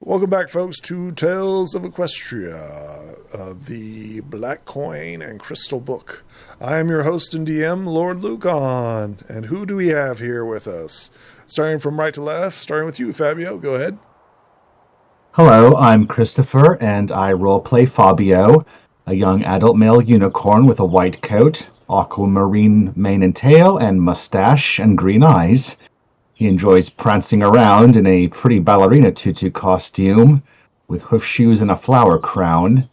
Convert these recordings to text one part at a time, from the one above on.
Welcome back, folks, to Tales of Equestria, the Black Coin and Crystal Book. I am your host and DM, Lord Lucan. And who do we have here with us? Starting from right to left, starting with you, Fabio. Go ahead. Hello, I'm Christopher, and I roleplay Fabio, a young adult male unicorn with a white coat, aquamarine mane and tail, and mustache and green eyes. He enjoys prancing around in a pretty ballerina tutu costume, with hoof shoes and a flower crown,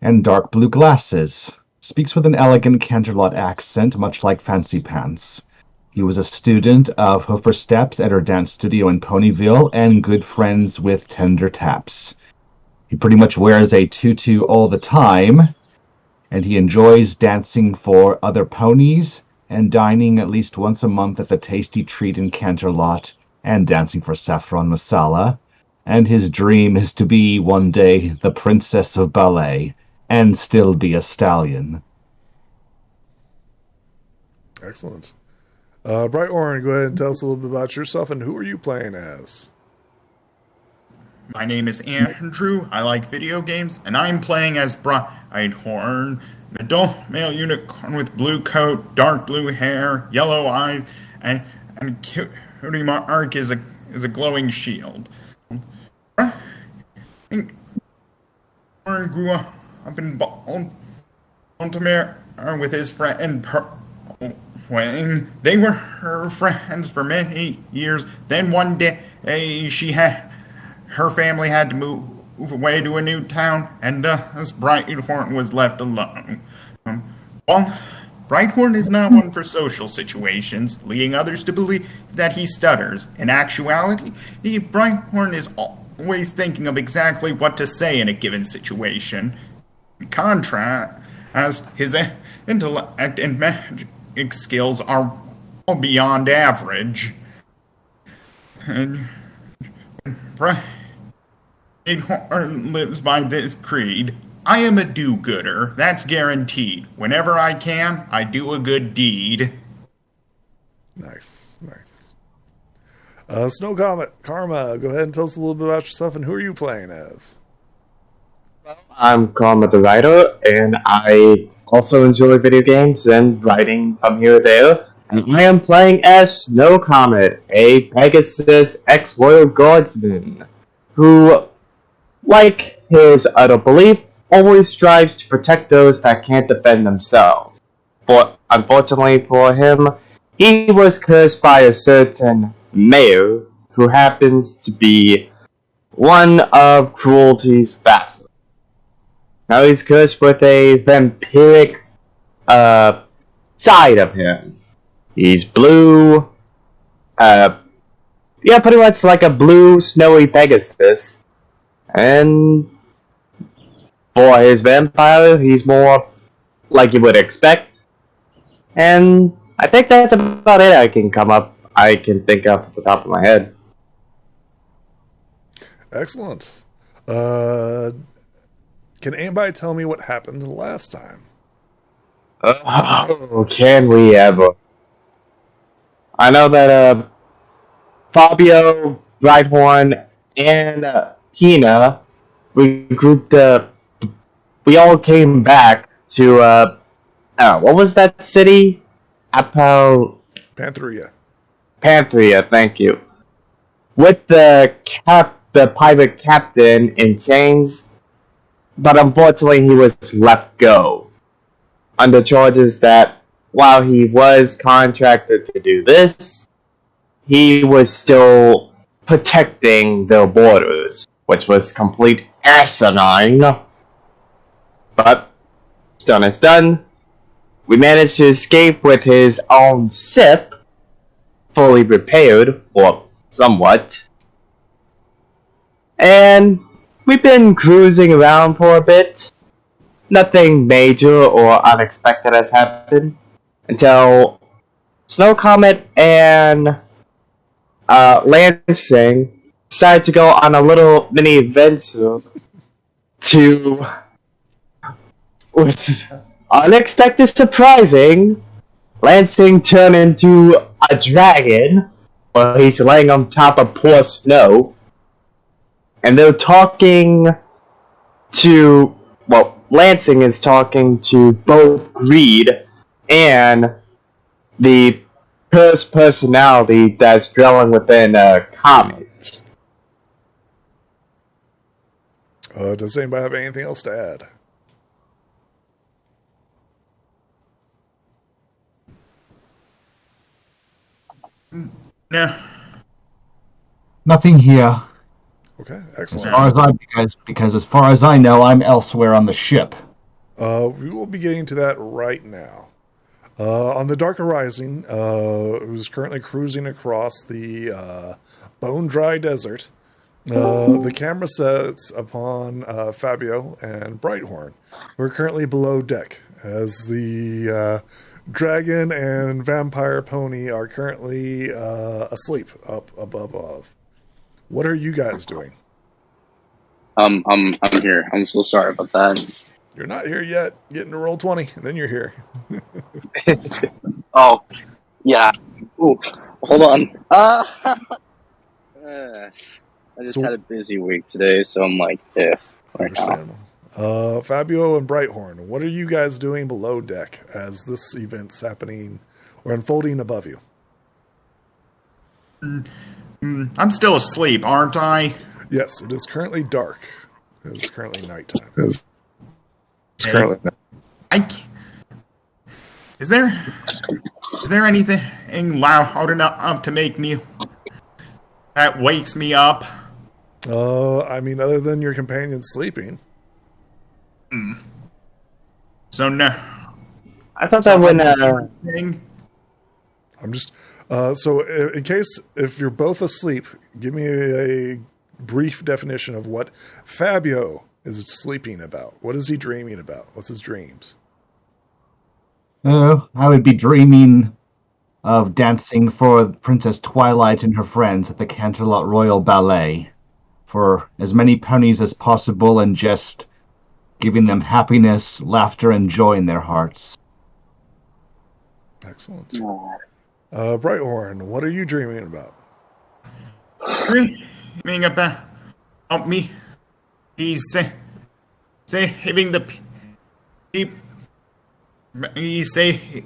and dark blue glasses. Speaks with an elegant Canterlot accent, much like Fancy Pants. He was a student of Hoofer Steps at her dance studio in Ponyville, and good friends with Tender Taps. He pretty much wears a tutu all the time, and he enjoys dancing for other ponies, and dining at least once a month at the Tasty Treat in Canterlot, and dancing for Saffron Masala. And his dream is to be, one day, the Princess of Ballet, and still be a stallion. Excellent. Bright Orange, go ahead and tell us a little bit about yourself, and who are you playing as? My name is Andrew, I like video games, and I'm playing as Brighthorn, an adult male unicorn with blue coat, dark blue hair, yellow eyes, and cutie mark is a glowing shield. Brighthorn grew up in Baltimore with his friend Wayne. They were her friends for many years. Then one day, her family had to move away to a new town, and thus Brighthorn was left alone. Brighthorn is not one for social situations, leading others to believe that he stutters. In actuality, Brighthorn is always thinking of exactly what to say in a given situation. In contrast, as his intellect and magic skills are all beyond average. And Brighthorn lives by this creed: I am a do-gooder. That's guaranteed. Whenever I can, I do a good deed. Nice. Snow Comet, Karma, go ahead and tell us a little bit about yourself, and who are you playing as? I'm Comet the writer, and I also enjoy video games and writing from here or there. And I am playing as Snow Comet, a Pegasus ex-Royal Guardsman, who, like his utter belief, always strives to protect those that can't defend themselves. But unfortunately for him, he was cursed by a certain mayor, who happens to be one of Cruelty's vassals. Now he's cursed with a vampiric side of him. He's blue, pretty much like a blue snowy Pegasus. And for his vampire, he's more like you would expect. And I think that's about it I can think of at the top of my head. Excellent. Can anybody tell me what happened the last time? Oh, can we ever? I know that Fabio, Brighthorn, and Hina, we all came back to, what was that city? Pantheria, thank you. With the pirate captain in chains, but unfortunately he was let go under charges that while he was contracted to do this, he was still protecting their borders, which was complete asinine. But done is done. We managed to escape with his own ship, fully repaired, or somewhat. And we've been cruising around for a bit. Nothing major or unexpected has happened until Snow Comet and Lansing decided to go on a little mini adventure to, with unexpected surprising, Lansing turned into a dragon while he's laying on top of poor Snow. and they're talking to, well, Lansing is talking to both Greed and the cursed personality that's dwelling within Comet. Does anybody have anything else to add? No. Nothing here. Okay, As excellent. far as because as far as I know, I'm elsewhere on the ship. We will be getting to that right now. On the Dark Horizon, who's currently cruising across the Bone Dry Desert, the camera sets upon Fabio and Brighthorn, who are currently below deck, as the dragon and vampire pony are currently asleep up above. What are you guys doing? I'm here. I'm so sorry about that. You're not here yet. Getting to roll 20, and then you're here. Oh, yeah. Ooh, hold on. I just had a busy week today, so I'm like, right now. Understandable. Fabio and Brighthorn, what are you guys doing below deck as this event's happening or unfolding above you? I'm still asleep, aren't I? Yes, it is currently dark. It is currently nighttime. Is there anything loud enough to make me that wakes me up? I mean, other than your companion sleeping. So no. I thought that when Thing? I'm just so in case if you're both asleep, give me a brief definition of what Fabio is sleeping about. What is he dreaming about? What's his dreams? Oh, I would be dreaming of dancing for Princess Twilight and her friends at the Canterlot Royal Ballet for as many ponies as possible and just giving them happiness, laughter, and joy in their hearts. Excellent. Brighthorn, what are you dreaming about? Dreaming about me. He's saving the people. He's saving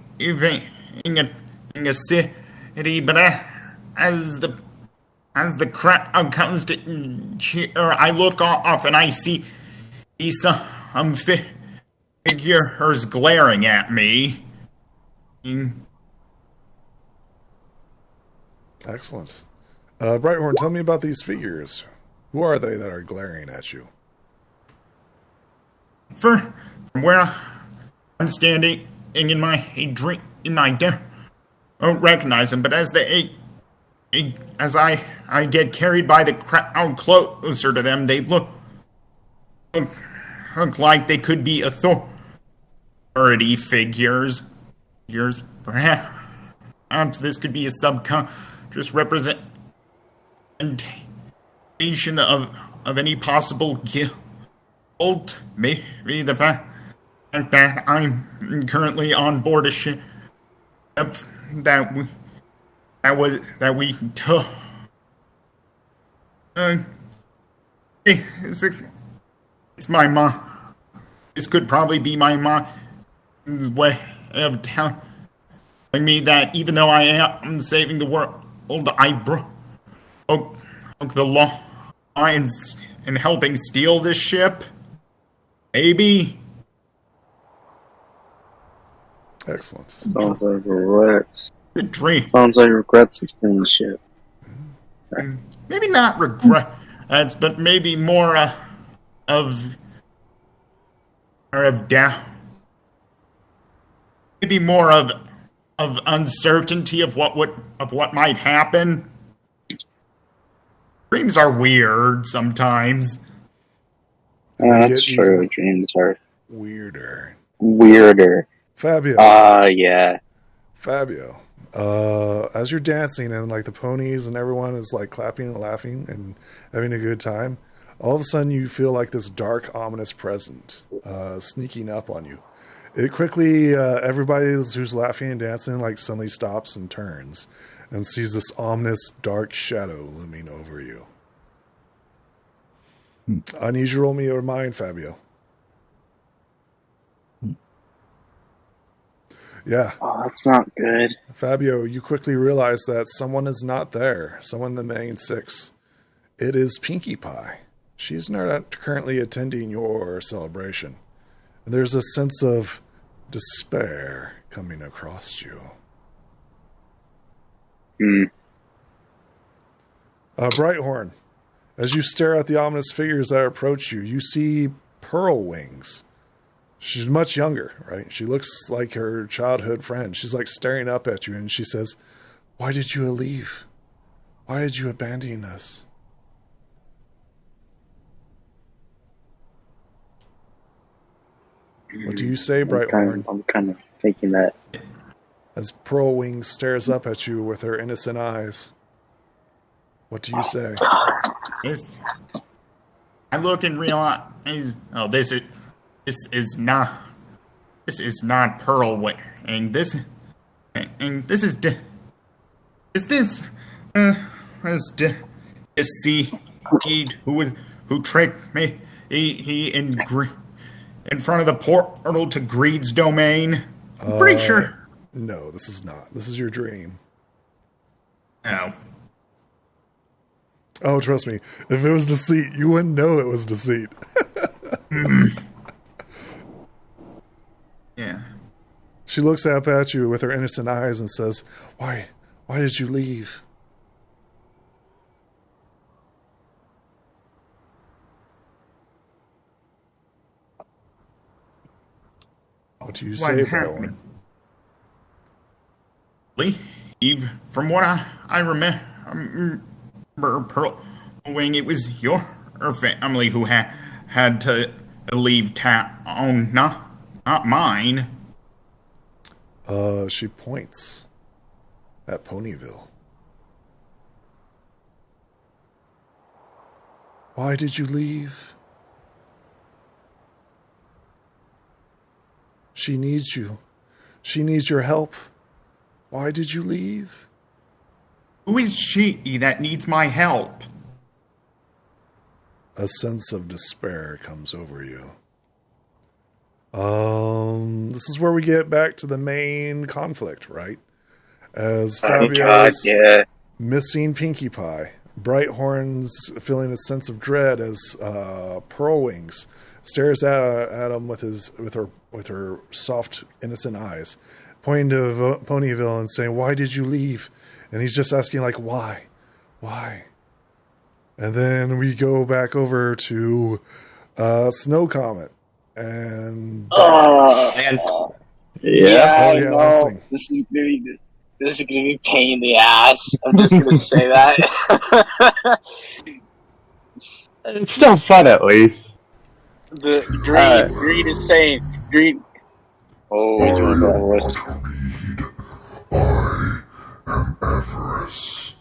a city, but as the crowd comes to cheer, I look off and I see some figures glaring at me. Excellent. Brighthorn, tell me about these figures. Who are they that are glaring at you? From where I'm standing in my dream, I don't recognize them, but as I get carried by the crowd closer to them, they look like they could be authority figures. Perhaps this could be a subconscious representation of any possible guilt. Maybe the fact that I'm currently on board a ship that we took. It's my mom. This could probably be my mom's way of telling me that even though I am saving the world, I broke the law and helping steal this ship. Maybe. Excellent. Sounds like regrets. The dream. Sounds like regrets of stealing the ship. Okay. Maybe not regrets, but maybe more of doubt. Maybe more of uncertainty of what might happen. Dreams are weird sometimes. Yeah, that's true. Dreams are weirder. Fabio. Yeah. Fabio. As you're dancing and like the ponies and everyone is like clapping and laughing and having a good time, all of a sudden you feel like this dark, ominous presence sneaking up on you. It quickly, everybody who's laughing and dancing like suddenly stops and turns and sees this ominous dark shadow looming over you. I need you to roll me your mind, Fabio. Yeah. Oh, that's not good. Fabio, you quickly realize that someone is not there. Someone in the main 6. It is Pinkie Pie. She's not currently attending your celebration. And there's a sense of despair coming across you. Brighthorn, as you stare at the ominous figures that approach you, you see Pearl Wings. She's much younger, right? She looks like her childhood friend. She's like staring up at you, and she says, "Why did you leave? Why did you abandon us?" What do you say, Brighthorn? I'm kind of thinking that. As Pearl Wings stares up at you with her innocent eyes, what do you say? I look and realize, this is not Pearl Wing. This is Seed who tricked me. He in front of the portal to Greed's domain. I'm pretty sure. No, this is not. This is your dream. Oh. Oh, trust me. If it was deceit, you wouldn't know it was deceit. Yeah. She looks up at you with her innocent eyes and says, Why did you leave? What do you say, Brighthorn? Eve, from what I remember, Pearl Wing, it was your family who had to leave town, not mine. She points at Ponyville. Why did you leave? She needs you. She needs your help. Why did you leave? Who is she that needs my help? A sense of despair comes over you. This is where we get back to the main conflict, right? As Fabio's missing Pinkie Pie, Brighthorn's feeling a sense of dread as Pearl Wings stares at him with her soft, innocent eyes, pointing to Ponyville and saying, "Why did you leave?" And he's just asking, like, "Why? Why?" And then we go back over to Snow Comet and Lansing. This is gonna be pain in the ass. I'm just gonna say that. It's still fun, at least. The Greed is saying Greed. Oh, I am greed. I am avarice.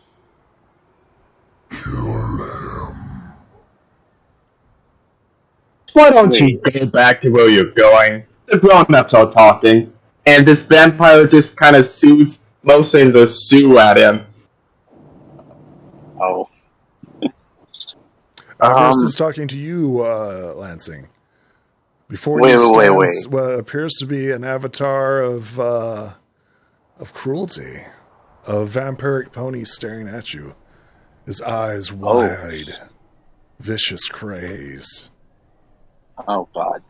Kill him. Why don't you go back to where you're going? The grown-ups are talking, and this vampire just kind of motions a sue at him. Oh. Avarice is talking to you, Lansing. Before wait. what appears to be an avatar of cruelty, a vampiric pony staring at you, his eyes wide, vicious craze. Oh God.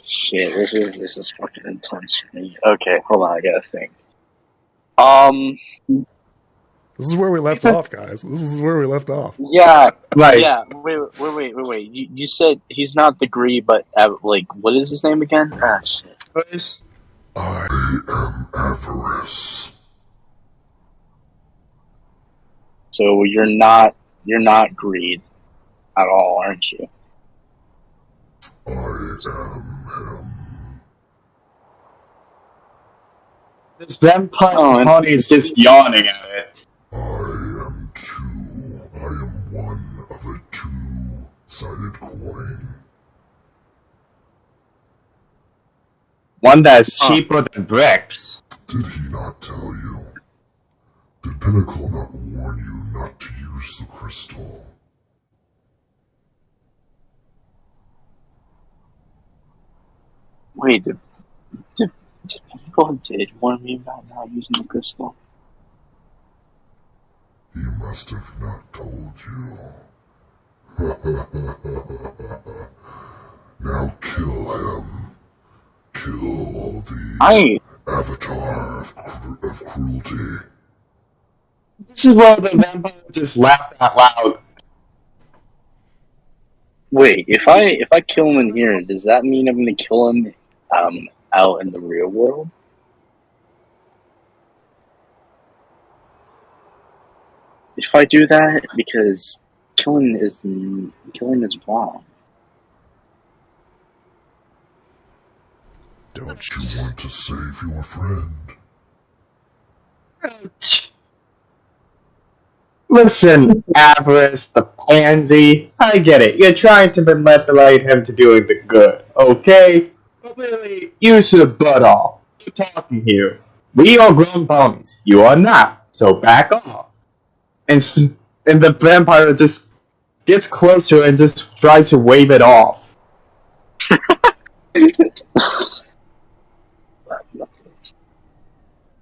Shit. This is fucking intense for me. Okay, hold on. I gotta think. This is where we left off, guys. This is where we left off. Yeah. Right. Yeah. Wait. You said he's not the Greed, but what is his name again? Ah, shit. I am avarice. So you're not Greed at all, aren't you? I am him. This vampire pony is just yawning at it. I am two. I am one of a two-sided coin. One that's cheaper than bricks. Did he not tell you? Did Pinnacle not warn you not to use use the crystal. Wait, did people did warn me about not using the crystal? He must have not told you. Now kill him. Kill the avatar of cruelty. This is where the vampire just laughed out loud. Wait, if I kill him in here, does that mean I'm gonna kill him out in the real world? If I do that, because killing is wrong. Don't you want to save your friend? Listen, Avarice, the pansy, I get it. You're trying to manipulate him to doing the good, okay? But really, you should butt off. We're talking here. We are grown ponies. You are not, so back off. And the vampire just gets closer and just tries to wave it off.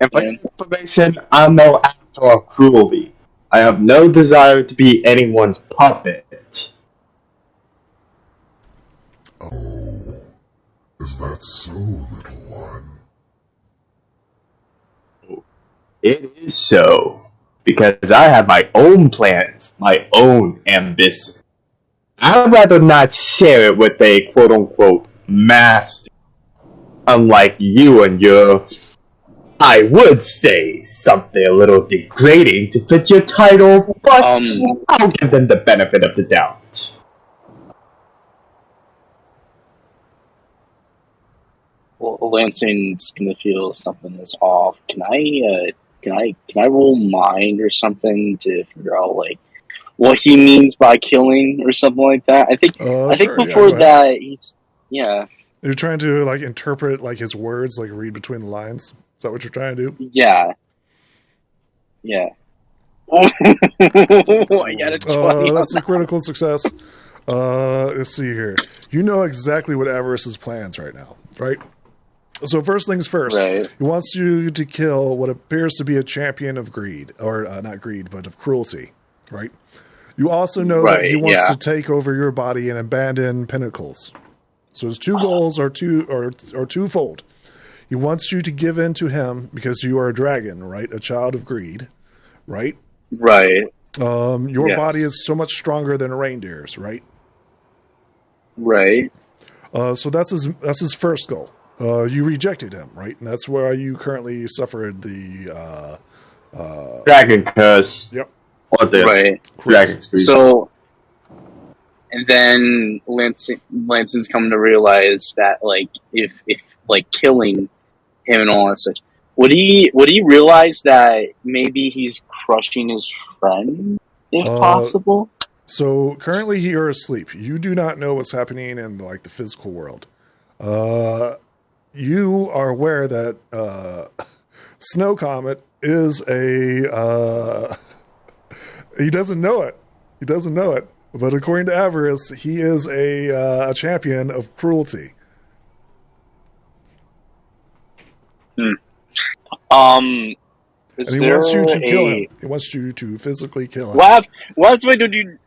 And for information, I'm no actor of cruelty. I have no desire to be anyone's puppet. Oh, is that so, little one? It is so. Because I have my own plans, my own ambition. I'd rather not share it with a quote-unquote master. Unlike you and your... I would say something a little degrading to fit your title, but I'll give them the benefit of the doubt. Well, Lansing's gonna feel something is off. Can I roll mind or something to figure out like what he means by killing or something like that? I think before that he's You're trying to like interpret like his words, like read between the lines. Is that what you're trying to do? Yeah. I got a 20. That's a critical success. Let's see here. You know exactly what Avarice's plans right now, right? So first things first, right. He wants you to kill what appears to be a champion of greed, or not greed, but of cruelty, right? You also know that he wants to take over your body and abandon pinnacles. So his two goals are twofold. He wants you to give in to him because you are a dragon, right? A child of greed, right? Right. Your body is so much stronger than a reindeer's, right? Right. So that's his first goal. You rejected him, right? And that's why you currently suffered the Dragon curse. Yep. Or the dragon scream. So, and then Lanson's coming to realize that, like, if like killing him and all that such, would he realize that maybe he's crushing his friend, if possible? So currently you're asleep. You do not know what's happening in like the physical world. You are aware that Snow Comet is a... he doesn't know it. He doesn't know it. But according to Avarice, he is a champion of cruelty. And he wants you to kill him. He wants you to physically kill him. What if I don't do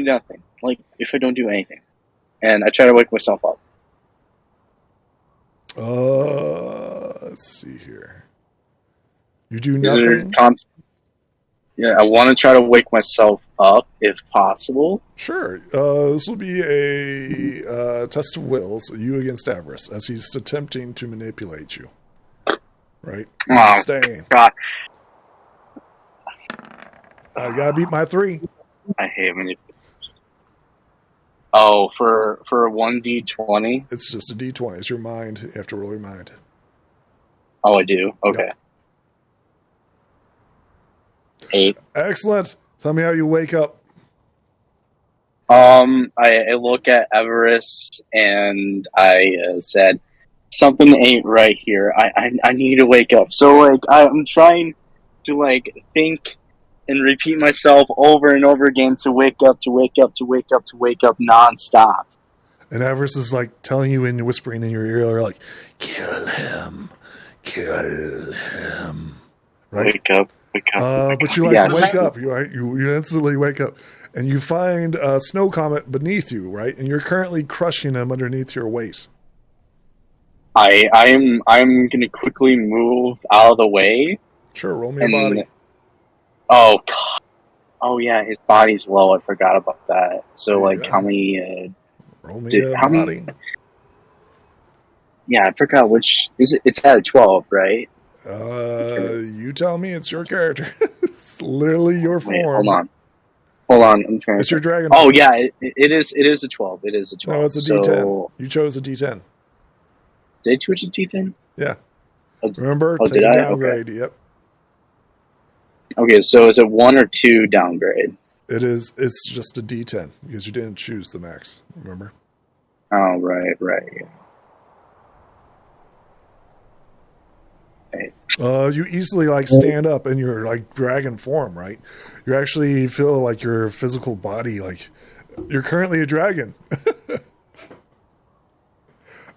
nothing? Like, if I don't do anything, and I try to wake myself up. Let's see here. You do nothing? I want to try to wake myself up, if possible. Sure. This will be a test of wills, you against Avarice, as he's attempting to manipulate you. Right? Oh, staying. God. I gotta beat my 3. I hate manipulation. Oh, for a 1d20? It's just a d20. It's your mind. You have to roll your mind. Oh, I do? Okay. Yep. 8. Excellent. Tell me how you wake up. I look at Avarice and I said, something ain't right here. I need to wake up. So, like, I'm trying to, like, think and repeat myself over and over again to wake up, to wake up, to wake up, to wake up nonstop. And Avarice is like telling you and whispering in your ear, like, kill him. Right? Wake up, wake up. But you wake up. You instantly wake up. And you find Snow Comet beneath you, right? And you're currently crushing him underneath your weight. I'm gonna quickly move out of the way. Sure, roll me a body. Oh God. Oh yeah, his body's low. I forgot about that. So how many? Roll me a body. Yeah, I forgot which. Is it? It's at a 12, right? You tell me. It's your character. It's literally your form. Wait, hold on. I'm trying. It's your dragon. Oh yeah, it is. It is a 12. It is a 12. No, it's a D10. You chose a D10. Did I choose a D10? Yeah. Remember? Did I? Downgrade. Okay. Yep. Okay, so is it 1 or 2 downgrade? It is. It's just a D10 because you didn't choose the max. Remember? Oh, right. You easily stand up in your dragon form, right? You actually feel like your physical body, you're currently a dragon.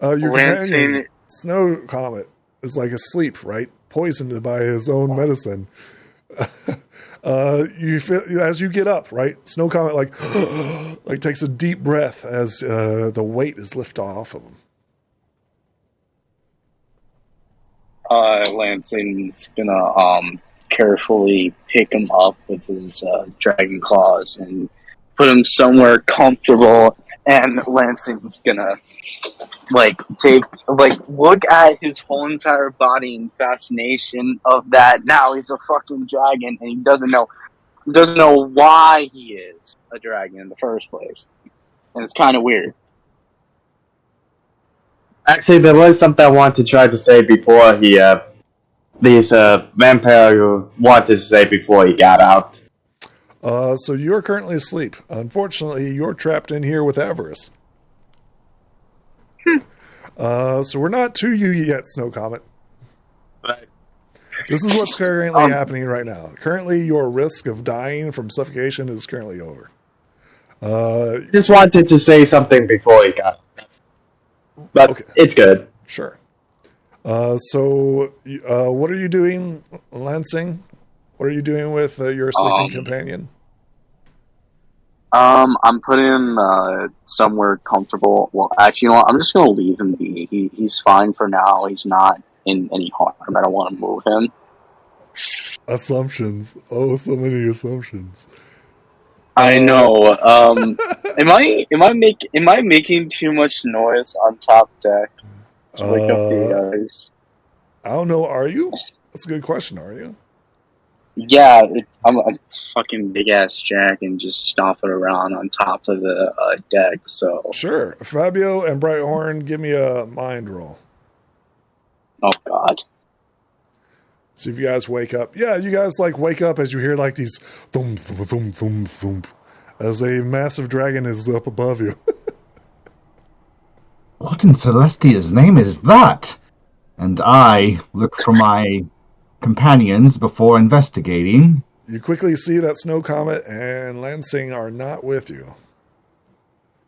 Your companion, Snow Comet, is asleep, right? Poisoned by his own medicine. You feel as you get up, right? Snow Comet takes a deep breath as the weight is lifted off of him. Lansing's gonna carefully pick him up with his dragon claws and put him somewhere comfortable. And Lansing's gonna look at his whole entire body in fascination of that. Now he's a fucking dragon, and he doesn't know why he is a dragon in the first place, and it's kind of weird. Actually, there was something I wanted to try to say before he, vampire wanted to say before he got out. So you're currently asleep. Unfortunately, you're trapped in here with Avarice. So we're not to you yet, Snow Comet. Right. This is what's currently happening right now. Currently, your risk of dying from suffocation is currently over. Just wanted to say something before he got out. But okay. It's good. Sure. So what are you doing, Lansing? What are you doing with your sleeping companion? I'm putting him somewhere comfortable. Well, actually, you know what? I'm just going to leave him be. He's fine for now. He's not in any harm. I don't want to move him. Assumptions. Oh, so many assumptions. I know. Am I making too much noise on top deck to wake up the guys? I don't know. Are you? That's a good question. Are you? Yeah, I'm a fucking big ass jack and just stomping around on top of the deck. So sure, Fabio and Brighthorn, give me a mind roll. Oh God! See if you guys wake up. Yeah, you guys wake up as you hear these thump thump thump thump thump as a massive dragon is up above you. What in Celestia's name is that? And I look for my companions before investigating. You quickly see that Snow Comet and Lansing are not with you.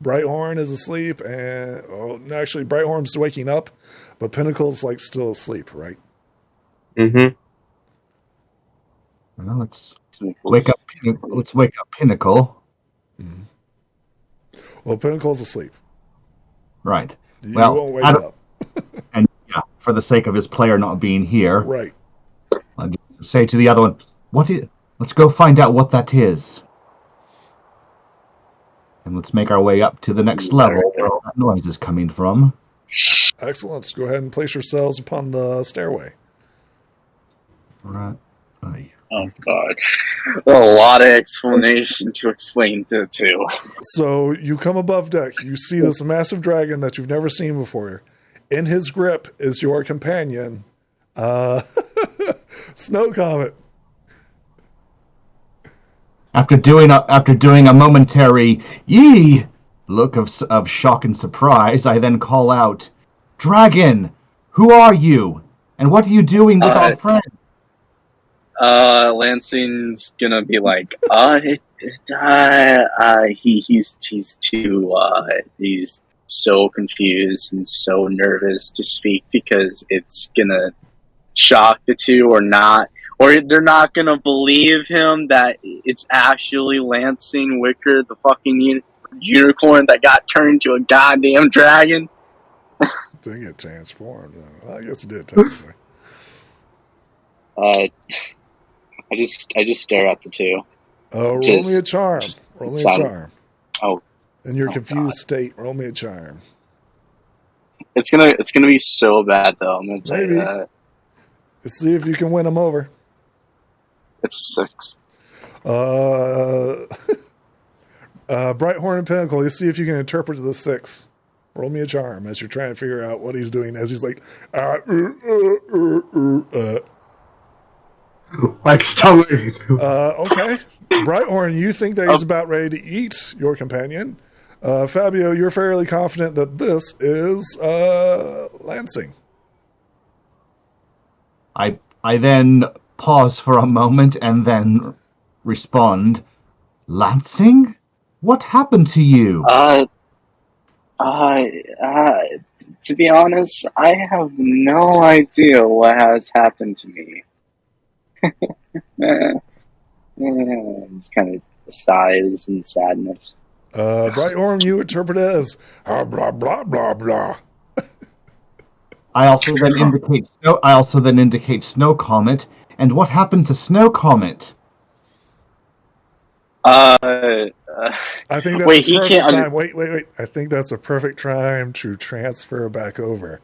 Brighthorn is asleep, and actually Brighthorn's waking up, but Pinnacle's still asleep, right? Mm-hmm. Well, let's wake up. Let's wake up Pinnacle. Mm-hmm. Well, Pinnacle's asleep. Right. You won't wake up. And yeah, for the sake of his player not being here, right. I'll just say to the other one, let's go find out what that is. And let's make our way up to the next level where all that noise is coming from. Excellent. Let's go ahead and place yourselves upon the stairway. Right. Oh, God. A lot of explanation to explain to two. So you come above deck. You see this massive dragon that you've never seen before. In his grip is your companion, Snow Comet. After doing a momentary yee look of shock and surprise, I then call out, "Dragon, who are you? And what are you doing with our friend?" Lansing's gonna be like, he's so confused and so nervous to speak because it's gonna shock the two or not, or they're not gonna believe him that it's actually Lansing Wicker, the fucking unicorn that got turned into a goddamn dragon. Didn't get transformed. I guess it did technically. I just stare at the two. Roll me a charm. Roll me a charm. Oh, in your confused God. state, roll me a charm. It's gonna be so bad though. I'm gonna tell you that. Let's see if you can win them over. It's a 6. Brighthorn and Pinnacle. Let's see if you can interpret the 6. Roll me a charm as you're trying to figure out what he's doing. As he's like, like stomach. Okay. Brighthorn, you think that he's about ready to eat your companion. Fabio, you're fairly confident that this is Lansing. I then pause for a moment and then respond, Lansing? What happened to you? To be honest, I have no idea what has happened to me. It's kind of sighs and sadness. Brighthorn, you interpret it as blah blah blah blah. I also then indicate Snow Comet. And what happened to Snow Comet? I think that's wait, a perfect he can't. Time. Wait. I think that's a perfect time to transfer back over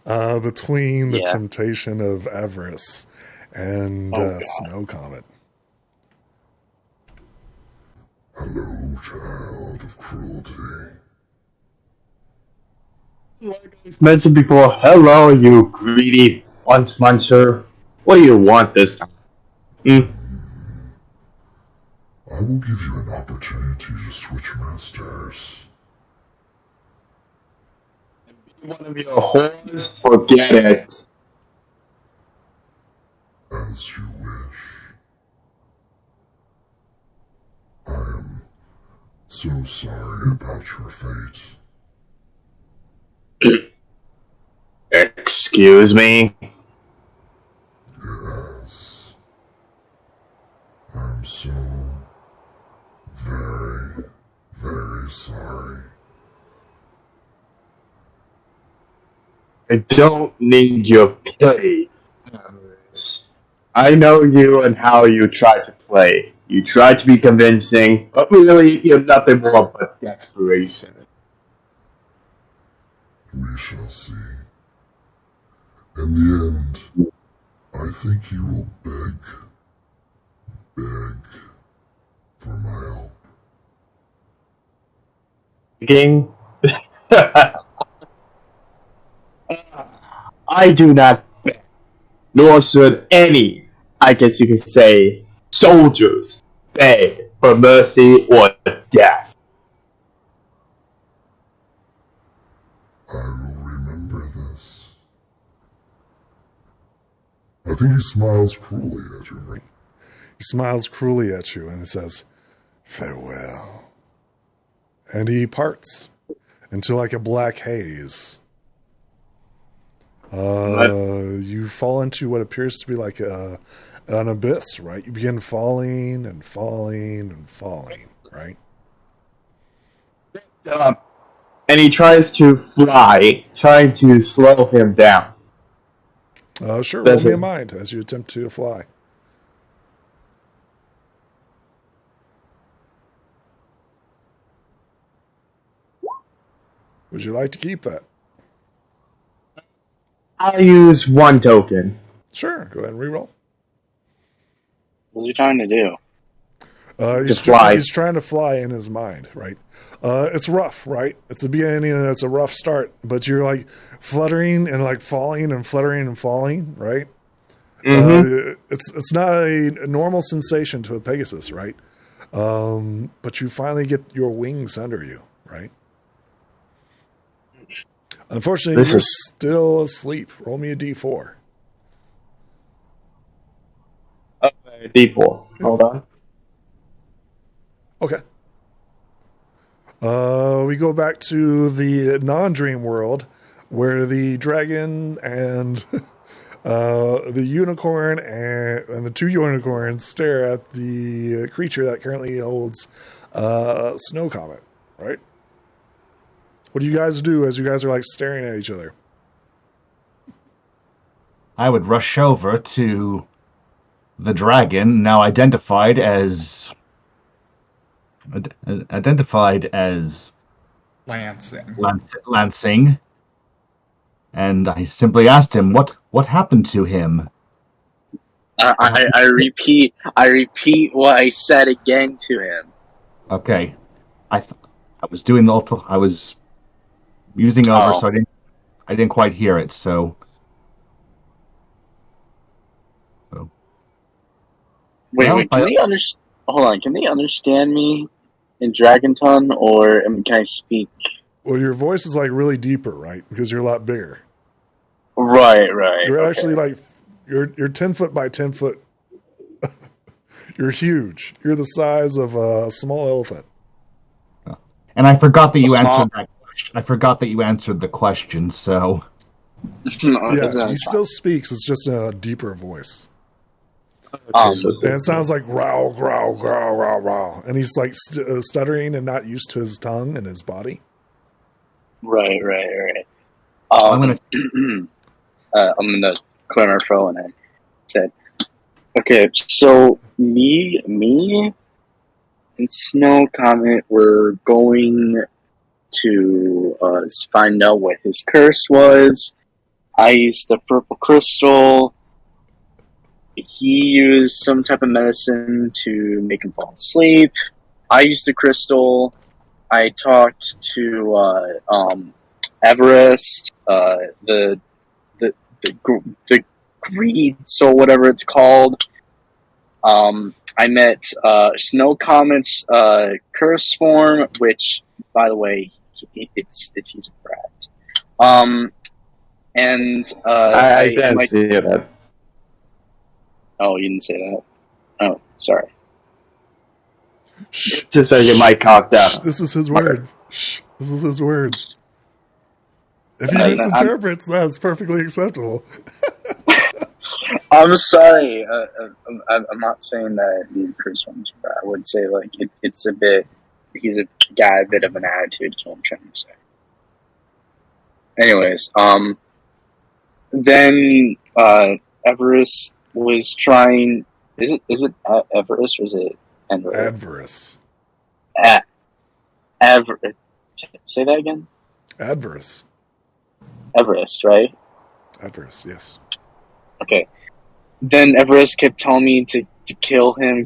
between the temptation of avarice and Snow Comet. Hello, child of cruelty. Like I mentioned before, hello, you greedy bunch muncher. What do you want this time? I will give you an opportunity to switch masters. You want to be a whores? Forget it. As you wish. I am so sorry about your fate. Excuse me? Yes. I'm so very, very sorry. I don't need your pity. I know you and how you try to play. You try to be convincing, but really you're nothing more but desperation. We shall see. In the end, I think you will beg for my help. Begging? I do not beg, nor should any, I guess you could say, soldiers beg for mercy or death. I will remember this. I think he smiles cruelly at you. He smiles cruelly at you and says, farewell. And he parts into like a black haze. You fall into what appears to be like an abyss, right? You begin falling and falling and falling, right? And he tries to fly, trying to slow him down. Sure, roll me a mind as you attempt to fly. Would you like to keep that? I'll use one token. Sure, go ahead and reroll. What are you trying to do? He's trying to fly in his mind, right? It's rough, right? It's the beginning and it's a rough start, but you're like fluttering and like falling and fluttering and falling, right? Mm-hmm. It's not a normal sensation to a Pegasus, right? But you finally get your wings under you, right? Unfortunately, you're still asleep. Roll me a d4. D4. Hold on. Okay. We go back to the non-dream world where the dragon and the unicorn and the two unicorns stare at the creature that currently holds Snow Comet, right? What do you guys do as you guys are like staring at each other? I would rush over to the dragon, now identified as Lansing, and I simply asked him what happened to him. I repeat what I said again to him. Okay, I was doing I was using over, so I didn't quite hear it. So. Wait, can they understand? Hold on, can they understand me in Dragon Tongue, or can I speak? Well, your voice is like really deeper, right? Because you're a lot bigger. Right. You're actually like you're 10 foot by 10 foot. You're huge. You're the size of a small elephant. And I forgot that you answered that question. I forgot that you answered the question. So yeah, he still speaks. It's just a deeper voice. And it sounds like growl, growl, growl, growl, growl. And he's like stuttering and not used to his tongue and his body. Right. I'm gonna clear my throat, and I said, "Okay, so me and Snow Comet were going to find out what his curse was. I used the purple crystal. He used some type of medicine to make him fall asleep. I used the crystal. I talked to Everest, the greed soul, whatever it's called. I met Snow Comet's curse form, which, by the way, he's a brat. And I didn't see that. Oh, you didn't say that? Oh, sorry. Shh. Just so you might cock down. This is his words. Shh. This is his words. If he misinterprets, that's perfectly acceptable. I'm sorry. I'm not saying that the curse one's bad. I would say like it's a bit. He's got a bit of an attitude. Is what I'm trying to say. Anyways, then Everest was trying. Is it Everest or is it Adverse? Say that again. Adverse. Everest, right? Adverse, yes. Okay. Then Everest kept telling me to kill him,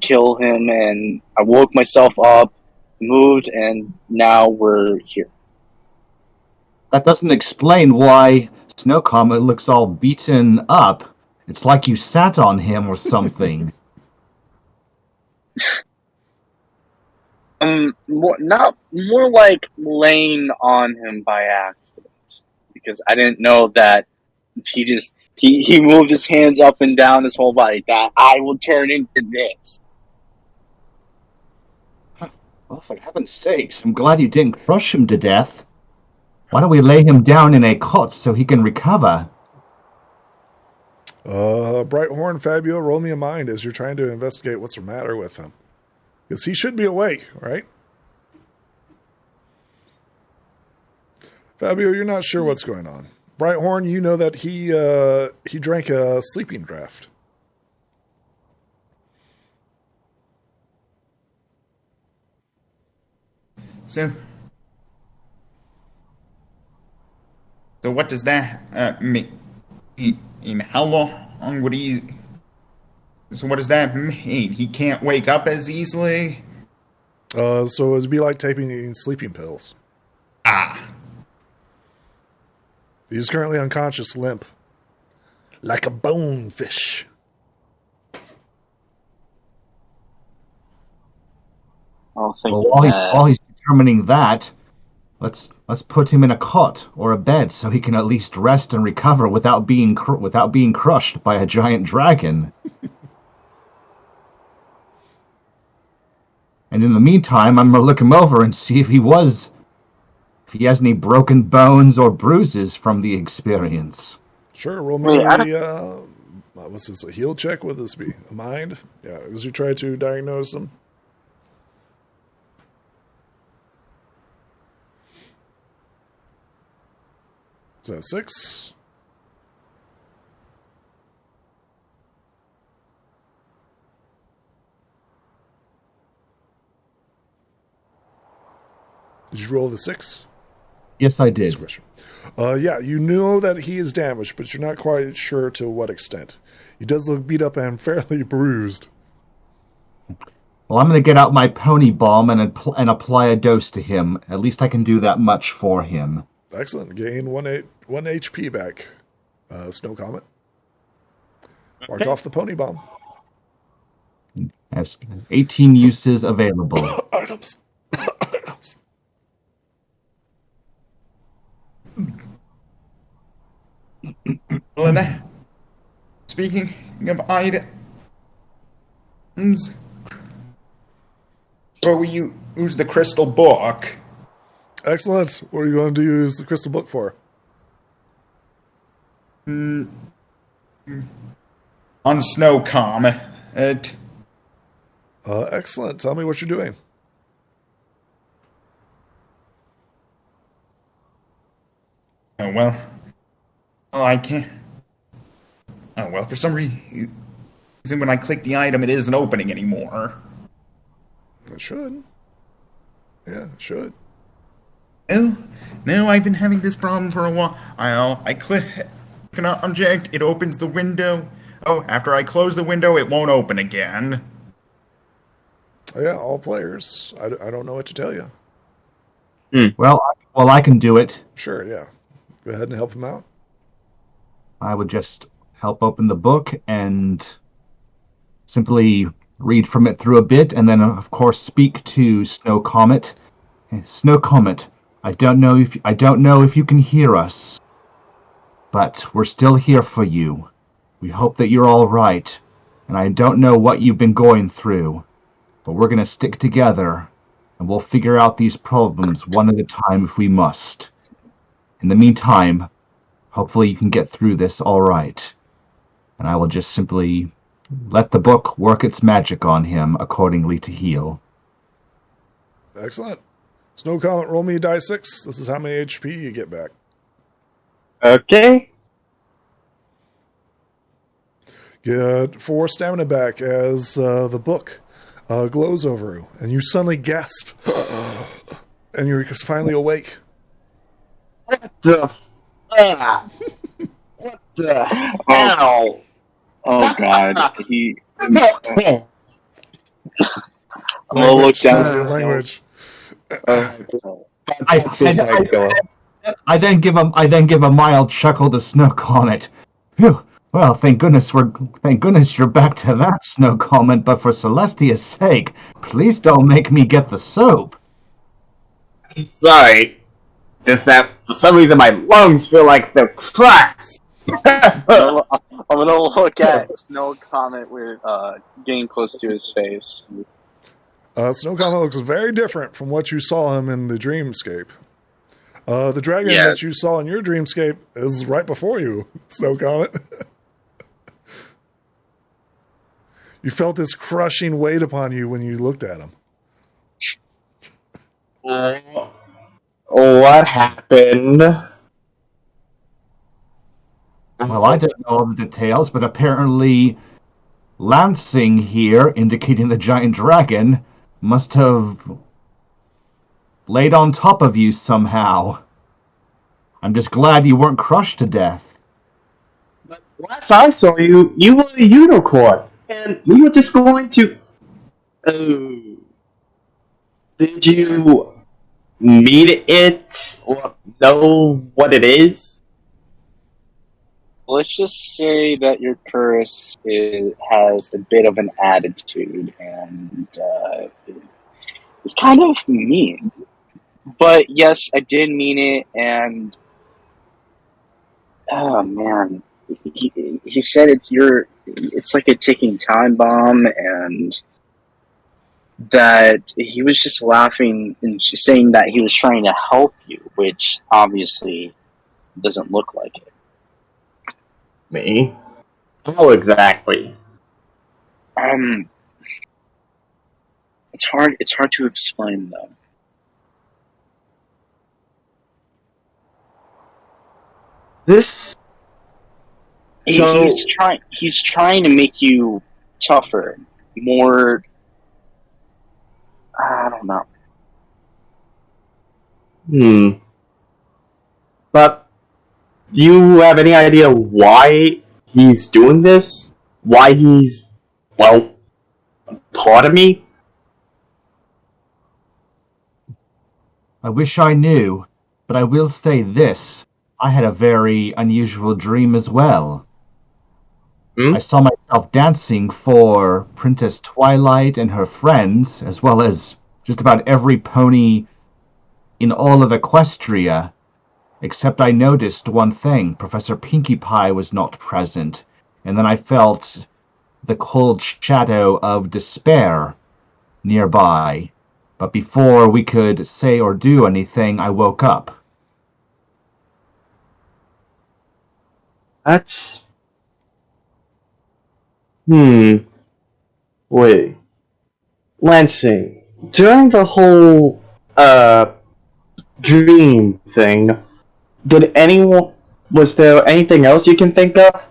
and I woke myself up, moved, and now we're here. that doesn't explain why Snow Comet looks all beaten up. It's like you sat on him or something. More like laying on him by accident, because I didn't know that he moved his hands up and down his whole body. That I will turn into this. Well, for heaven's sakes, I'm glad you didn't crush him to death. Why don't we lay him down in a cot so he can recover? Brighthorn, Fabio, roll me a mind as you're trying to investigate what's the matter with him. Because he should be awake, right? Fabio, you're not sure what's going on. Brighthorn, you know that he drank a sleeping draft. So what does that mean? How long would he... So what does that mean? He can't wake up as easily? So it'd be like taking sleeping pills. Ah. He's currently unconscious, limp. Like a bonefish. Well, while he's determining that, let's put him in a cot or a bed so he can at least rest and recover without being crushed by a giant dragon. And in the meantime, I'm going to look him over and see if he has any broken bones or bruises from the experience. Sure, roll me what's this, a heal check? What would this be? A mind? Yeah, as you try to diagnose them. Is that 6? Did you roll the 6? Yes, I did. Yeah, you know that he is damaged, but you're not quite sure to what extent. He does look beat up and fairly bruised. Well, I'm going to get out my pony balm and apply a dose to him. At least I can do that much for him. Excellent. Gain 1 HP back. Snow Comet. Mark off the pony bomb. I have 18 uses available. Items. Well, then, speaking of items, where we use the crystal book. Excellent. What are you going to use the crystal book for? On Snow Comet. Excellent. Tell me what you're doing. Oh, well. Oh, I can't. Oh, well, for some reason, when I click the item, it isn't opening anymore. It should. Yeah, it should. Oh, no, I've been having this problem for a while. I click an object, it opens the window. Oh, after I close the window, it won't open again. Oh, yeah, all players. I don't know what to tell you. Well, I can do it. Sure, yeah. Go ahead and help him out. I would just help open the book and simply read from it through a bit, and then, of course, speak to Snow Comet. Snow Comet, I don't know if you can hear us, but we're still here for you. We hope that you're all right, and I don't know what you've been going through, but we're going to stick together, and we'll figure out these problems one at a time if we must. In the meantime, hopefully you can get through this all right. And I will just simply let the book work its magic on him accordingly to heal. Excellent. Snow Comet, roll me a die 6. This is how many HP you get back. Okay. Get 4 stamina back as the book glows over you, and you suddenly gasp, and you're finally awake. What the What the hell? Oh God, he. I'm gonna look down. Language. I then give a mild chuckle to Snow Comet. Phew. Well, thank goodness you're back to that, Snow Comet. But for Celestia's sake, please don't make me get the soap. Sorry, just that for some reason my lungs feel like they're cracks. I'm gonna look at Snow Comet with getting close to his face. Snow Comet looks very different from what you saw him in the dreamscape. The dragon that you saw in your dreamscape is right before you, Snow Comet. You felt this crushing weight upon you when you looked at him. What happened? Well, I don't know all the details, but apparently Lansing here, indicating the giant dragon, must have laid on top of you somehow. I'm just glad you weren't crushed to death. But last I saw you, you were a unicorn, and we were just going to... did you meet it, or know what it is? Let's just say that your curse has a bit of an attitude, and it's kind of mean. But yes, I did mean it, and oh man, he said it's like a ticking time bomb, and that he was just laughing and saying that he was trying to help you, which obviously doesn't look like it. Me? How exactly? It's hard to explain though. This. So He's trying to make you tougher, more. I don't know. But do you have any idea why he's doing this? Why he's, well, part of me? I wish I knew, but I will say this. I had a very unusual dream as well. I saw myself dancing for Princess Twilight and her friends, as well as just about every pony in all of Equestria, except I noticed one thing. Professor Pinkie Pie was not present, and then I felt the cold shadow of despair nearby. But before we could say or do anything, I woke up. That's... Wait. Lansing, during the whole, dream thing, was there anything else you can think of?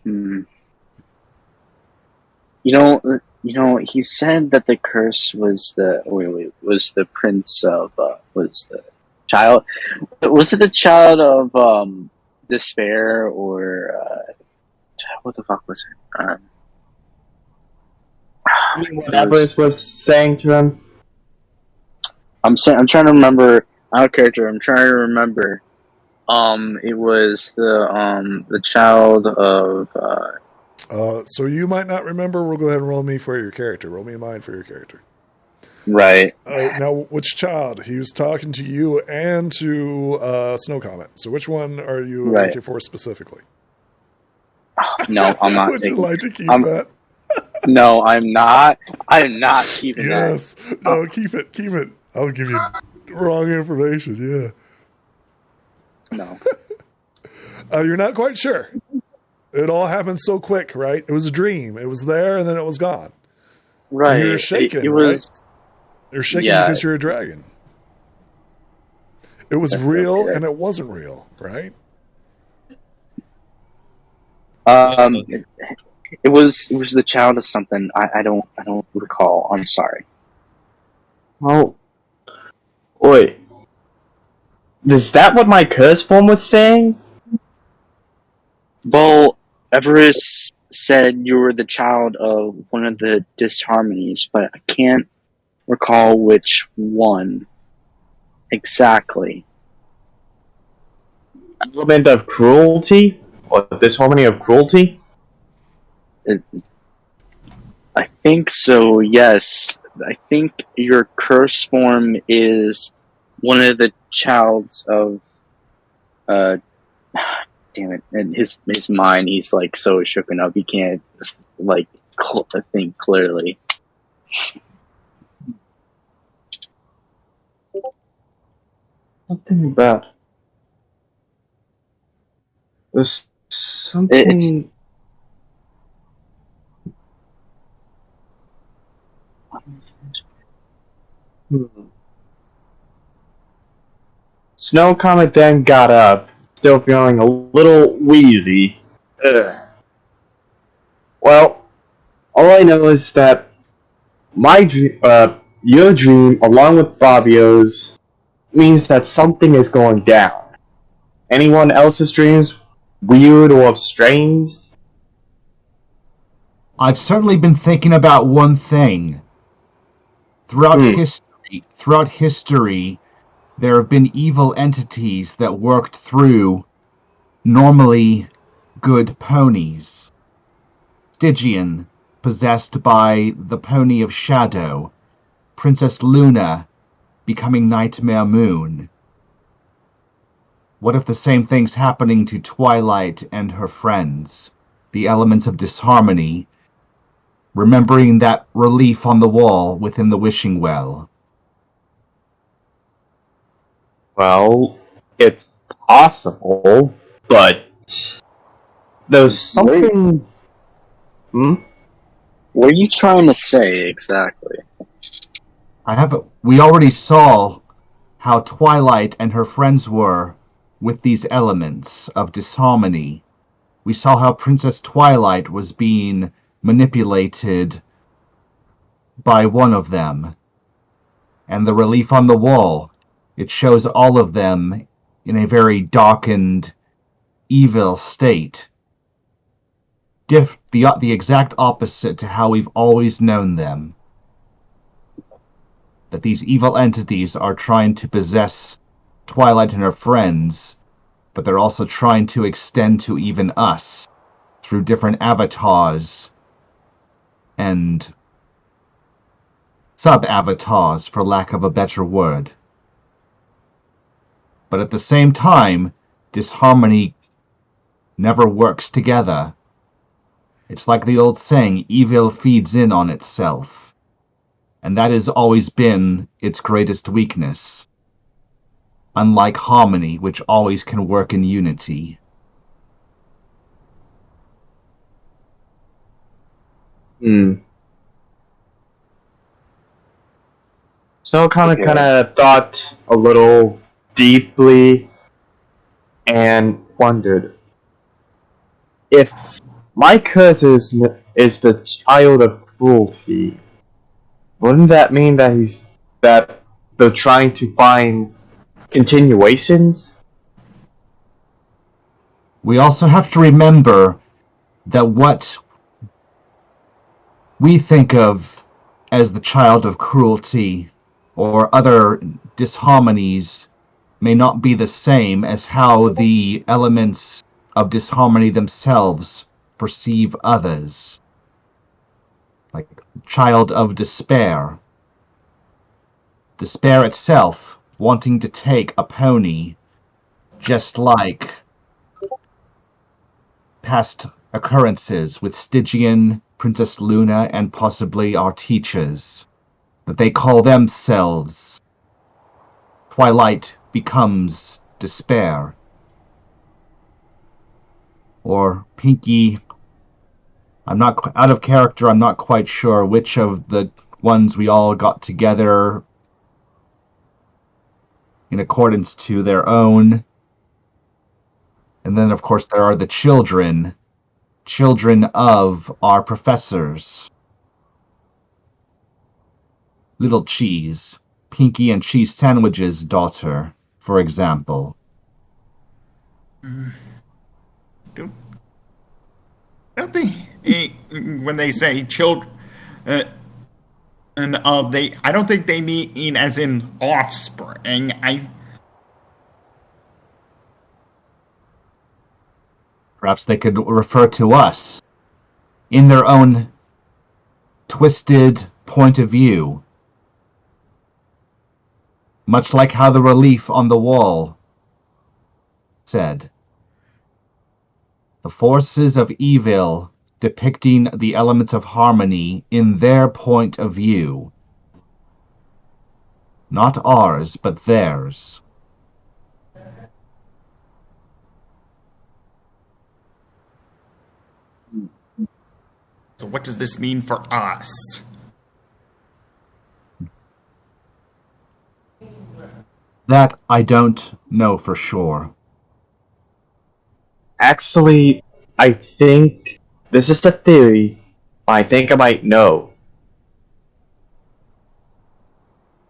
You know, he said that the curse was the prince of, was the child, was it the child of, despair, or, what the fuck was it? Whatever it was saying to him. I'm trying to remember our character. I'm trying to remember. It was the child of. So you might not remember. We'll go ahead and roll me for your character. Roll me a mind for your character. Right. Now, which child? He was talking to you and to Snow Comet. So which one are you looking for specifically? No, I'm not. Would you like to keep that? No, I'm not. I'm not keeping that. Yes. No, keep it. Keep it. I'll give you wrong information. Yeah. No. You're not quite sure. It all happened so quick, right? It was a dream. It was there and then it was gone. Right. And you're shaking, right? You're shaking because you're a dragon. It was real and it wasn't real, right? It was the child of something. I don't recall. I'm sorry. Well, wait. Is that what my curse form was saying? Well, Everest said you were the child of one of the disharmonies, but I can't recall which one exactly. Element of cruelty? Or disharmony of cruelty? I think so, yes. I think your curse form is one of the childs of damn it. In his mind, he's like so shooken up he can't like think clearly. Something about there's something. Snow Comet then got up, still feeling a little wheezy. Well, all I know is that my your dream, along with Fabio's, means that something is going down. Anyone else's dreams, weird or strange? I've certainly been thinking about one thing. Throughout history, there have been evil entities that worked through normally good ponies. Stygian, possessed by the Pony of Shadow. Princess Luna, becoming Nightmare Moon. What if the same thing's happening to Twilight and her friends? The elements of disharmony remembering that relief on the wall within the wishing well? Well, it's possible, but there's something. What are you trying to say exactly? We already saw how Twilight and her friends were with these elements of disharmony. We saw how Princess Twilight was being manipulated by one of them. And the relief on the wall, it shows all of them in a very darkened, evil state. The exact opposite to how we've always known them. That these evil entities are trying to possess Twilight and her friends, but they're also trying to extend to even us through different avatars and sub-avatars, for lack of a better word. But at the same time, disharmony never works together. It's like the old saying, evil feeds in on itself. And that has always been its greatest weakness. Unlike harmony, which always can work in unity. So kind of thought a little deeply and wondered if my cousin is the child of cruelty. Wouldn't that mean that they're trying to find continuations? We also have to remember that what we think of as the child of cruelty or other disharmonies may not be the same as how the elements of disharmony themselves perceive others. Like child of despair. Despair itself wanting to take a pony, just like past occurrences with Stygian, Princess Luna, and possibly our teachers, that they call themselves. Twilight becomes despair. Or Pinky, I'm not out of character, I'm not quite sure which of the ones we all got together in accordance to their own. And then, of course, there are the children of our professors. Little Cheese, Pinky and Cheese Sandwich's daughter, for example. I don't think when they say children, I don't think they mean as in offspring. Perhaps they could refer to us in their own twisted point of view. Much like how the relief on the wall said. The forces of evil depicting the elements of harmony in their point of view. Not ours, but theirs. So what does this mean for us? That I don't know for sure. Actually, I think this is the theory. I think I might know.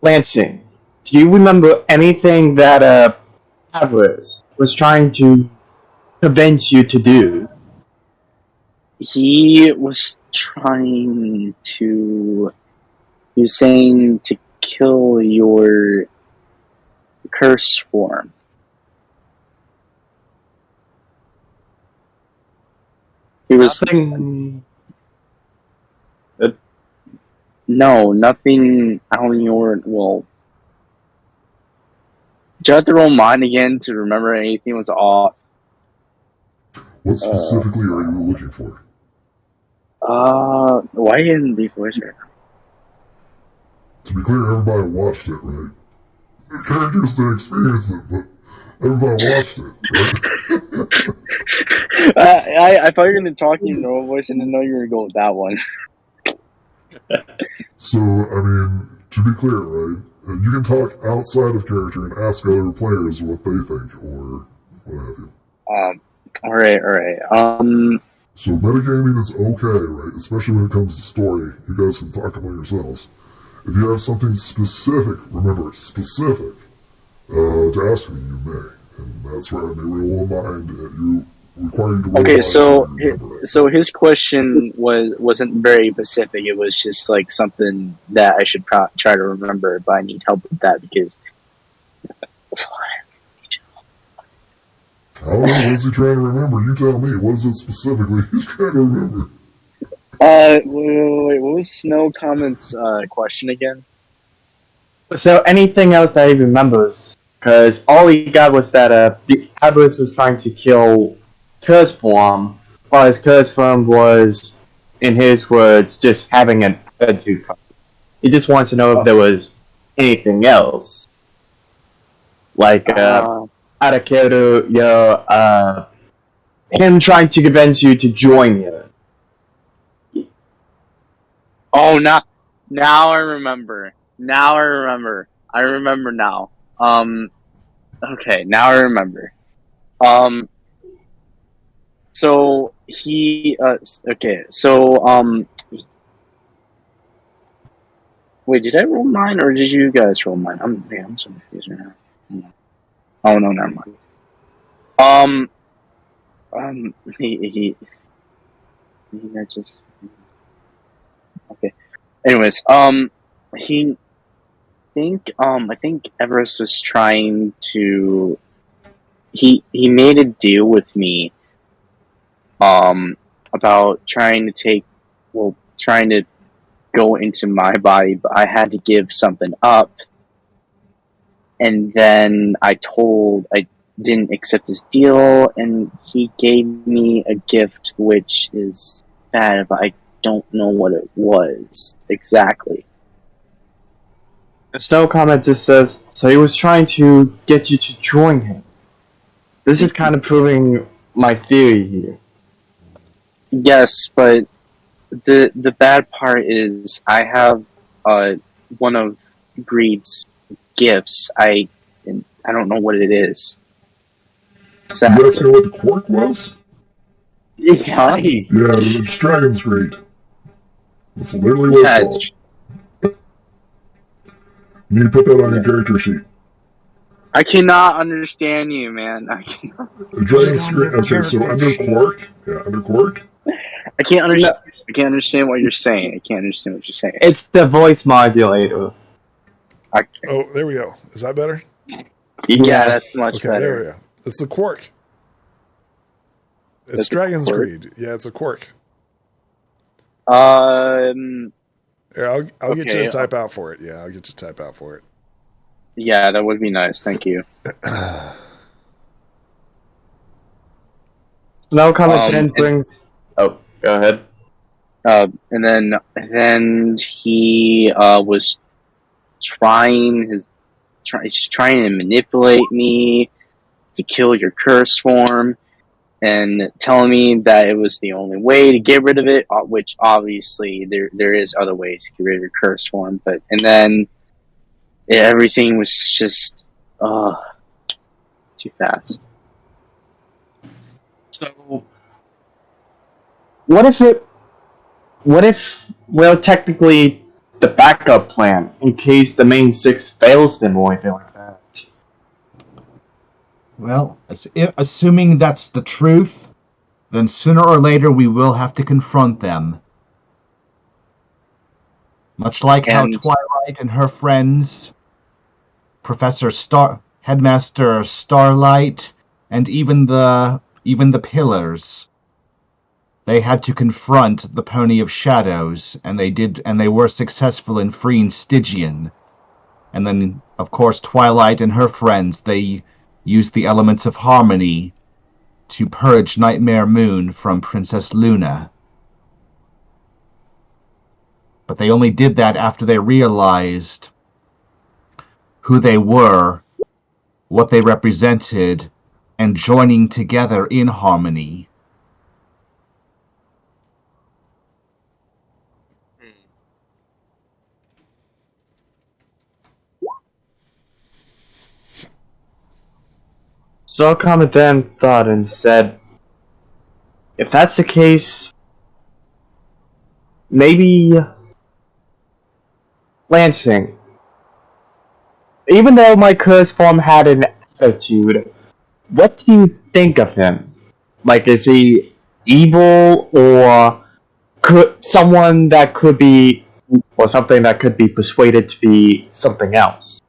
Lansing, do you remember anything that Avarice was trying to convince you to do? He was trying to. He was saying to kill your curse form. He was Nothing. no, nothing out of your. Well, do you have to roll mine again to remember anything was off? What specifically are you looking for? Why in the voice right now? To be clear, everybody watched it, right? The characters didn't experience it, but everybody watched it, right? I thought you were going to talk in your normal voice and didn't know you were going to go with that one. So, I mean, to be clear, right? You can talk outside of character and ask other players what they think, or what have you. Alright. So metagaming is okay, right? Especially when it comes to story. You guys can talk among yourselves. If you have something specific, remember, specific, to ask me, you may. And that's where I may roll a mind and you require you to roll a mind so his question wasn't very specific. It was just like something that I should try to remember, but I need help with that because... I don't know, what is he trying to remember? You tell me. What is it specifically he's trying to remember? Wait, what was Snow Comet's question again? So anything else that he remembers? Because all he got was that the Abyss was trying to kill Curse Form, while his Curse Form was, in his words, just having an attitude problem. He just wants to know if there was anything else. Like, out of character, him trying to convince you to join him. Oh, now I remember. I remember now. Okay, now I remember. So he, wait, did I roll mine or did you guys roll mine? I'm so confused right now. Oh no, never mind. He just okay. Anyways, I think Everest was trying to. He made a deal with me. About trying to go into my body, but I had to give something up. And then I didn't accept his deal, and he gave me a gift which is bad, but I don't know what it was exactly. The Snow Comet just says, so he was trying to get you to join him. This is kind of proving my theory here. Yes, but the bad part is I have one of Greed's gifts. I don't know what it is. Exactly. You guys know what the quirk was? Yeah. Yeah, it's Dragon's Greed. That's literally what it's called. You need to put that on your character sheet. I cannot understand you, man. I cannot. Dragon's Greed. Okay, so under quirk. Yeah, under quirk. I can't understand what you're saying. It's the voice modulator. Oh, there we go. Is that better? Yeah, that's much okay, better. There we go. It's a quirk. It's Dragon's Greed. Yeah, it's a quirk. Here, I'll get you to type out for it. Yeah, I'll get you to type out for it. Yeah, that would be nice. Thank you. No comment then brings... Oh, go ahead. And then he was trying to manipulate me to kill your curse form, and telling me that it was the only way to get rid of it. Which obviously there is other ways to get rid of your curse form, and then everything was just too fast. So, what if, well, technically, the backup plan, in case the main six fails them or anything like that? Well, assuming that's the truth, then sooner or later we will have to confront them. Much like how Twilight and her friends, Headmaster Starlight, and even the Pillars, they had to confront the Pony of Shadows, and they were successful in freeing Stygian. And then, of course, Twilight and her friends, they used the elements of harmony to purge Nightmare Moon from Princess Luna. But they only did that after they realized who they were, what they represented, and joining together in harmony. So Comet then thought and said, if that's the case, maybe Lansing. Even though my curse form had an attitude, what do you think of him? Like, is he evil, or someone that could be, or something that could be persuaded to be something else?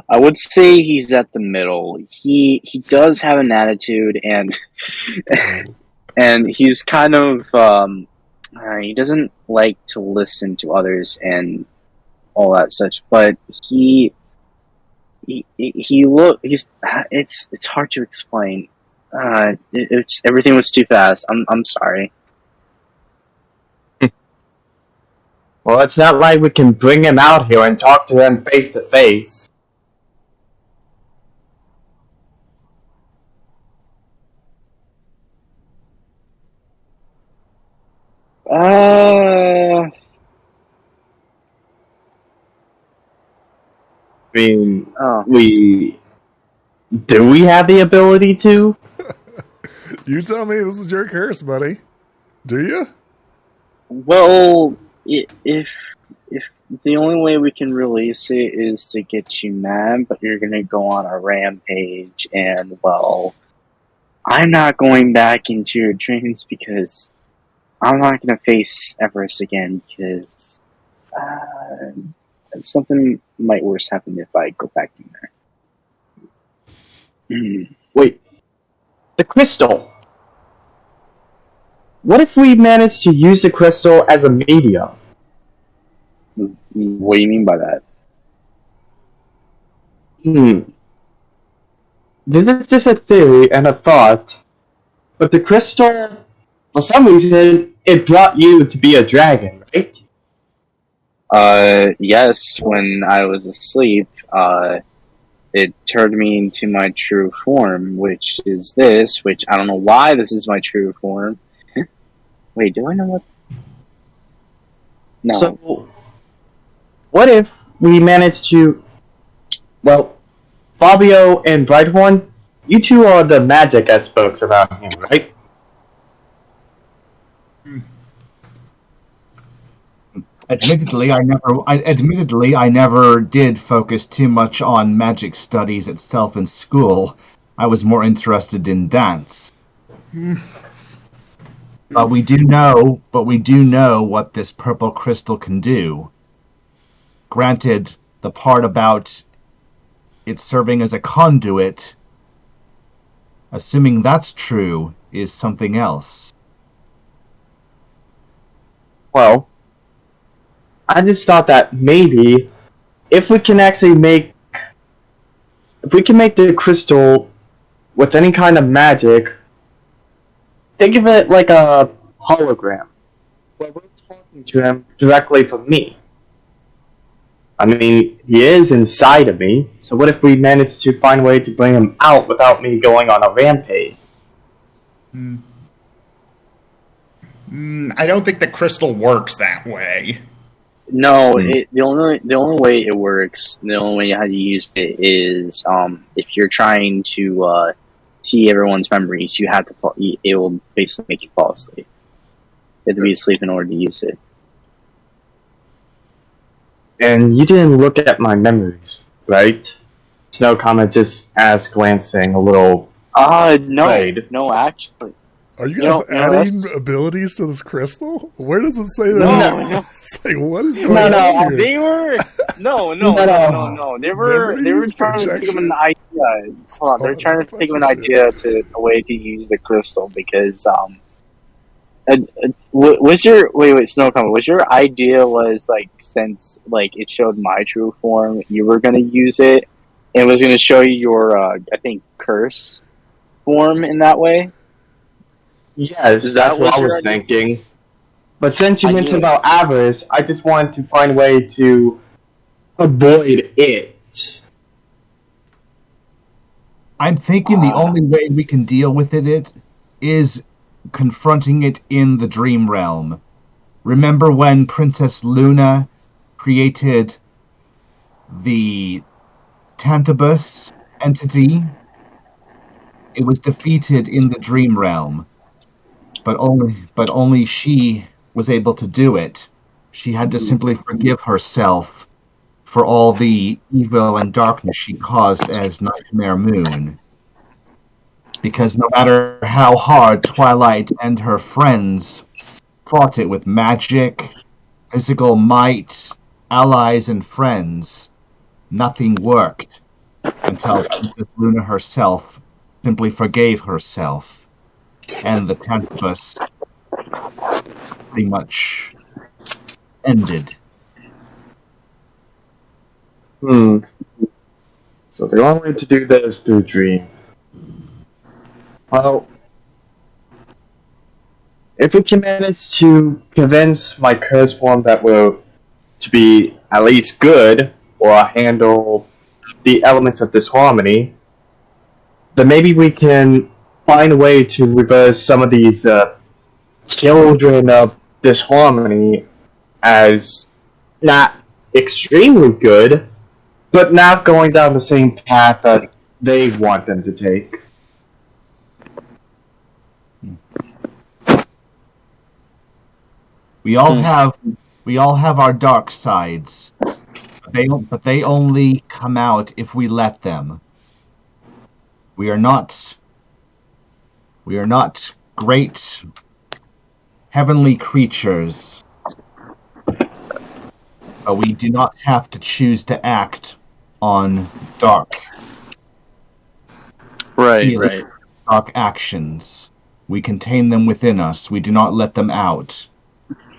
I would say he's at the middle. He does have an attitude, and and he's kind of he doesn't like to listen to others and all that such. But he's it's hard to explain. It's everything was too fast. I'm sorry. Well, it's not like we can bring him out here and talk to him face to face. I mean, do we have the ability to? You tell me. This is your curse, buddy. Do you? Well, if the only way we can release it is to get you mad, but you're gonna go on a rampage, and well, I'm not going back into your dreams because I'm not gonna face Everest again because something might worse happen if I go back in there. Wait, the crystal. What if we manage to use the crystal as a medium? What do you mean by that? This is just a theory and a thought, but the crystal, for some reason, it brought you to be a dragon, right? Yes, when I was asleep, it turned me into my true form, which is this, which I don't know why this is my true form. Wait, do I know what? No. So, what if we manage to, well, Fabio and Brighthorn, you two are the magic experts around here, right? Admittedly, I never did focus too much on magic studies itself in school. I was more interested in dance. But we do know what this purple crystal can do. Granted, the part about it serving as a conduit, assuming that's true, is something else. Well, I just thought that maybe if we can make the crystal with any kind of magic, think of it like a hologram, where we're talking to him directly from me. I mean, he is inside of me, so what if we manage to find a way to bring him out without me going on a rampage? I don't think the crystal works that way. No, the only way it works, the only way how to use it is if you're trying to see everyone's memories, you have to it will basically make you fall asleep. You have to be asleep in order to use it. And you didn't look at my memories, right? Snow Comet just asked, glancing a little. No, played. no, actually. Are you guys adding abilities to this crystal? Where does it say that? No. It's like, what is going on here? They were no. They were trying to think of an idea. Hold on, they're trying to think of an idea to a way to use the crystal because was your wait Snow Comet, was your idea was like since like it showed my true form, you were gonna use it and it was gonna show you your I think curse form in that way? Yes, that's what I was thinking. But since you mentioned about avarice, I just wanted to find a way to avoid it. I'm thinking the only way we can deal with it is confronting it in the dream realm. Remember when Princess Luna created the Tantabus entity? It was defeated in the dream realm, but only she was able to do it. She had to simply forgive herself for all the evil and darkness she caused as Nightmare Moon. Because no matter how hard Twilight and her friends fought it with magic, physical might, allies, and friends, nothing worked until Princess Luna herself simply forgave herself, and the Tantabus pretty much ended. So the only way to do that is through dream. Well, if we can manage to convince my curse form that we're to be at least good, or handle the elements of disharmony, then maybe we can find a way to reverse some of these children of disharmony as not extremely good, but not going down the same path that they want them to take. We all have our dark sides, but they only come out if we let them. We are not great heavenly creatures, but we do not have to choose to act on dark. Right. Dark actions. We contain them within us. We do not let them out.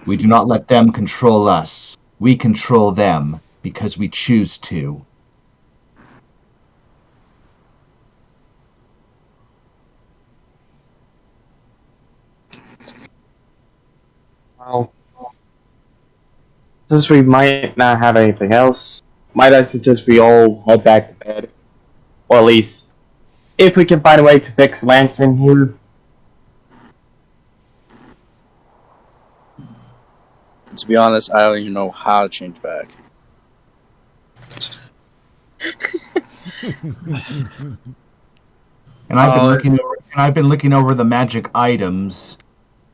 We do not let them control us. We control them because we choose to. Well, since we might not have anything else, might I suggest we all head back to bed? Or at least, if we can find a way to fix Lansing here. To be honest, I don't even know how to change back. And I've been looking over the magic items,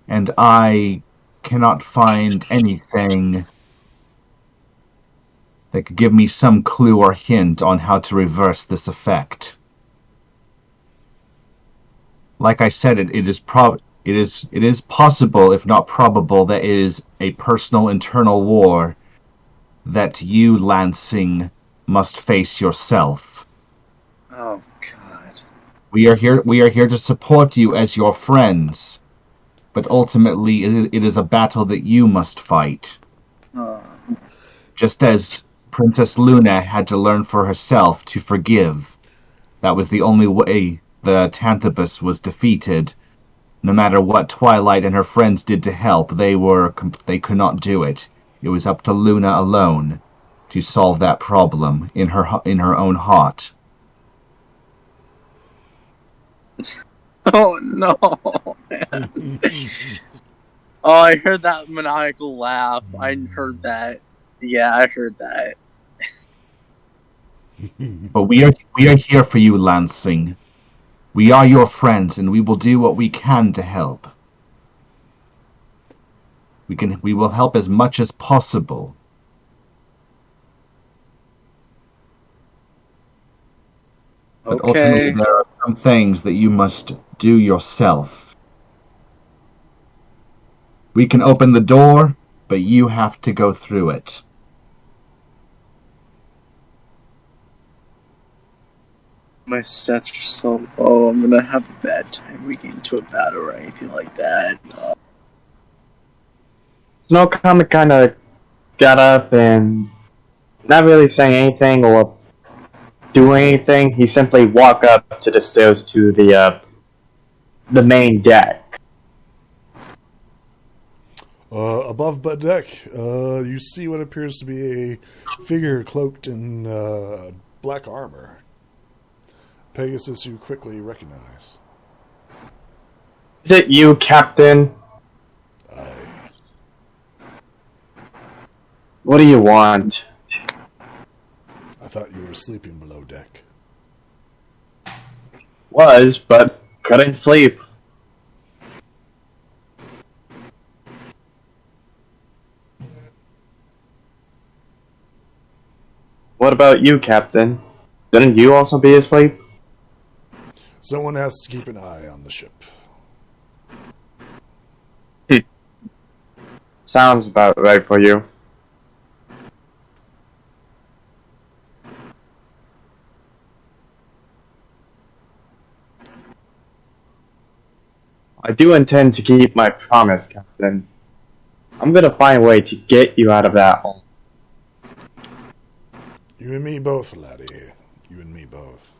and I cannot find anything that could give me some clue or hint on how to reverse this effect. Like I said, it is possible, if not probable, that it is a personal internal war that you, Lansing, must face yourself. Oh God. We are here to support you as your friends, but ultimately it is a battle that you must fight. Just as Princess Luna had to learn for herself to forgive. That was the only way the Tantabus was defeated. No matter what Twilight and her friends did to help, they could not do it. It was up to Luna alone to solve that problem in her own heart. Oh no! Man. Oh, I heard that maniacal laugh. I heard that. Yeah, I heard that. But we are here for you, Lansing. We are your friends, and we will do what we can to help. We will help as much as possible. But ultimately, there are some things that you must do yourself. We can open the door, but you have to go through it. My stats are so low. I'm gonna have a bad time. We get into a battle or anything like that. Snow Comet kind of got up and not really saying anything or doing anything. He simply walked up to the stairs to the main deck. Above the deck, you see what appears to be a figure cloaked in black armor. Pegasus, you quickly recognize. Is it you, Captain? What do you want? I thought you were sleeping below deck. Was, but couldn't sleep. What about you, Captain? Didn't you also be asleep? Someone has to keep an eye on the ship. Sounds about right for you. I do intend to keep my promise, Captain. I'm gonna find a way to get you out of that hole. You and me both, laddie. You and me both.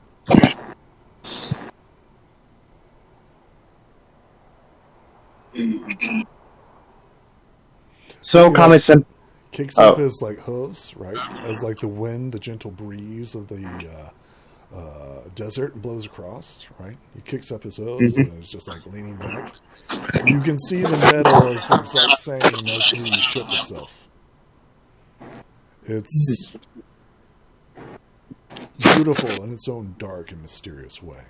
So, Comet said, Kicks up his like hooves, right? As like the wind, the gentle breeze of the desert blows across, right? He kicks up his hooves and is just like leaning back. And you can see the metal is the exact same as the ship itself. It's beautiful in its own dark and mysterious way.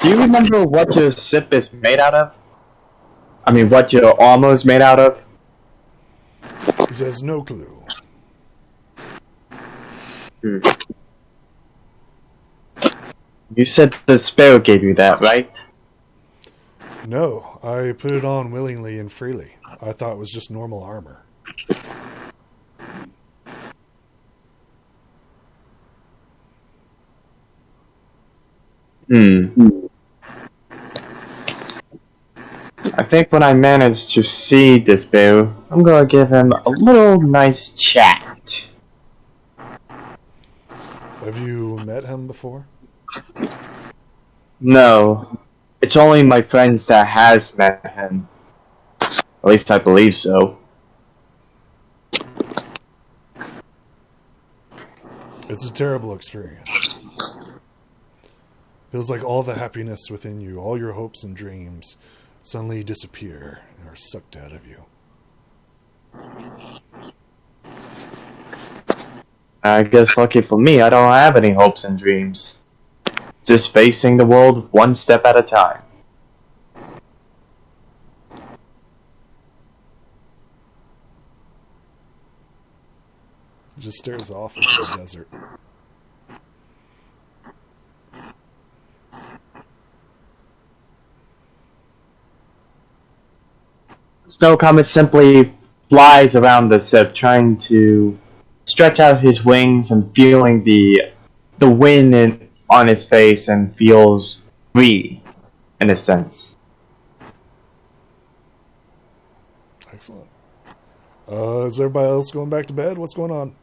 Do you remember what your ship is made out of? I mean, what your armor is made out of? He says, no clue. You said the Sparrow gave you that, right? No, I put it on willingly and freely. I thought it was just normal armor. I think when I manage to see this Sparrow, I'm gonna give him a little nice chat. Have you met him before? No, it's only my friends that has met him. At least I believe so. It's a terrible experience. Feels like all the happiness within you, all your hopes and dreams, suddenly disappear and are sucked out of you. I guess lucky for me, I don't have any hopes and dreams. Just facing the world one step at a time. He just stares off into the desert. Snow Comet simply flies around the ship, trying to stretch out his wings and feeling the wind on his face, and feels free, in a sense. Excellent. Is everybody else going back to bed? What's going on?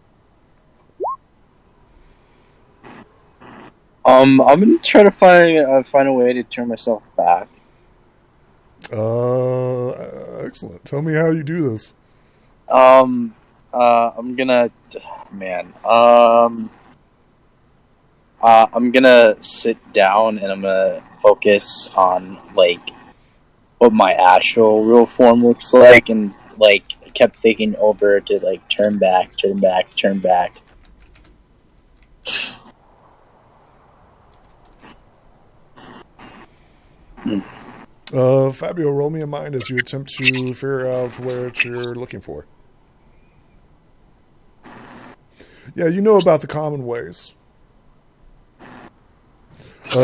I'm gonna try to find a way to turn myself back. Excellent. Tell me how you do this. I'm gonna, man. I'm gonna sit down and I'm gonna focus on like what my actual real form looks like, and like I kept thinking over to like turn back, turn back, turn back. Fabio, roll me a mind as you attempt to figure out what you're looking for. Yeah, you know about the common ways.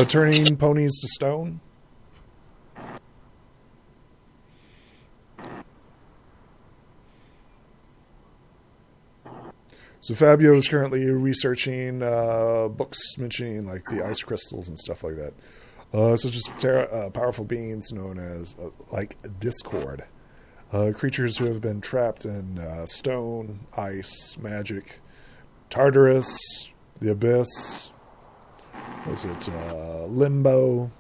Turning ponies to stone. So Fabio is currently researching books mentioning like the ice crystals and stuff like that. Such as powerful beings known as like Discord. Creatures who have been trapped in stone, ice, magic, Tartarus, the Abyss, Was it limbo?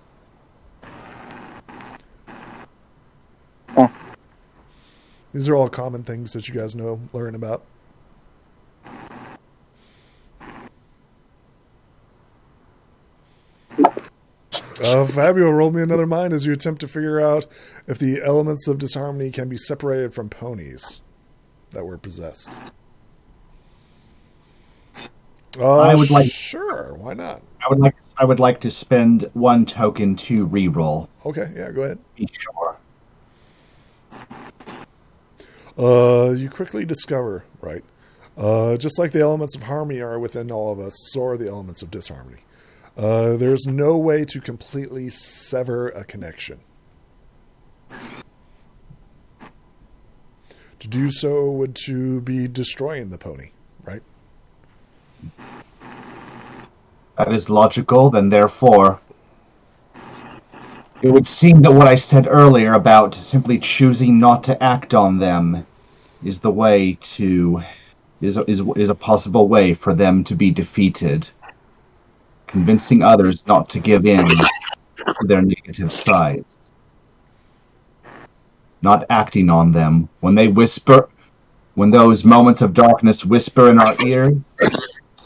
Huh. These are all common things that you guys learn about. Fabio, roll me another mind as you attempt to figure out if the elements of disharmony can be separated from ponies that were possessed. I would like. Sure, why not? I would like to spend 1 token to re-roll. Okay, yeah, go ahead. Be sure. You quickly discover, right? Just like the elements of harmony are within all of us, so are the elements of disharmony. There's no way to completely sever a connection. To do so would to be destroying the pony, right? That is logical, then therefore it would seem that what I said earlier about simply choosing not to act on them is the way to is a possible way for them to be defeated. Convincing others not to give in to their negative sides. Not acting on them. When they whisper, when those moments of darkness whisper in our ears,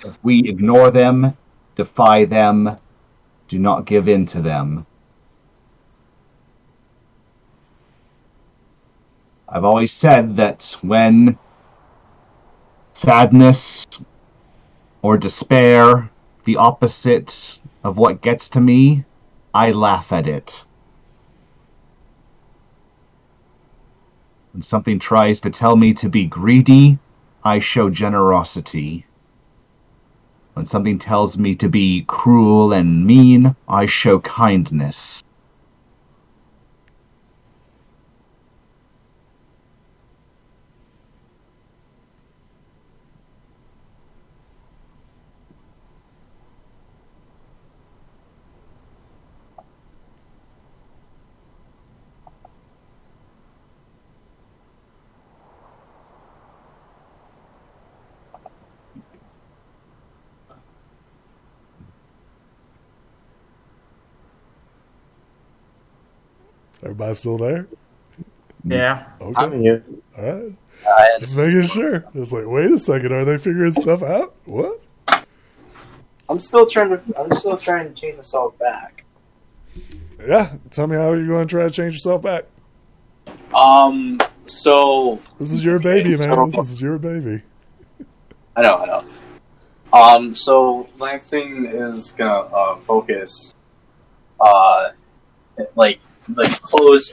if we ignore them, defy them, do not give in to them. I've always said that when sadness or despair, the opposite of what gets to me, I laugh at it. When something tries to tell me to be greedy, I show generosity. When something tells me to be cruel and mean, I show kindness. Everybody still there? Yeah. Okay. I'm here. All right. Just making sure. It's like, wait a second, are they figuring stuff out? What? I'm still trying to change myself back. Yeah. Tell me how you're going to try to change yourself back. So This is your baby, man. so- This is your baby. I know. So Lansing is gonna focus, like close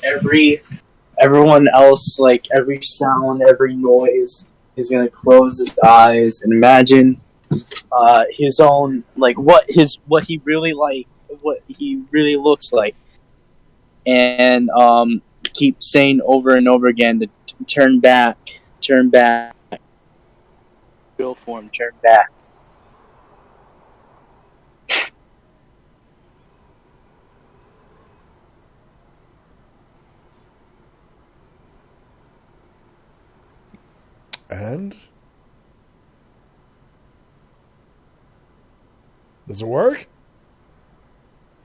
everyone else, like every sound, every noise. He's gonna close his eyes and imagine his own, like what he really looks like, and keep saying over and over again to turn back, real form, turn back. And? Does it work?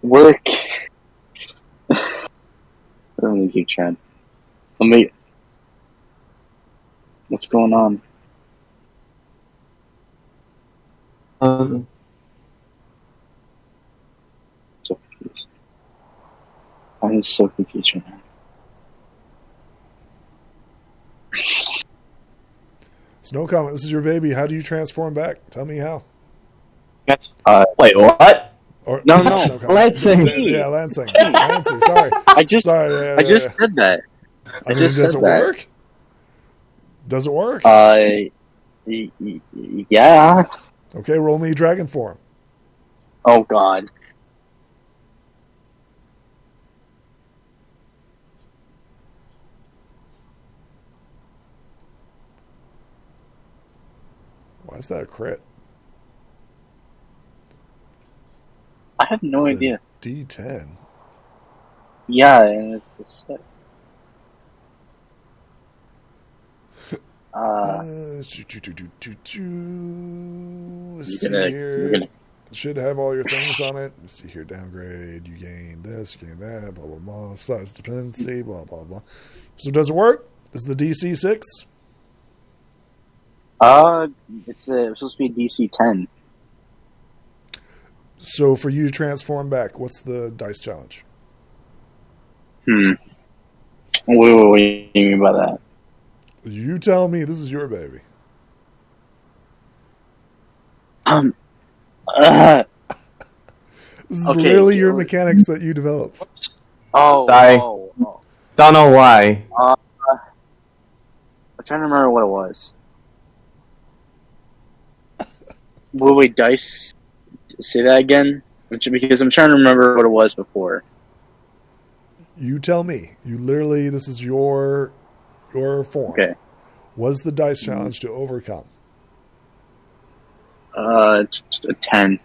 Work. Let me keep trying. What's going on? So confused. I'm so confused right now. Snow Comet, this is your baby. How do you transform back? Tell me how. That's wait, what? Or, No. Snow Comet. Lansing. Yeah, Lansing. Lansing, sorry. I just Sorry, I just said that. I mean, just does said it that. work? Does it work? Yeah. Okay, roll me dragon form. Oh God. Why is that a crit? I have no It's a idea. D10. Yeah, and it's a 6. Let's You're see gonna, here. you're gonna should have all your things on it. Let's see here, downgrade, you gain this, you gain that, blah, blah, blah, size dependency, blah, blah, blah. So does it work? Is the DC 6? It's supposed to be a DC 10. So for you to transform back, what's the dice challenge? What do you mean by that? You tell me. This is your baby. This is Okay, literally your mechanics that you developed. Oh, Sorry. oh. Don't know why. I'm trying to remember what it was. Wait, dice? Say that again? Because I'm trying to remember what it was before. You tell me. You literally, this is your form. Okay. What's the dice challenge to overcome? It's just a 10.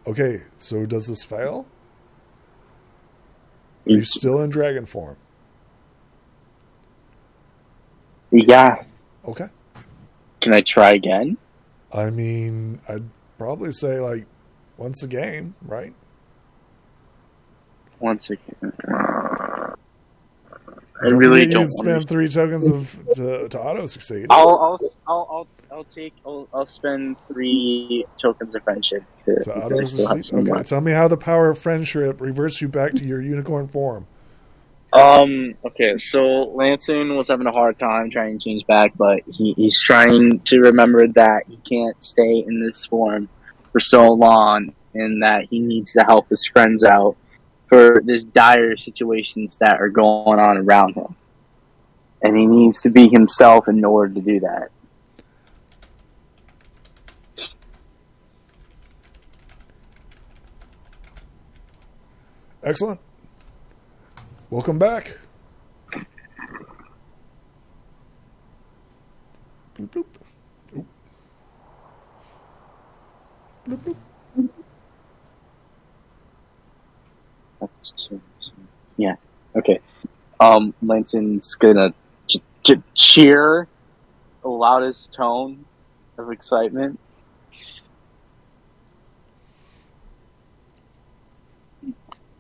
Okay, so does this fail? Are you still in dragon form? Yeah. Okay. Can I try again? I mean, I'd probably say like once a game, right? Once again. I Don't really forget don't you can spend 3 tokens to auto succeed. I'll spend 3 tokens of friendship To because auto I still have succeed. some Okay, more. tell me how the power of friendship reverts you back to your unicorn form. Okay, so Lansing was having a hard time trying to change back, but he's trying to remember that he can't stay in this form for so long and that he needs to help his friends out for this dire situations that are going on around him. And he needs to be himself in order to do that. Excellent. Welcome back. Bloop, bloop. Oop. Bloop, bloop. Yeah. Okay. Lansing's gonna cheer the loudest tone of excitement.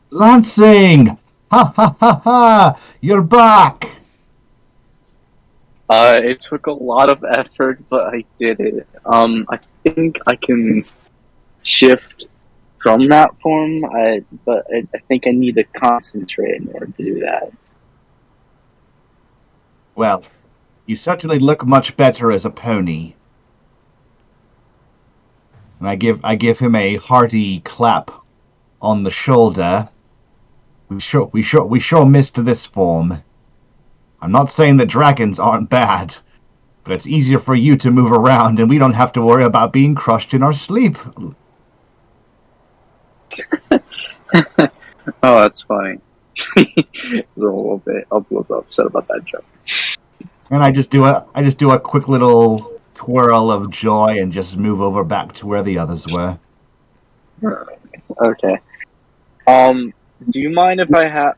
Lansing! Ha ha ha ha! You're back! It took a lot of effort, but I did it. I think I can shift from that form, but I think I need to concentrate in order to do that. Well, you certainly look much better as a pony. And I give him a hearty clap on the shoulder. We sure missed this form. I'm not saying that dragons aren't bad, but it's easier for you to move around and we don't have to worry about being crushed in our sleep. Oh, that's funny. It's a little bit upset about that joke. And I just do a quick little twirl of joy and just move over back to where the others were. Okay. Do you mind if I have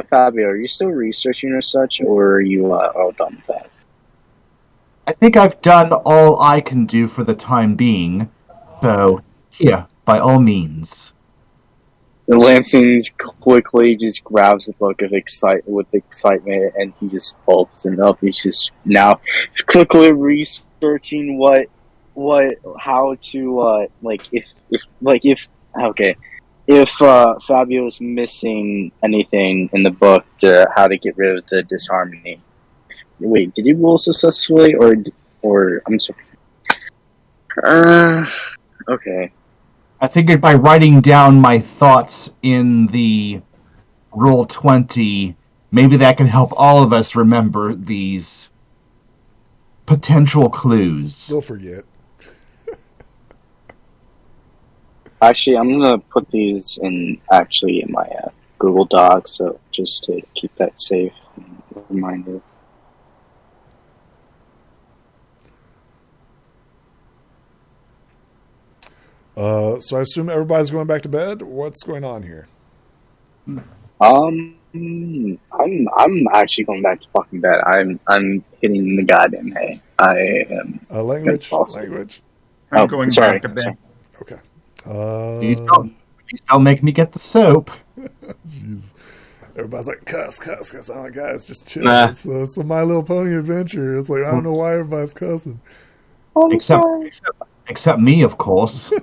Fabio? Are you still researching or such, or are you all done with that? I think I've done all I can do for the time being. So here, by all means. And Lansing quickly just grabs the book of excitement, and he just opens it up. He's quickly researching how to if Fabio's missing anything in the book to how to get rid of the disharmony. Wait, did he roll successfully or I'm sorry. Okay. I figured by writing down my thoughts in the Roll20, maybe that can help all of us remember these potential clues. They'll forget. Actually, I'm gonna put these in my Google Docs, so just to keep that safe and reminder. So I assume everybody's going back to bed. What's going on here? I'm actually going back to fucking bed. I'm hitting the goddamn hay. I am Language. I'm going sorry. back to bed. Okay. Please don't make me get the soap. Jeez. Everybody's like, cuss. I'm like, guys, just chill. Nah. It's a My Little Pony adventure. It's like, I don't know why everybody's cussing. Except me, of course.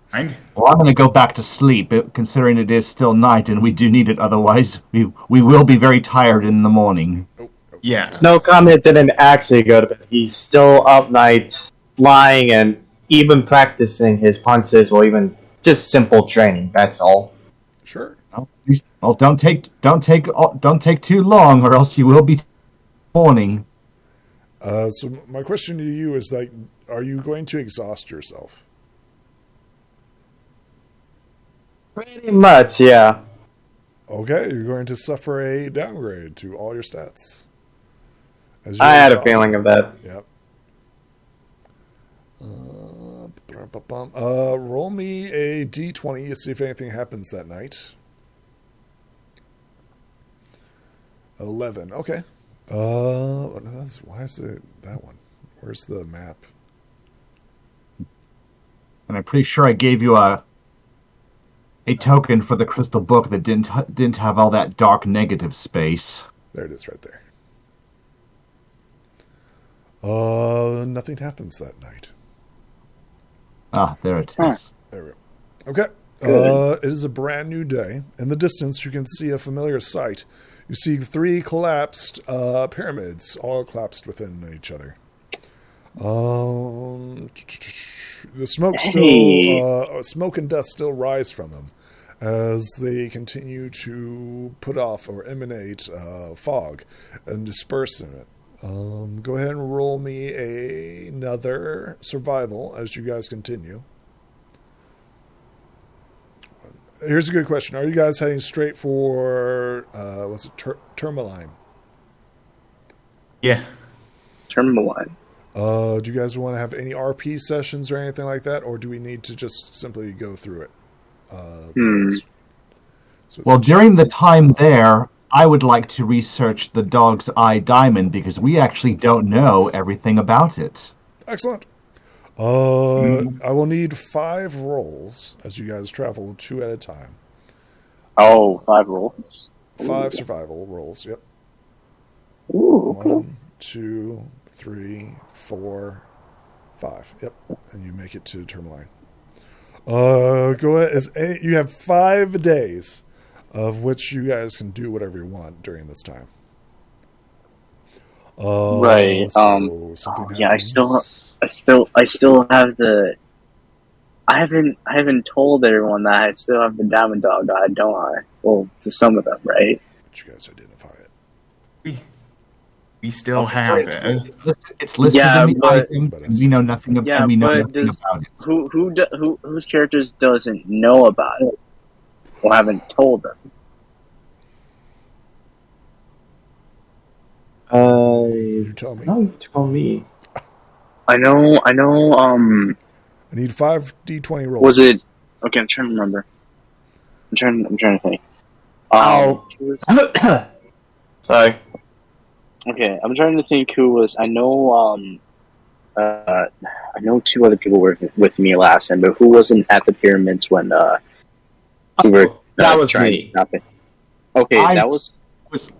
Fine. Well, I'm going to go back to sleep, considering it is still night and we do need it. Otherwise, we will be very tired in the morning. Yeah. No Comet didn't actually go to bed. He's still up night, flying, and even practicing his punches, or even just simple training. That's all. Sure. Well, don't take too long, or else you will be morning. So my question to you is, like, are you going to exhaust yourself? Pretty much, yeah. Okay, you're going to suffer a downgrade to all your stats. As I had a exhausted. feeling of that. Yep. Roll me a d20 to see if anything happens that night. 11. Okay. Why is it that one? Where's the map? And I'm pretty sure I gave you a token for the crystal book that didn't have all that dark negative space. There it is, right there. Nothing happens that night. Ah, there it is. There we go. Okay. It is a brand new day. In the distance, you can see a familiar sight. You see 3 collapsed pyramids, all collapsed within each other. The smoke and dust still rise from them as they continue to put off or emanate fog and disperse in it. Go ahead and roll me another survival as you guys continue. Here's a good question. Are you guys heading straight for, Tourmaline? Yeah. Tourmaline. Do you guys want to have any RP sessions or anything like that, or do we need to just simply go through it? So Well, during the time there, I would like to research the Dog's Eye Diamond because we actually don't know everything about it. Excellent. I will need 5 rolls as you guys travel 2 at a time. Oh, 5 rolls. 5 survival rolls. Yep. Ooh, cool. 1, 2, 3, 4, 5. Yep. And you make it to Tourmaline. Go ahead. You have 5 days of which you guys can do whatever you want during this time. Right. Something yeah, happens. I still have the. I haven't told everyone that I still have the Diamond Dog Eye, don't I? Well, to some of them, right? But you guys identify it. We still have it. It's listed Yeah, in the but- item, and we know nothing about Yeah, but about it. whose characters doesn't know about it or haven't told them? You tell me. No, you tell me. I know. I need 5 d20 rolls. Was it? Okay, I'm trying to remember. I'm trying to think. Sorry. Okay, I'm trying to think who was. I know 2 other people were with me last time, but who wasn't at the pyramids when we were that was trying me. to stop it? Okay,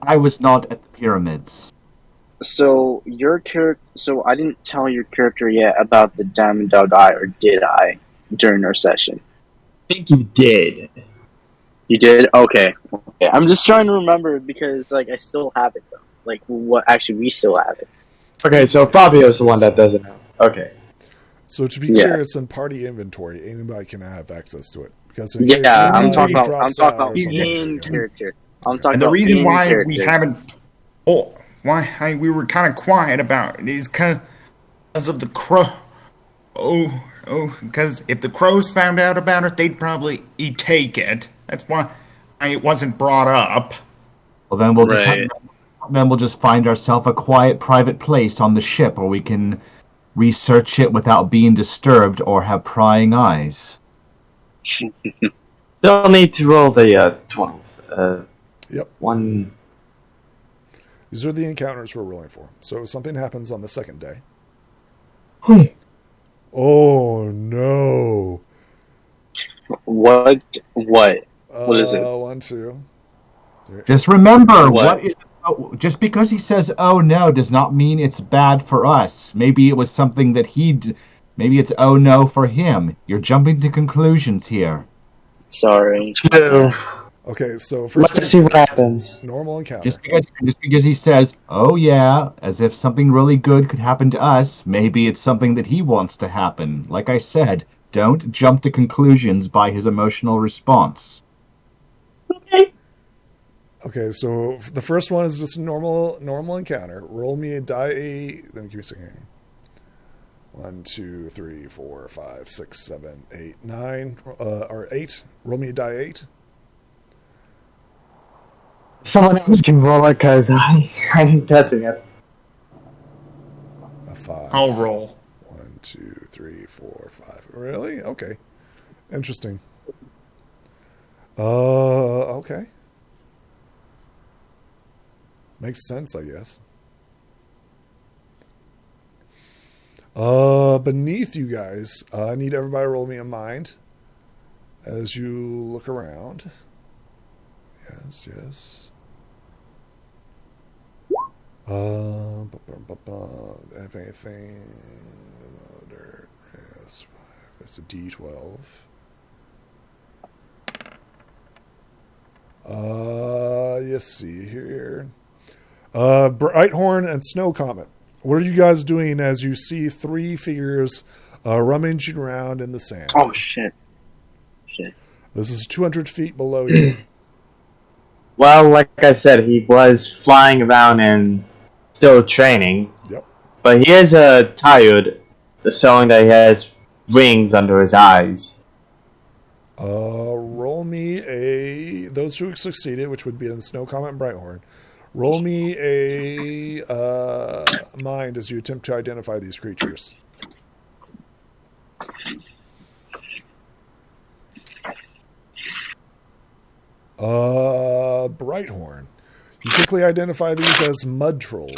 I was not at the pyramids. So your character. So I didn't tell your character yet about the Diamond Dog Eye, or did I? During our session, I think you did. you did. Okay. I'm just trying to remember because I still have it though. We still have it. Okay, so Fabio's the one that doesn't know. Okay. So to be clear, it's in party inventory. Anybody can have access to it. Because in case I'm somebody talking about drops out or something, in character. I'm talking And the about reason in why character. we haven't, we were kind of quiet about it is because of the crow. Because if the crows found out about it, they'd probably take it. That's why it wasn't brought up. Well, then we'll Right. just find ourselves a quiet, private place on the ship where we can research it without being disturbed or have prying eyes. Still need to roll the 20s. Yep. One. These are the encounters we're rolling for. So if something happens on the second day, Oh no! What is it? 1, 2. Just remember, What? just because he says "oh no" does not mean it's bad for us. Maybe it was something that maybe it's "oh no" for him. You're jumping to conclusions here. Sorry. Okay, so first Let's see what happens. normal encounter. Just because he says "oh yeah," as if something really good could happen to us, maybe it's something that he wants to happen. Like I said, don't jump to conclusions by his emotional response. Okay, so the first one is just a normal encounter. Roll me a die 8. Then give me a second. 1, 2, 3, 4, 5, 6, 7, 8, 9, or 8. Roll me a die 8. Someone else can roll it because I'm touching it. A 5. I'll roll. 1, 2, 3, 4, 5. Really? Okay. Interesting. Okay. Makes sense, I guess. Beneath you guys, I need everybody to roll me a mind as you look around. Yes. Have anything? Yes, 5. That's a D12. You see here. Brighthorn and Snow Comet. What are you guys doing as you see 3 figures rummaging around in the sand? Oh shit! This is 200 feet below you. Well, like I said, he was flying around and still training. Yep. But he is tired, showing that he has rings under his eyes. Roll me those who succeeded, which would be in Snow Comet and Brighthorn. Roll me a mind as you attempt to identify these creatures. Brighthorn. You quickly identify these as mud trolls.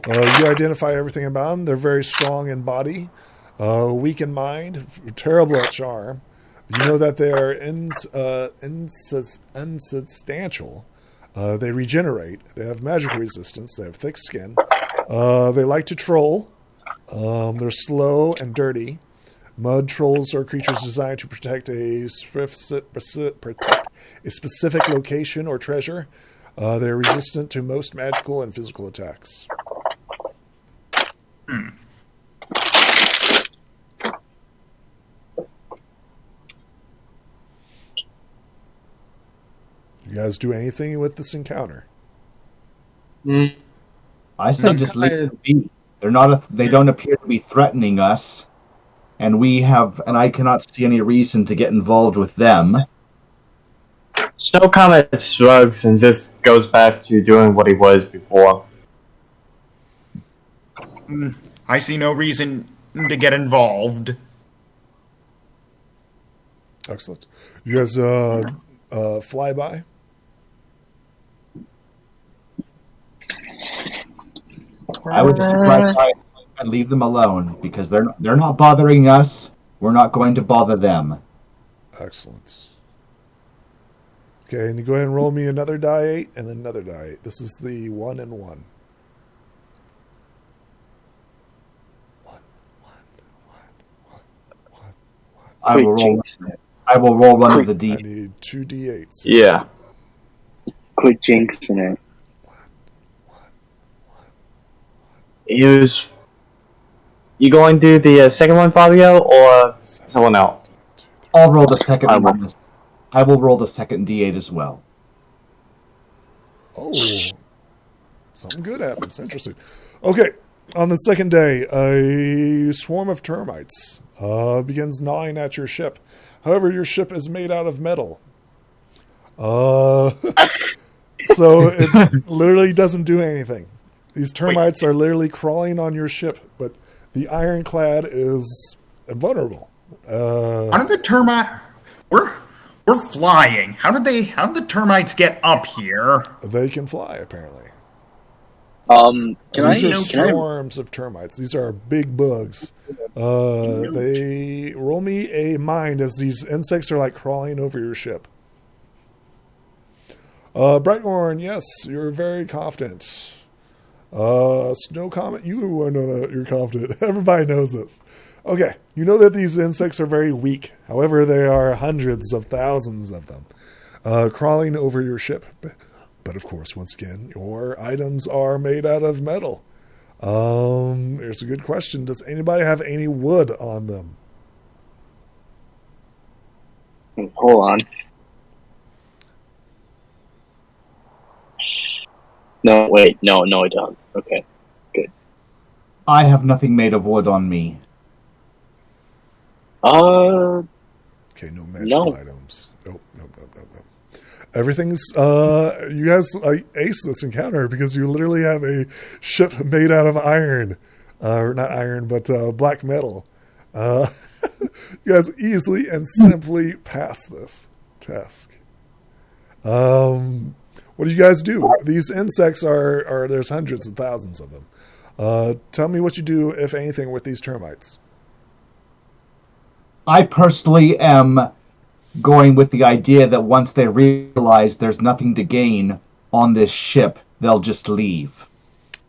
You identify everything about them. They're very strong in body, weak in mind, terrible at charm. You know that they are unsubstantial. They regenerate. They have magic resistance. They have thick skin. They like to troll. They're slow and dirty. Mud trolls are creatures designed to protect a specific location or treasure. They're resistant to most magical and physical attacks. You guys do anything with this encounter? I say just leave them be. They don't appear to be threatening us, and I cannot see any reason to get involved with them. Snow Comet shrugs and just goes back to doing what he was before. I see no reason to get involved. Excellent. You guys fly by? I would just drive by and leave them alone because they're not bothering us. We're not going to bother them. Excellent. Okay, and you go ahead and roll me another die 8 and then another die 8. This is the 1 and 1. I will roll one of the D. I need 2 D8s. Yeah. Quit jinxing it. You going to do the second one, Fabio, or someone else? I'll roll the second one. I will roll the second D8 as well. Oh, something good happens. Interesting. Okay, on the second day, a swarm of termites begins gnawing at your ship. However, your ship is made out of metal. So it literally doesn't do anything. These termites are literally crawling on your ship, but the ironclad is invulnerable. How did the termite... We're flying. How did the termites get up here? They can fly, apparently. These are swarms of termites. These are big bugs. They roll me a mind as these insects are like crawling over your ship. Brighthorn, yes, you're very confident. Snow Comet, you know that you're confident. Everybody knows this. Okay, you know that these insects are very weak. However, there are hundreds of thousands of them crawling over your ship. But of course, once again, your items are made out of metal. Here's a good question. Does anybody have any wood on them? Hold on. No, wait. No, I don't. Okay, good. I have nothing made of wood on me. Okay, no magical No. items. Nope. Everything's you guys ace this encounter because you literally have a ship made out of iron, or not iron, but black metal. You guys easily and simply pass this task. What do you guys do? These insects are there's hundreds and thousands of them. Tell me what you do, if anything, with these termites. I personally am going with the idea that once they realize there's nothing to gain on this ship, they'll just leave.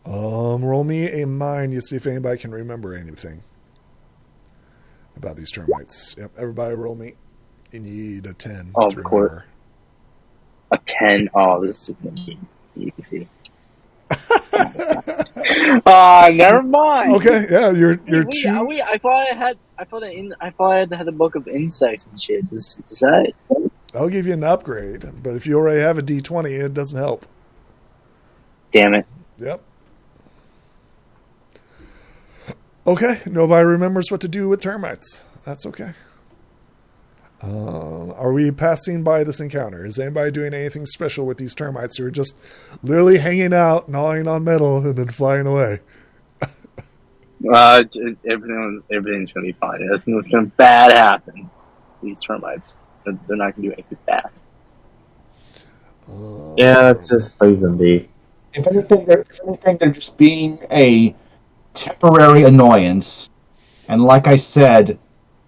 Roll me a mind. You see if anybody can remember anything about these termites. Yep, everybody roll me. You need a 10. Oh, to of course. remember. A 10. Oh, this is gonna be easy. Never mind. Okay, yeah, you're Wait, two. I thought I had a book of insects and shit. Does that? I'll give you an upgrade, but if you already have a D20, it doesn't help. Damn it. Yep. Okay, nobody remembers what to do with termites. That's okay. Are we passing by this encounter? Is anybody doing anything special with these termites who are just literally hanging out, gnawing on metal, and then flying away? Everything's gonna be fine. Nothing that's gonna bad happen. These termites, they're not gonna do anything bad. Yeah, just leave them be. If anything, they're just being a temporary annoyance. And like I said,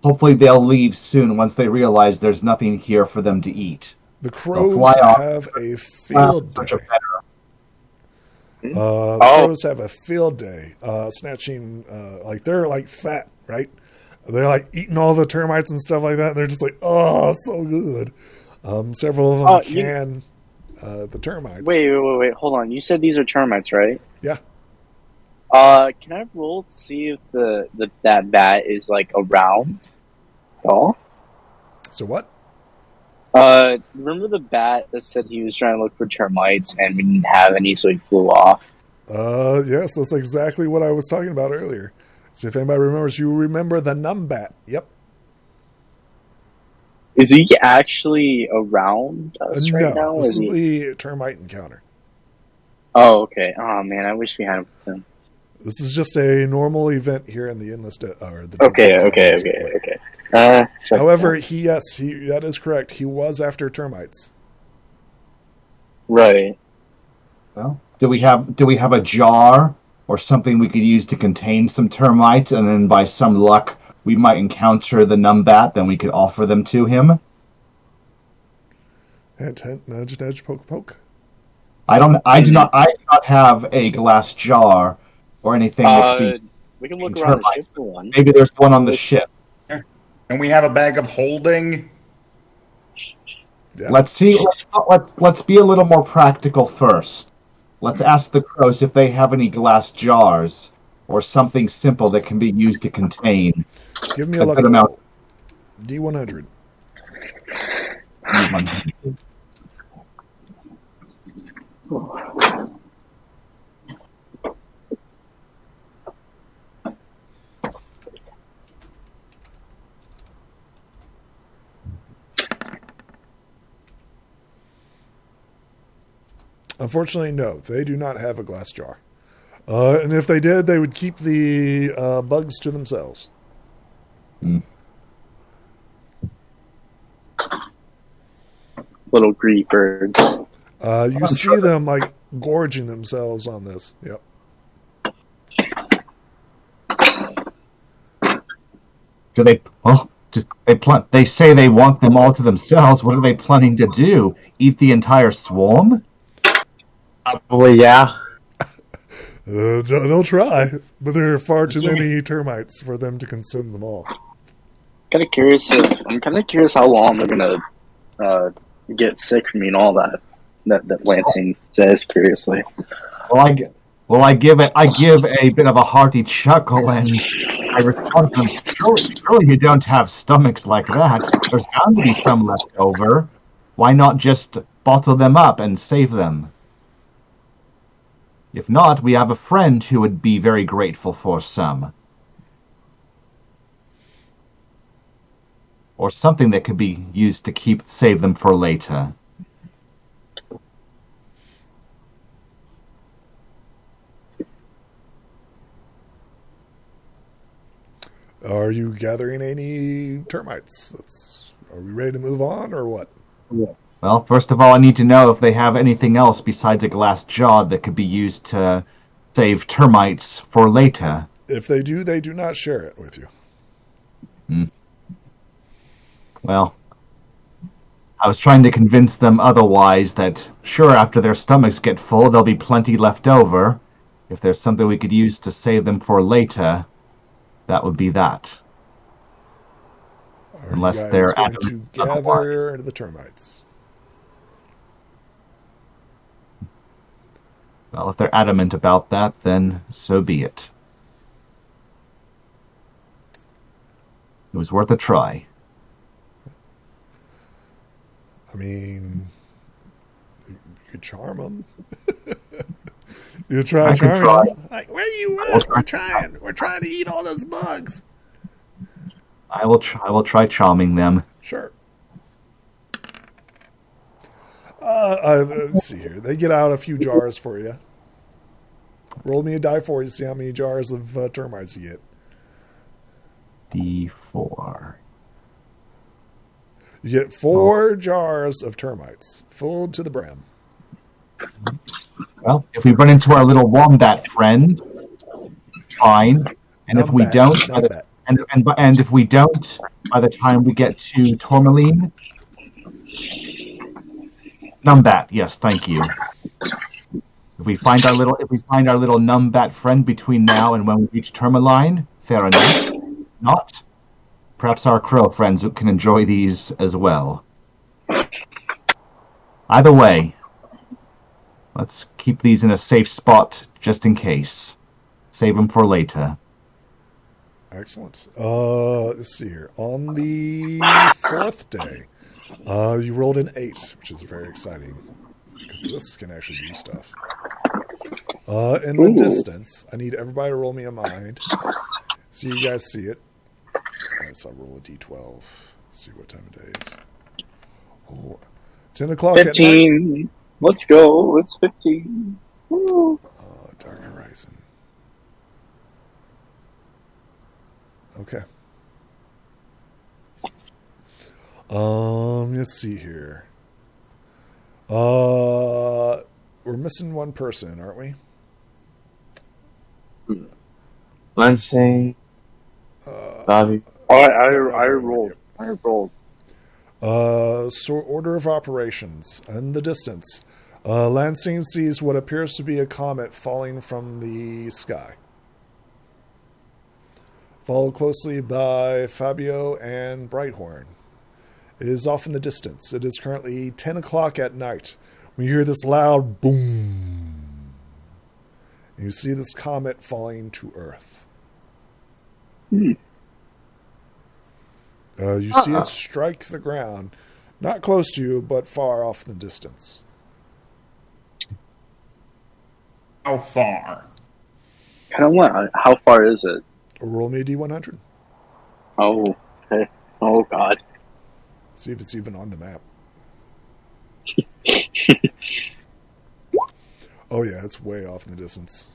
hopefully they'll leave soon once they realize there's nothing here for them to eat. The crows have a field day. The crows have a field day, snatching, like they're like fat, right? They're like eating all the termites and stuff like that. And they're just like, oh, so good. Several of them can the termites. Wait, hold on. You said these are termites, right? Yeah. Can I roll to see if that bat is like around at all? So what? Remember the bat that said he was trying to look for termites and we didn't have any, so he flew off? Yes, that's exactly what I was talking about earlier. See if anybody remembers. You remember the numbat. Yep. Is he actually around us right now? No, this is the termite encounter. Oh, okay. Oh, man, I wish we had him with him. This is just a normal event here in the endless. Okay. However, that is correct. He was after termites. Right. Well, do we have a jar or something we could use to contain some termites, and then by some luck we might encounter the numbat, then we could offer them to him? Hint, hint, nudge, nudge, poke, poke. I do not have a glass jar or anything. We can look around the ship for one. Maybe there's one on the ship. And we have a bag of holding. Yeah. Let's see. Let's be a little more practical first. Let's ask the crows if they have any glass jars or something simple that can be used to contain. Give me a luck amount. D100. Unfortunately, no. They do not have a glass jar. And if they did, they would keep the bugs to themselves. Little greed birds. You see them like gorging themselves on this. Yep. Do they? Well, they say they want them all to themselves. What are they planning to do? Eat the entire swarm? Probably, yeah. They'll try, but there are far too many termites for them to consume them all. I'm kind of curious how long they're gonna get sick from eating all that Lansing says. Curiously. Well, I give a bit of a hearty chuckle, and I respond to them. Surely you don't have stomachs like that. There's bound to be some left over. Why not just bottle them up and save them? If not, we have a friend who would be very grateful for some. Or something that could be used to save them for later. Are you gathering any termites? Are we ready to move on, or what? Yeah. Well, first of all, I need to know if they have anything else besides a glass jar that could be used to save termites for later. If they do not share it with you. Well, I was trying to convince them otherwise that, sure, after their stomachs get full, there'll be plenty left over. If there's something we could use to save them for later, that would be that. Unless they're going to gather the termites. Well, if they're adamant about that, then so be it. It was worth a try. I mean, you could charm them. You try charming them. Like, where you at? We're trying to eat all those bugs. I will try charming them. Sure. Let's see here. They get out a few jars for you. Roll me a die for you to see how many jars of termites you get. D4. You get 4 jars of termites, full to the brim. Well, if we run into our little wombat friend, fine. And if we don't, and if we don't, by the time we get to Tourmaline, Numbat, yes, thank you. If we find our little Numbat friend between now and when we reach Tourmaline, fair enough. Not, perhaps our crow friends can enjoy these as well. Either way, let's keep these in a safe spot just in case. Save them for later. Excellent. Let's see here. On the 4th day, you rolled an 8, which is very exciting because this can actually do stuff. In the distance, I need everybody to roll me a mind so you guys see it. Alright, so I'll roll a d12. Let's see what time of day is. Oh, 10 o'clock 15. At night. Let's go. It's 15. Dark Horizon. Okay. Let's see here. We're missing one person, aren't we? Lansing. Fabio. I rolled. So order of operations. In the distance, Lansing sees what appears to be a comet falling from the sky. Followed closely by Fabio and Brighthorn. It is off in the distance. It is currently 10 o'clock at night. When you hear this loud boom, and you see this comet falling to Earth. You see it strike the ground, not close to you, but far off in the distance. How far? Kind of what? How far is it? Roll me a D100. Oh, okay. Oh, God. See if it's even on the map. Oh, yeah, it's way off in the distance.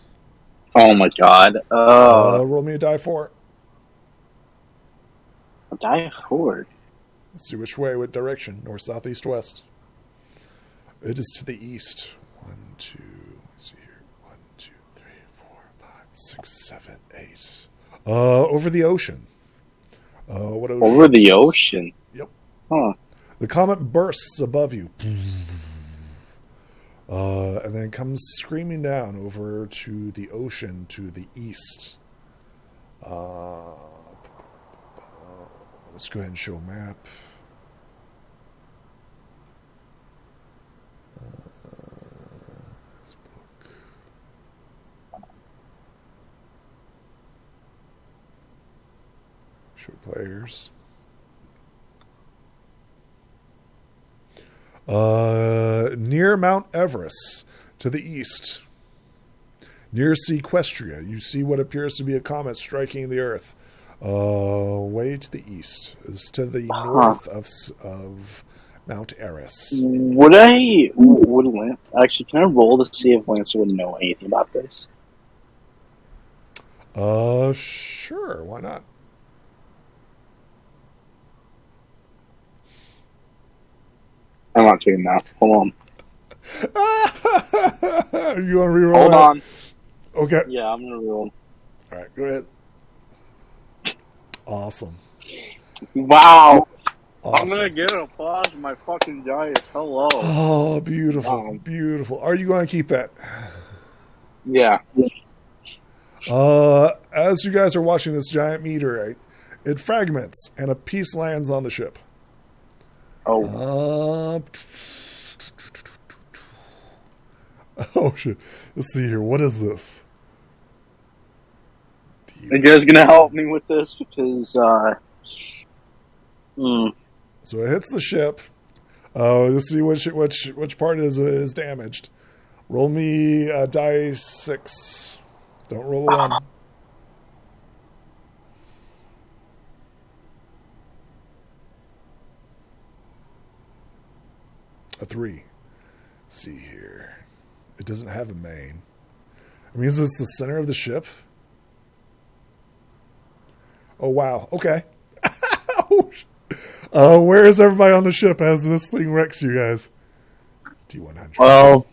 Oh, my God. Roll me a die 4. A die 4? Let's see which way, what direction. North, south, east, west. It is to the east. 1, 2, 6, 7, 8. Over the ocean. What ocean? Over the ocean? Yep. Huh. The comet bursts above you. And then comes screaming down over to the ocean to the east. Let's go ahead and show map. This book. Show players. Near Mount Everest to the east. Near Equestria, you see what appears to be a comet striking the Earth. Way to the east. It's to the north of Mount Everest. Actually, can I roll to see if Lancer would know anything about this? Sure, why not? I'm not doing that. Hold on. You want to reroll? Hold on. Okay. Yeah, I'm gonna roll. All right, go ahead. Awesome. Wow. Awesome. I'm gonna get an applause from my fucking giant. Hello. Oh, beautiful, beautiful. Are you going to keep that? Yeah. As you guys are watching this giant meteorite, it fragments and a piece lands on the ship. Oh. Oh shit. Let's see here. What is this? Are you guys gonna help me with this? Because, So it hits the ship. Let's see which part is damaged. Roll me a die 6. Don't roll a 1. A 3. Let's see here. It doesn't have a main. It means it's the center of the ship. Oh, wow. Okay. Where is everybody on the ship as this thing wrecks you guys? D100. Well,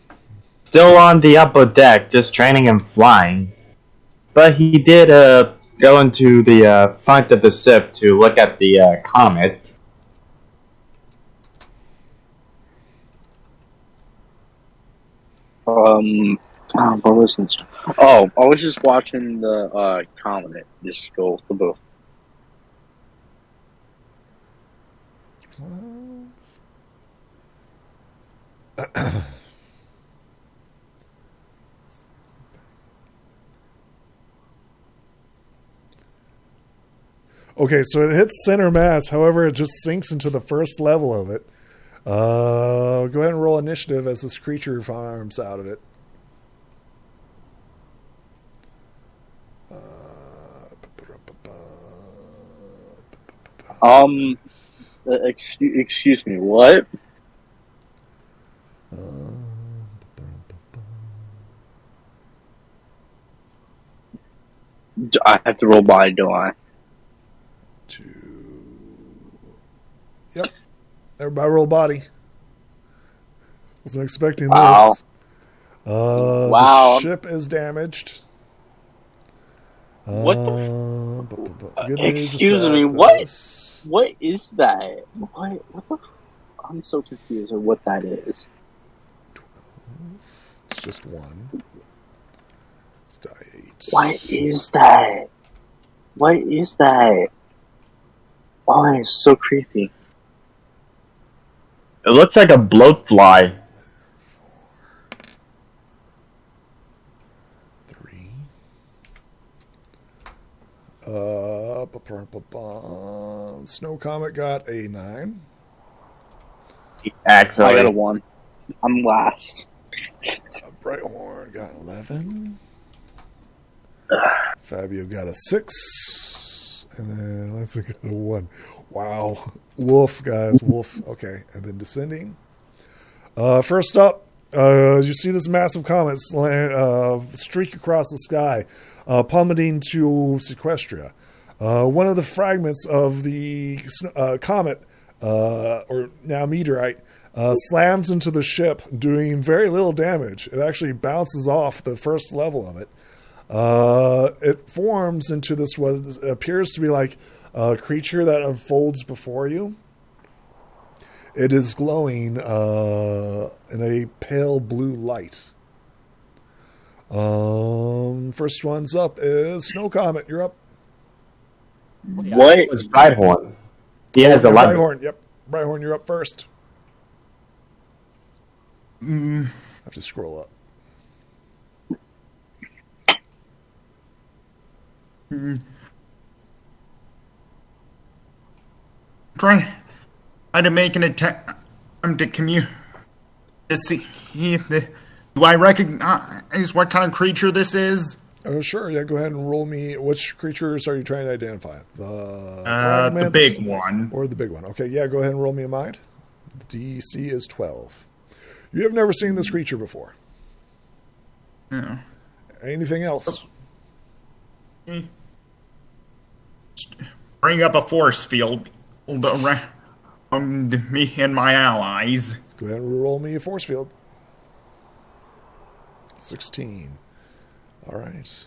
still on the upper deck, just training and flying. But he did go into the front of the ship to look at the comet. What was this? Oh, I was just watching the Comet just go the boat. Okay, so it hits center mass. However, it just sinks into the first level of it. Go ahead and roll initiative as this creature farms out of it. Excuse me, what? I have to roll by, don't I? Yep. Everybody roll body. Wasn't expecting Wow. this. Wow. The ship is damaged. What excuse me, what? What is that? What the? I'm so confused at what that is. 12. It's just 1. It's die 8. What is that? What is that? Oh, it's so creepy. It looks like a bloatfly. 3. Snow Comet got a 9. Actually, I got a 1. I'm last. Brighthorn got 11. Fabio got a 6. And then let's get a 1. Wow. Wolf, guys. Wolf. Okay. And then descending. First up, you see this massive comet streak across the sky, plummeting to Equestria. One of the fragments of the comet, or now meteorite, slams into the ship, doing very little damage. It actually bounces off the first level of it. It forms into this what appears to be like a creature that unfolds before you. It is glowing in a pale blue light. First one's up is Snow Comet. You're up. What? It was Brightehorn. He has Yeah, 11. Brighthorn. Yep. Brighthorn, you're up first. I have to scroll up. Try to make an attempt to commute. To see, do I recognize what kind of creature this is? Sure. Yeah, go ahead and roll me. Which creatures are you trying to identify? The fragments big one. or the big one? Okay, yeah, go ahead and roll me a mind. The DC is 12. You have never seen this creature before. No. Anything else? Bring up a force field around me and my allies. Go ahead and roll me a force field. 16. All right.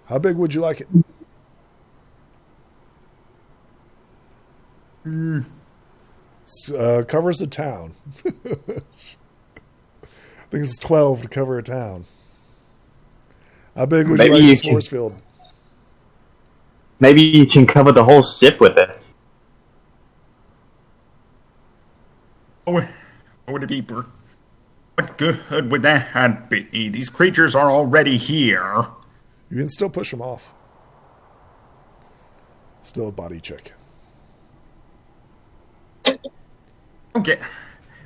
How big would you like it? Covers a town. I think it's 12 to cover a town. How big would you like this force field? Maybe you can cover the whole ship with it. Oh, would it be? What good would that be? These creatures are already here. You can still push them off. Still a body check. Okay.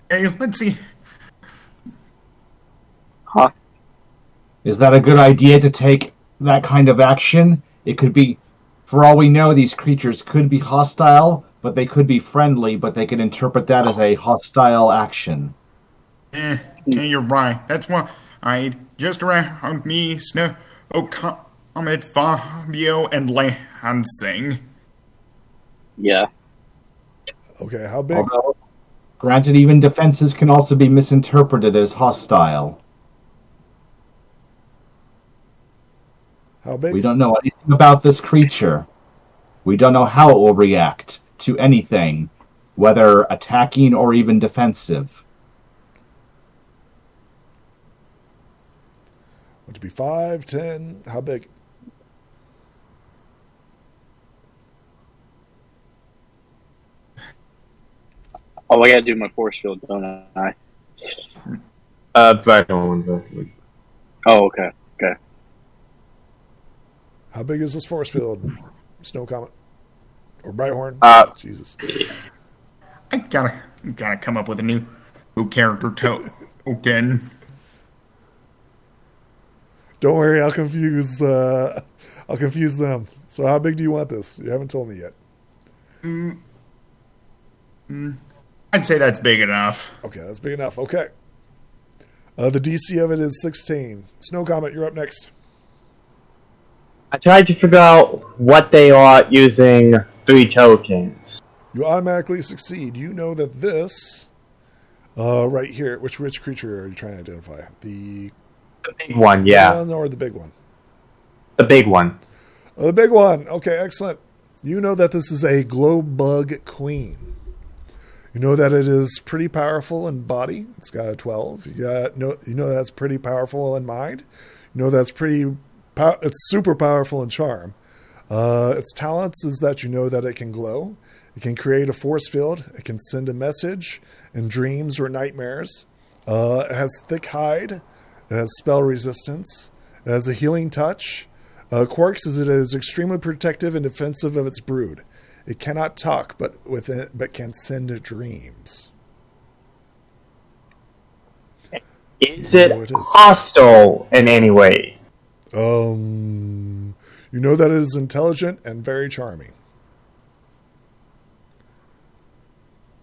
Hey, let's see. Huh? Is that a good idea to take that kind of action? It could be, for all we know, these creatures could be hostile, but they could be friendly, but they could interpret that as a hostile action. You're right. That's why I just around me, Snow, Comet, Fabio, and Lansing. Yeah. Okay, how big? Although, granted, even defenses can also be misinterpreted as hostile. How big? We don't know anything about this creature. We don't know how it will react to anything, whether attacking or even defensive. Want to be 5, 10? How big? Oh, I gotta do my force field, don't I? Brightehorn. Oh, okay. Okay. How big is this force field? Snow Comet? Or Brighthorn? Jesus. I gotta come up with a new character token. Don't worry, I'll confuse them. So how big do you want this? You haven't told me yet. I'd say that's big enough. Okay, that's big enough. Okay. The DC of it is 16. Snow Comet, you're up next. I tried to figure out what they are using 3 tokens. You automatically succeed. You know that this, right here, which creature are you trying to identify? The big one, yeah. One or the big one? The big one. Oh, the big one. Okay, excellent. You know that this is a glow bug queen. You know that it is pretty powerful in body. It's got a 12. You know that's pretty powerful in mind. You know that's it's super powerful in charm. Its talents is that you know that it can glow. It can create a force field. It can send a message in dreams or nightmares. It has thick hide. It has spell resistance. It has a healing touch. Quirks is it is extremely protective and defensive of its brood. It cannot talk, but can send dreams. Is it hostile in any way? You know that it is intelligent and very charming.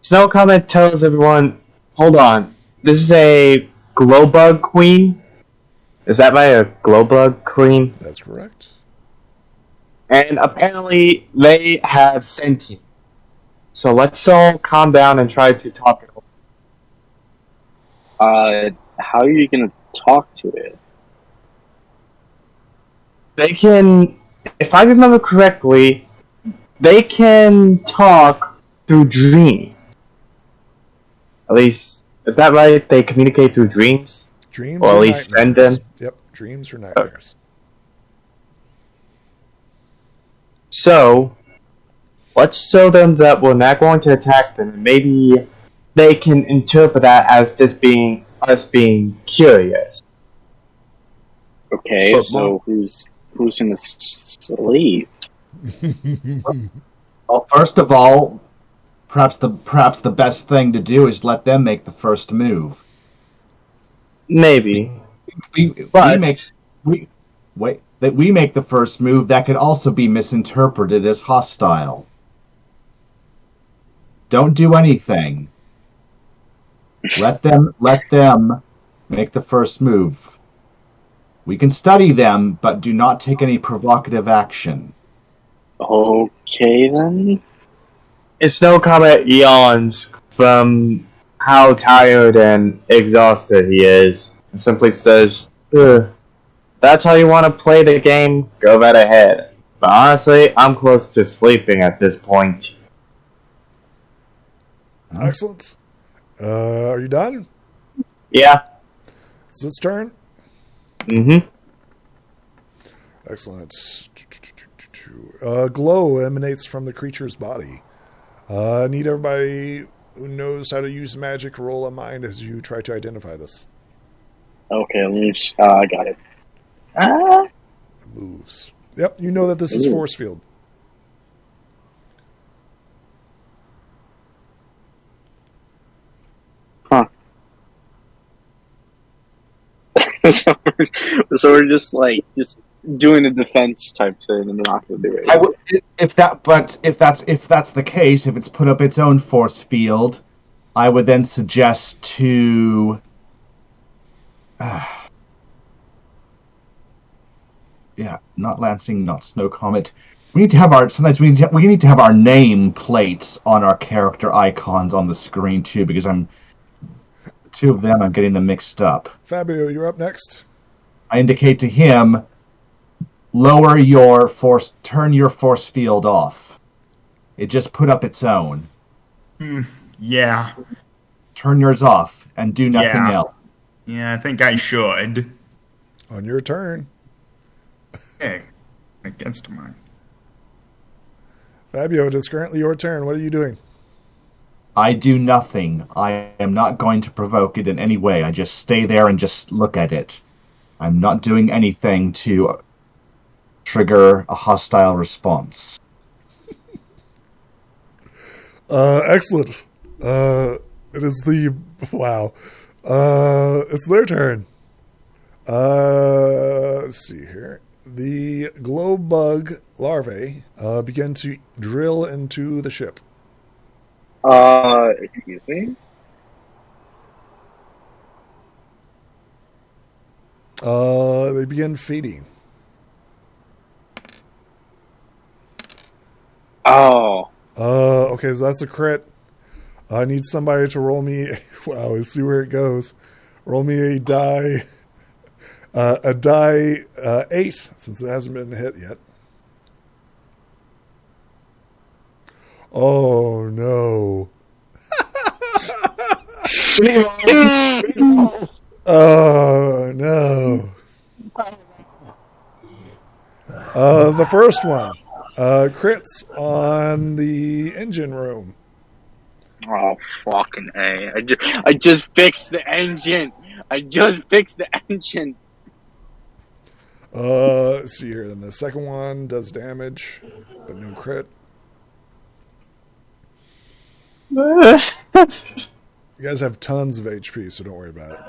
Snow Comet tells everyone, hold on, this is a glowbug queen? Is that right, a glowbug queen? That's correct. And apparently they have sentient. So let's all calm down and try to talk it over. How are you gonna talk to it? they can, if I remember correctly, they can talk through dreams. At least, is that right? They communicate through dreams? Dreams or at or least send nightmares. them? Yep, dreams or nightmares. So, let's show them that we're not going to attack them, and maybe they can interpret that as just being us being curious. Okay, But so who's gonna sleep? Well, first of all, perhaps the best thing to do is let them make the first move. Maybe. We make the first move, that could also be misinterpreted as hostile. Don't do anything. Let them make the first move. We can study them, but do not take any provocative action. Okay then. Snow Comet yawns from how tired and exhausted he is, and simply says, "Ugh. That's how you want to play the game? Go right ahead. But honestly, I'm close to sleeping at this point." Excellent. Are you done? Yeah. It's its turn. Mm-hmm. Excellent. Glow emanates from the creature's body. Need everybody who knows how to use magic roll a mind as you try to identify this. Okay, let me. I got it. Moves. Yep, you know that this is force field. Huh. so we're just doing a defense type thing, and we're not going to do it. If that's the case, if it's put up its own force field, I would then suggest to. Yeah, not Lansing, not Snow Comet. We need to have we need to have our name plates on our character icons on the screen too, because two of them I'm getting them mixed up. Fabio, you're up next. I indicate to him, turn your force field off. It just put up its own. Yeah. Turn yours off and do nothing else. Yeah, I think I should. On your turn. Hey, against mine. Fabio, it is currently your turn. What are you doing? I do nothing. I am not going to provoke it in any way. I just stay there and just look at it. I'm not doing anything to trigger a hostile response. Excellent. It is it's their turn. Let's see here. The glow bug larvae begin to drill into the ship. Excuse me? They begin feeding. Oh. Okay, so that's a crit. I need somebody to roll me. Wow, let's see where it goes. Roll me a die. A die 8, since it hasn't been hit yet. Oh no. Oh no. The first one. Crits on the engine room. Oh, fucking A. I just fixed the engine. Let's see here. Then the second one does damage, but no crit. You guys have tons of HP, so don't worry about it.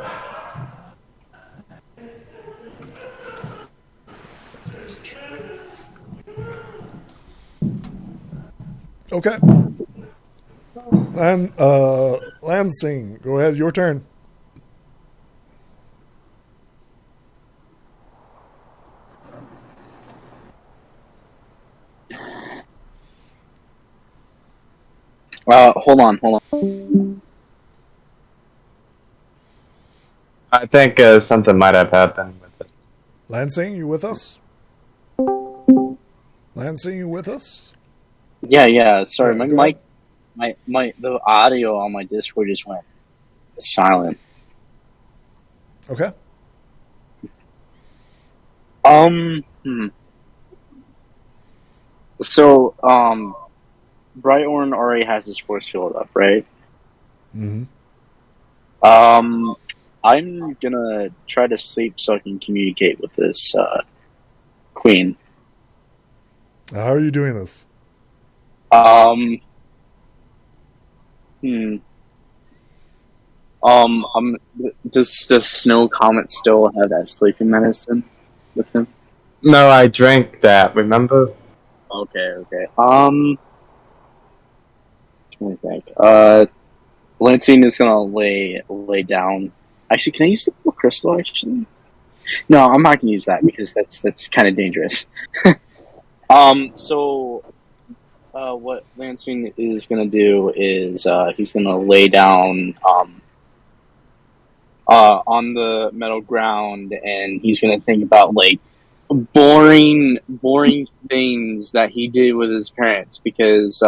Okay. Lansing, go ahead. Your turn. Hold on. I think something might have happened with it. Lansing, you with us? Lansing, you with us? Yeah. Sorry, Yeah, my go mic, ahead. the audio on my Discord just went silent. Okay. So, Brighthorn already has his force field up, right? Mm-hmm. I'm gonna try to sleep so I can communicate with this queen. How are you doing this? Does Snow Comet still have that sleeping medicine with him? No, I drank that, remember? Okay. Let me think. Lansing is gonna lay down. Actually, can I use the blue crystal? Actually, no, I'm not gonna use that because that's kind of dangerous. So, what Lansing is gonna do is he's gonna lay down on the metal ground, and he's gonna think about like boring things that he did with his parents, because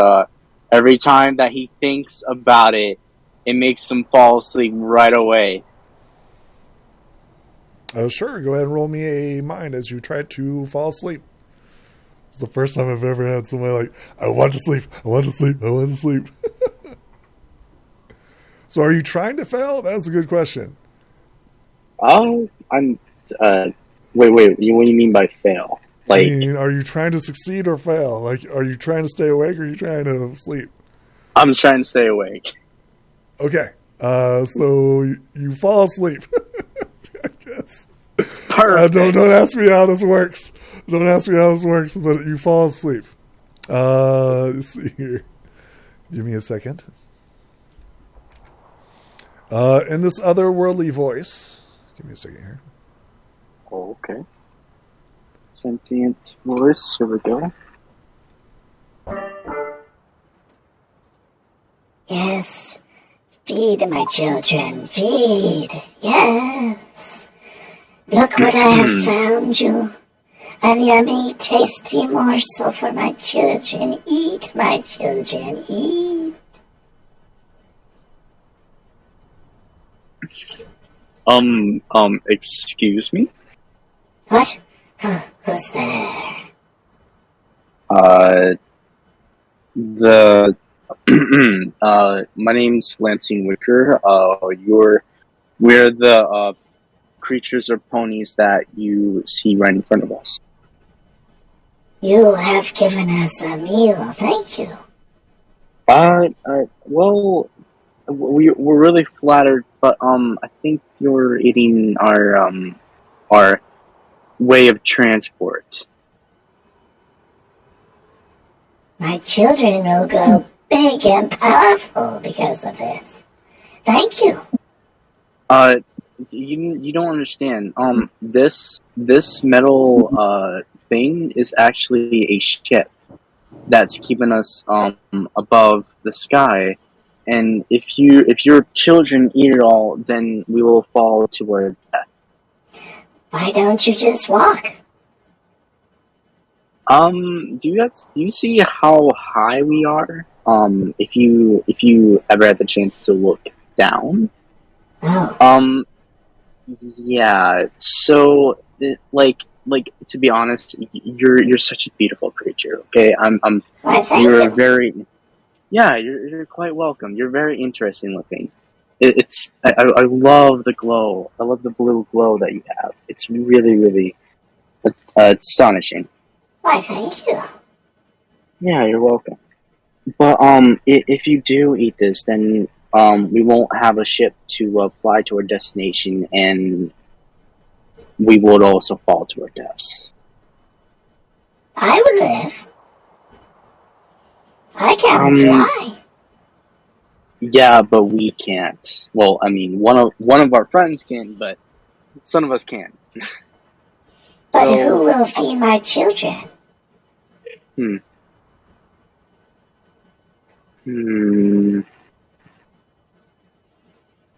every time that he thinks about it, it makes him fall asleep right away. Sure. Go ahead and roll me a mind as you try to fall asleep. It's the first time I've ever had somebody like, I want to sleep. So are you trying to fail? That's a good question. I'm wait, what do you mean by fail? Like, I mean, are you trying to succeed or fail? Like, are you trying to stay awake or are you trying to sleep? I'm trying to stay awake. Okay. So you fall asleep. I guess. Perfect. Don't ask me how this works. But you fall asleep. Let's see here. Give me a second. In this otherworldly voice. Give me a second here. Oh, okay. Sentient voice. Here we go. Yes. Feed my children. Feed. Yes. Look what I have found you. A yummy, tasty morsel for my children. Eat, my children. Eat. Excuse me? What? Who's there? My name's Lansing Wicker. We're the creatures or ponies that you see right in front of us. You have given us a meal. Thank you. Well, we're really flattered, but I think you're eating our way of transport. My children will grow big and powerful because of this. Thank you. You don't understand. This metal thing is actually a ship that's keeping us above the sky. And if your children eat it all, then we will fall to our death. Why don't you just walk? Do you see how high we are? If you ever had the chance to look down. Oh. Yeah. So, like to be honest, you're such a beautiful creature. Okay, Why, thank you're you. very. Yeah, you're quite welcome. You're very interesting looking. I love the glow. I love the blue glow that you have. It's really, really astonishing. Why, thank you. Yeah, you're welcome. But if you do eat this, then we won't have a ship to fly to our destination, and we would also fall to our deaths. I would live. I can't fly. Yeah, but we can't. Well, I mean, one of our friends can, but some of us can't. But who will feed my children?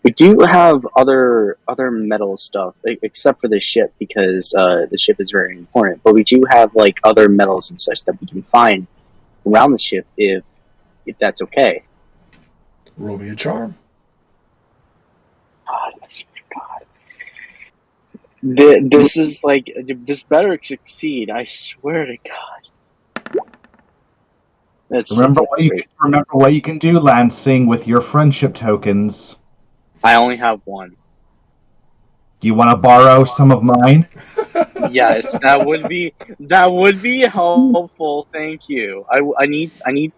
We do have other metal stuff, except for the ship, because the ship is very important. But we do have like other metals and such that we can find around the ship if that's okay. Roll me a charm. God, I swear to God. This is like, this better succeed. I swear to God. Remember what you can do, Lansing, with your friendship tokens. I only have one. Do you want to borrow some of mine? Yes, that would be helpful. Thank you. I need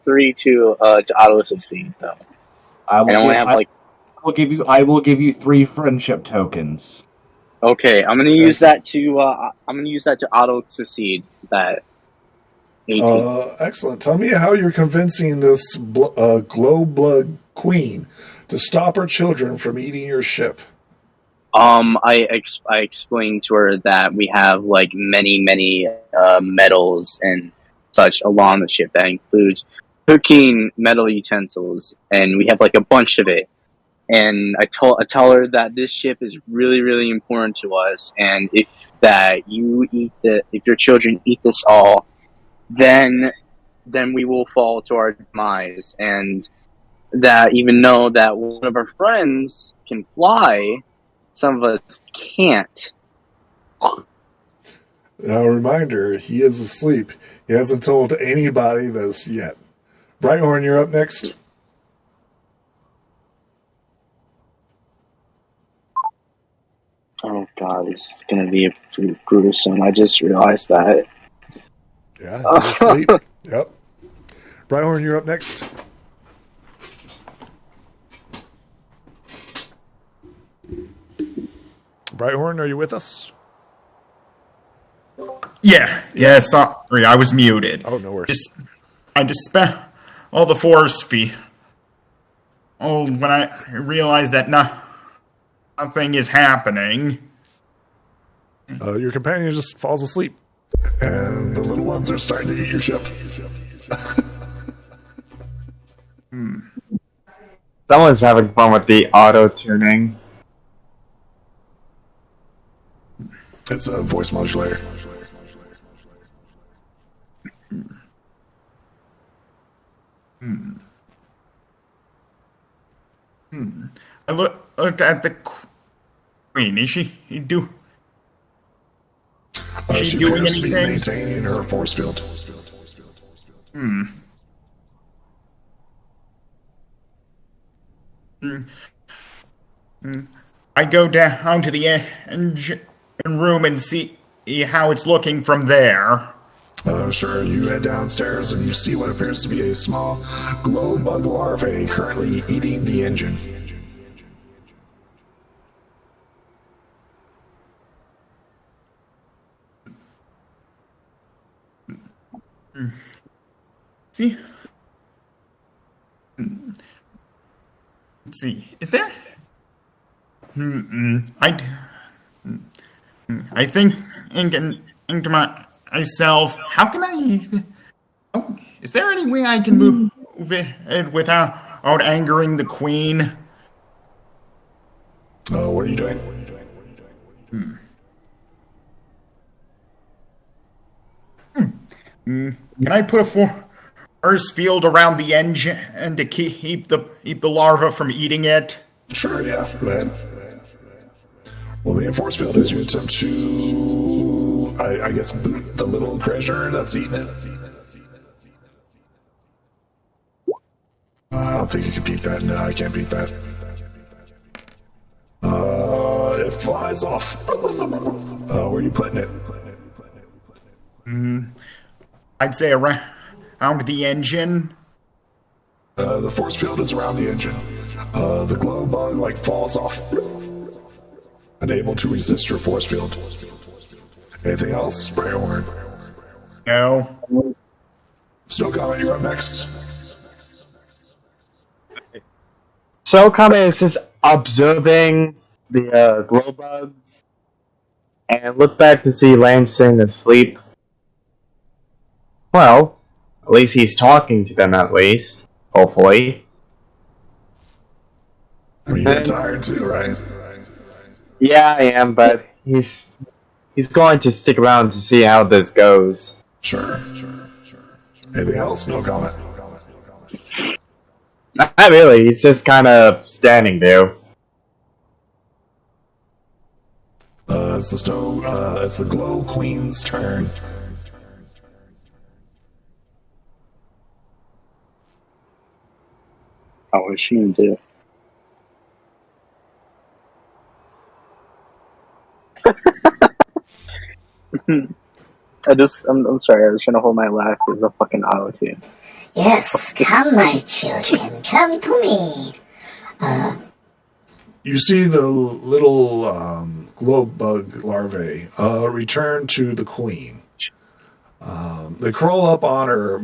3 to auto succeed though. I will give you 3 friendship tokens. Okay, I'm gonna use that to auto succeed that 18. Excellent. Tell me how you're convincing this glow blood queen to stop her children from eating your ship. I explained to her that we have like many metals and such along the ship that includes cooking metal utensils, and we have like a bunch of it. And I tell her that this ship is really important to us, and if your children eat this all, then we will fall to our demise, and that even though that one of our friends can fly, some of us can't. Now, a reminder, he is asleep. He hasn't told anybody this yet. Brighthorn, you're up next. Oh God, this is gonna be a gruesome. I just realized that. Yeah, you're asleep. Yep. Brighthorn, you're up next. Brighthorn, are you with us? Yeah, sorry, I was muted. Oh, no worries. I dispel all the force field. Oh, when I realized that nothing is happening. Your companion just falls asleep. And the little ones are starting to eat your ship. Someone's having fun with the auto-tuning. It's a voice modulator. I looked at the queen. Is she doing She appears to be maintaining her force field. I go down to the engine room and see how it's looking from there. Sure, you head downstairs and you see what appears to be a small glow bug larvae currently eating the engine. See? Let's see. Is there? I think into myself. How can I? Oh, is there any way I can move it without angering the queen? What are you doing? Can I put a force field around the engine and to keep the larva from eating it? Sure, yeah. Go ahead. Well, the force field is you attempt to, I guess, boot the little creature that's eating it. I don't think you can beat that. No, I can't beat that. It flies off. Where are you putting it? I'd say around the engine. The force field is around the engine. The glow bug falls off. Unable to resist your force field. Anything else, Brighthorn? No. Snow Comet, you're up next. So Comet is just observing the glow bugs and look back to see Lansing asleep. Well, at least he's talking to them at least, hopefully. I mean, you're tired too, right? Yeah, I am, but he's going to stick around to see how this goes. Sure. Anything else? No comment. Not really. He's just kind of standing there. It's the Glow Queen's turn. What is she gonna do? I'm sorry, I was trying to hold my laugh with the fucking auto tune. Yes, come, my children, come to me. You see the little glow bug larvae return to the queen. They crawl up on her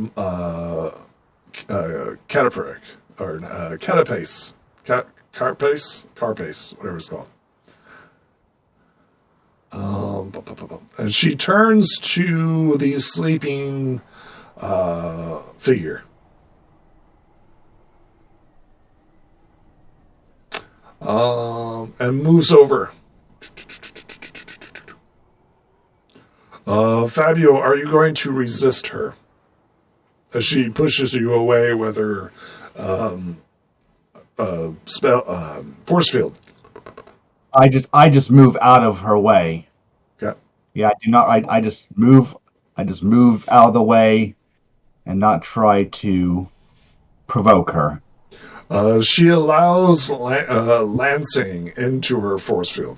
catapric, or catapace, carapace, whatever it's called. And she turns to the sleeping figure. And moves over. Fabio, are you going to resist her? As she pushes you away with her force field. I just move out of her way. Okay. Yeah, I do not. I just move out of the way, and not try to provoke her. She allows Lansing into her force field.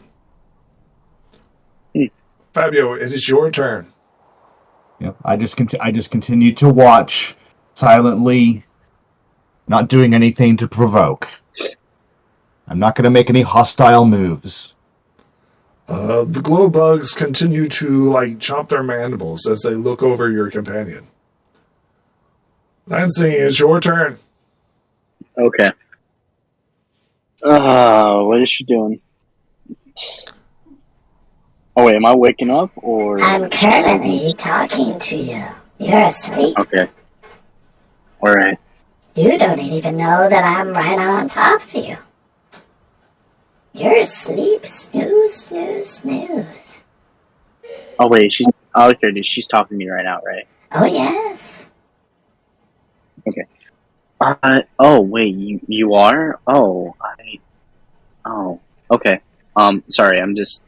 Fabio, it is your turn. Yep. I just continue to watch silently, not doing anything to provoke. I'm not going to make any hostile moves. The glow bugs continue to chomp their mandibles as they look over your companion. Lansing, it's your turn. Okay. What is she doing? Oh wait, am I waking up or? I'm currently talking to you. You're asleep. Okay. Alright. You don't even know that I'm right on top of you. You're asleep. Snooze, snooze, snooze. Oh wait, she's talking to me right now, right? Oh, yes. Okay. Oh wait, you are? Oh, okay. Sorry, I'm just.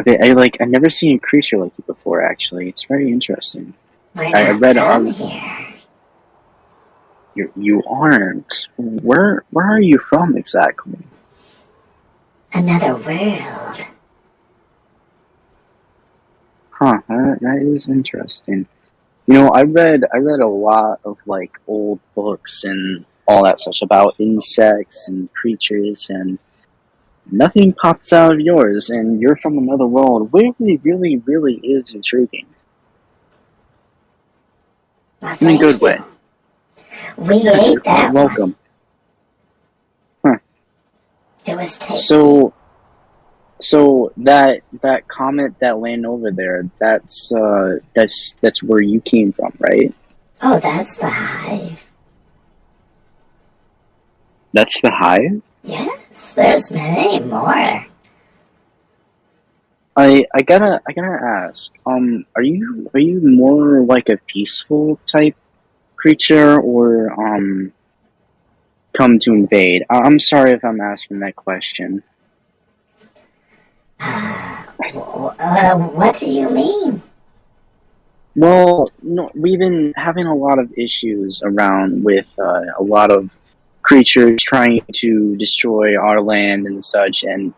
Okay, I've never seen a creature like you before. Actually, it's very interesting. I read here. You aren't. Where are you from exactly? Another world. Huh, that is interesting. I read a lot of old books and all that such about insects and creatures, and nothing pops out of yours, and you're from another world. Really, really, really is intriguing. In a good way. We ate that. Welcome. Huh. It was tasty. So that comet that landed over there, that's where you came from, right? Oh, that's the hive. That's the hive? Yes, there's many more. I gotta ask, are you more like a peaceful type creature, or come to invade? I'm sorry if I'm asking that question. What do you mean? Well, no, we've been having a lot of issues around with a lot of creatures trying to destroy our land and such, and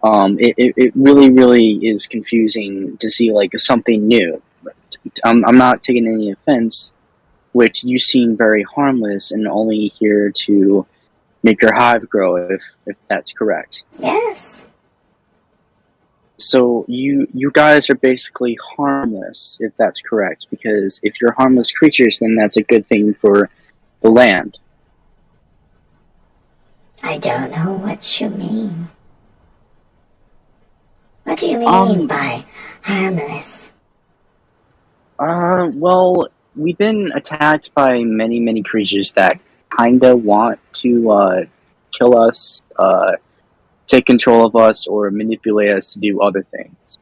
it really, really is confusing to see something new. I'm not taking any offense, which you seem very harmless and only here to make your hive grow, if that's correct. Yes. So you guys are basically harmless, if that's correct, because if you're harmless creatures, then that's a good thing for the land. I don't know what you mean. What do you mean by harmless? Well, we've been attacked by many, many creatures that kinda want to kill us, take control of us, or manipulate us to do other things.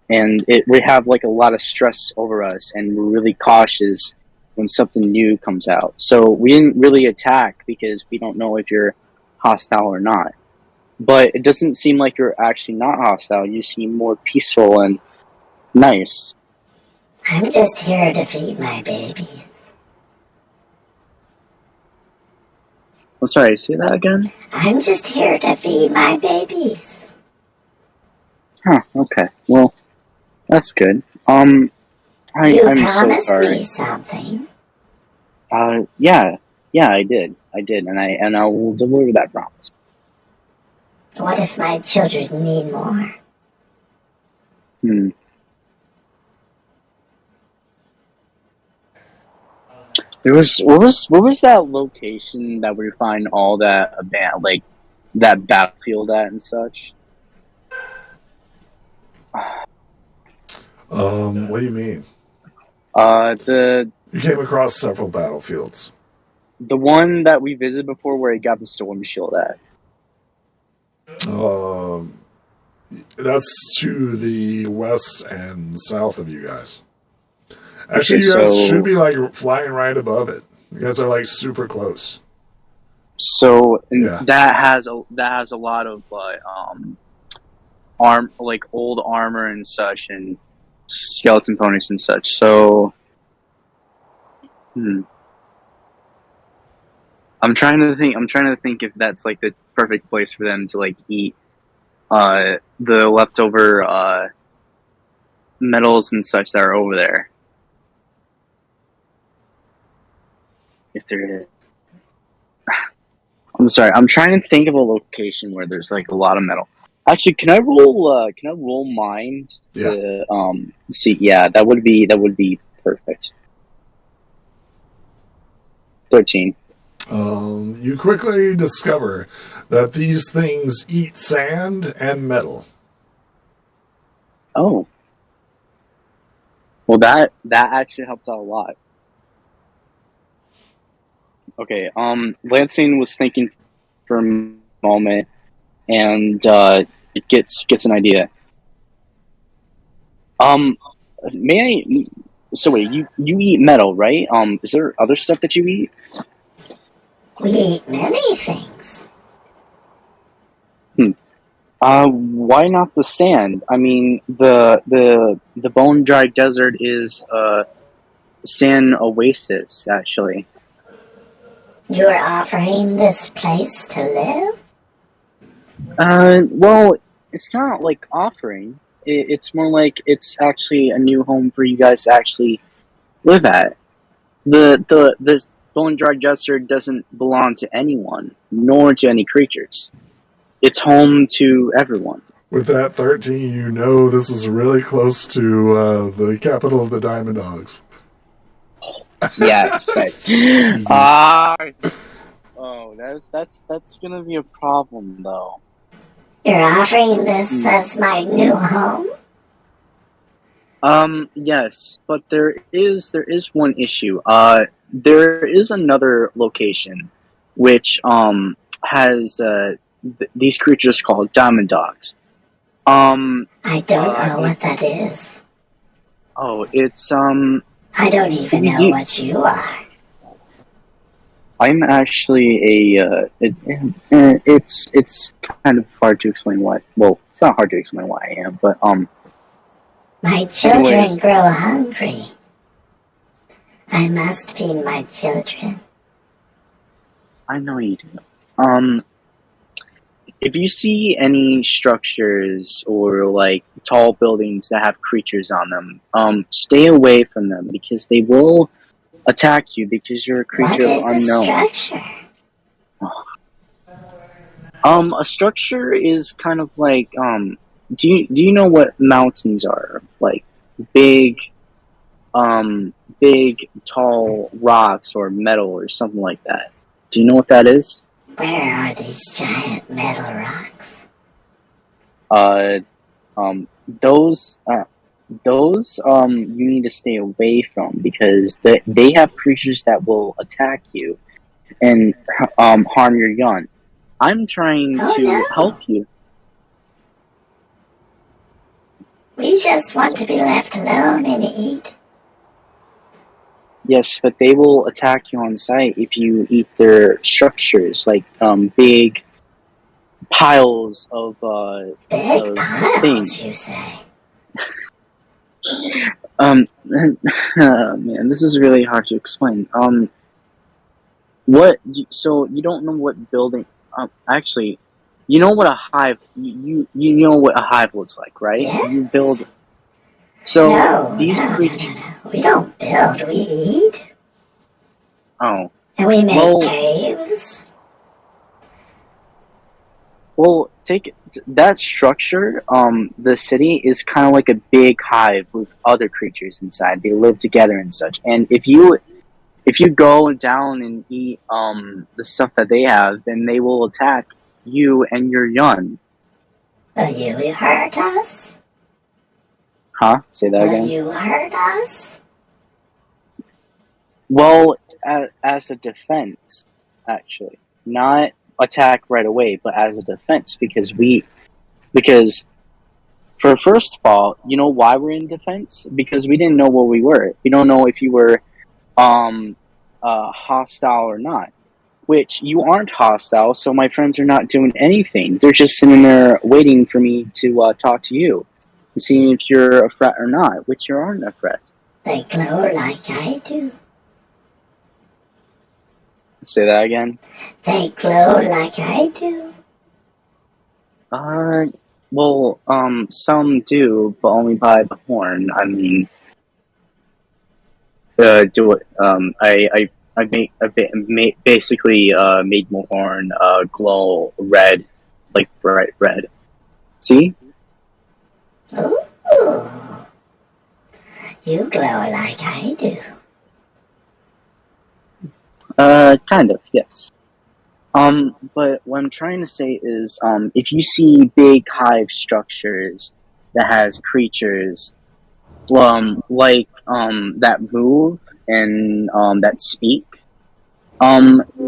And we have like a lot of stress over us, and we're really cautious when something new comes out. So we didn't really attack because we don't know if you're hostile or not. But it doesn't seem like you're actually not hostile. You seem more peaceful and nice. I'm just here to feed my babies. I'm sorry, say that again? I'm just here to feed my babies. Huh, okay. Well, that's good. You I'm so promised sorry. me something. Yeah, I did, and I will deliver that promise. What if my children need more? What was that location that we find all that that battlefield at and such? What do you mean? You came across several battlefields. The one that we visited before where he got the storm shield at. That's to the west and south of you guys. Actually, you guys should be like flying right above it. You guys are like super close. So that has a lot of old armor and such, and skeleton ponies and such. So, I'm trying to think if that's like the perfect place for them to like eat the leftover metals and such that are over there. If there is. I'm sorry. I'm trying to think of a location where there's like a lot of metal. Actually, can I roll mind to see? Yeah, that would be perfect. 13. You quickly discover that these things eat sand and metal. Oh. Well, that actually helps out a lot. Okay, Lansing was thinking for a moment, and it gets an idea. May I? So wait, you eat metal, right? Is there other stuff that you eat? We eat many things. Why not the sand? I mean, the bone dry desert is a sand oasis, actually. You're offering this place to live? Well, it's not like offering. It's more like it's actually a new home for you guys to actually live at. The bone dry desert doesn't belong to anyone, nor to any creatures. It's home to everyone. With that 13, you know this is really close to the capital of the Diamond Dogs. Yes. That's gonna be a problem, though. You're offering this as my new home? Yes, but there is one issue. There is another location which has these creatures called Diamond Dogs. I don't know what that is. Oh, it's I don't even know what you are. I'm actually it's kind of hard to explain why. Well, it's not hard to explain why I am, but My children grow hungry. I must feed my children. I know you do. If you see any structures or like tall buildings that have creatures on them, stay away from them because they will attack you because you're a creature of unknown. What is a structure? A structure is kind of like do you know what mountains are? Like big tall rocks or metal or something like that. Do you know what that is? Where are these giant metal rocks? Those you need to stay away from because they have creatures that will attack you and harm your young. I'm trying to help you. We just want to be left alone and eat. Yes, but they will attack you on sight if you eat their structures, like big piles of Big piles, things. you say? Man, this is really hard to explain. So you don't know what building? Actually, you know what a hive. You know what a hive looks like, right? Yes. You build. So No, these no, creatures. no. We don't build. We eat. Oh. And we make caves. Well, take that structure. The city is kind of like a big hive with other creatures inside. They live together and such. And if you go down and eat the stuff that they have, then they will attack you and your young. Will you hurt us? Huh? Say that again. Will you hurt us? Well, as a defense, actually, not attack right away, but as a defense, because for first of all, you know why we're in defense? Because we didn't know where we were. We don't know if you were hostile or not. Which you aren't hostile, so my friends are not doing anything. They're just sitting there waiting for me to talk to you and seeing if you're a threat or not, which you aren't a threat. They glow like I do. Say that again. They glow like I do. Well, some do, but only by the horn. I mean, do it. Basically made my horn glow red, like bright red. See? Ooh. You glow like I do. Kind of, yes. But what I'm trying to say is, if you see big hive structures that has creatures, like, that move and, that speak,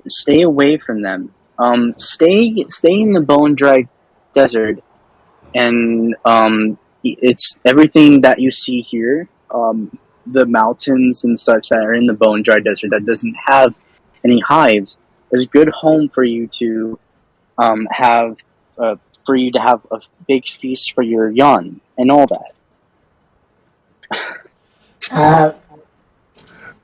stay away from them. Stay in the Bone Dry Desert, and, it's everything that you see here, the mountains and such that are in the Bone Dry Desert that doesn't have any hives, is a good home for you to have a big feast for your young and all that.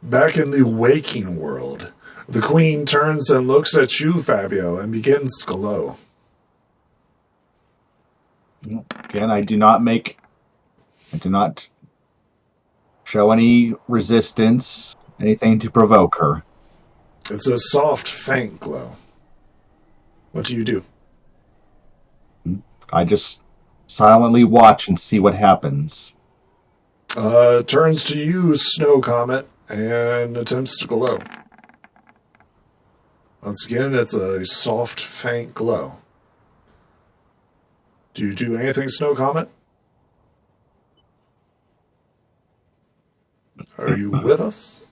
Back in the waking world, the queen turns and looks at you, Fabio, and begins to glow. Again, I do not show any resistance, anything to provoke her. It's a soft, faint glow. What do you do? I just silently watch and see what happens. Turns to you, Snow Comet, and attempts to glow. Once again, it's a soft, faint glow. Do you do anything, Snow Comet? Are you with us?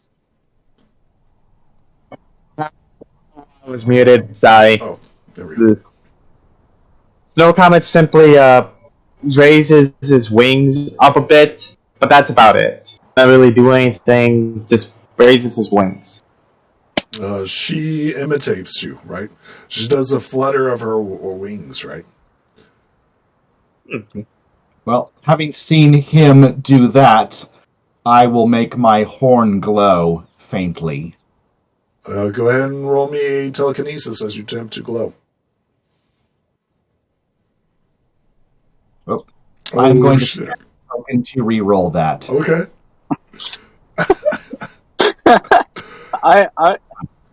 I was muted. Sorry. Oh, there we go. Snow Comet simply raises his wings up a bit, but that's about it. Not really doing anything, just raises his wings. She imitates you, right? She does a flutter of her wings, right? Well, having seen him do that, I will make my horn glow faintly. Go ahead and roll me a telekinesis as you attempt to glow. Oh, I'm going to re-roll that. Okay.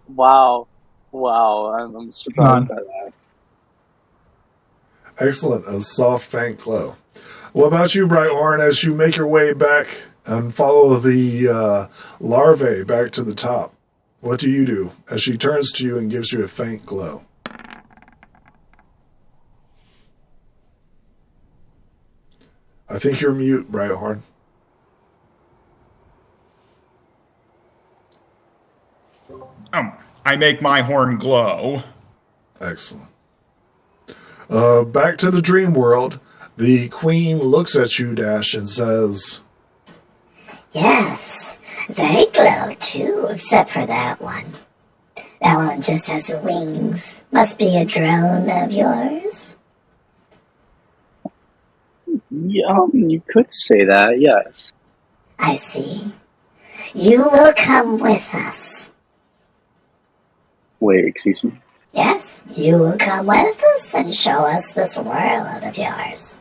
Wow, I'm surprised by that. Excellent, a soft, faint glow. What about you, Brighthorn, as you make your way back and follow the larvae back to the top? What do you do as she turns to you and gives you a faint glow? I think you're mute, Brighthorn. I make my horn glow. Excellent. Back to the dream world. The queen looks at you, Dash, and says, Yes, they glow too, except for that one. That one just has wings. Must be a drone of yours. Yeah, you could say that, yes. I see. You will come with us. Wait, excuse me? Yes, you will come with us and show us this world of yours.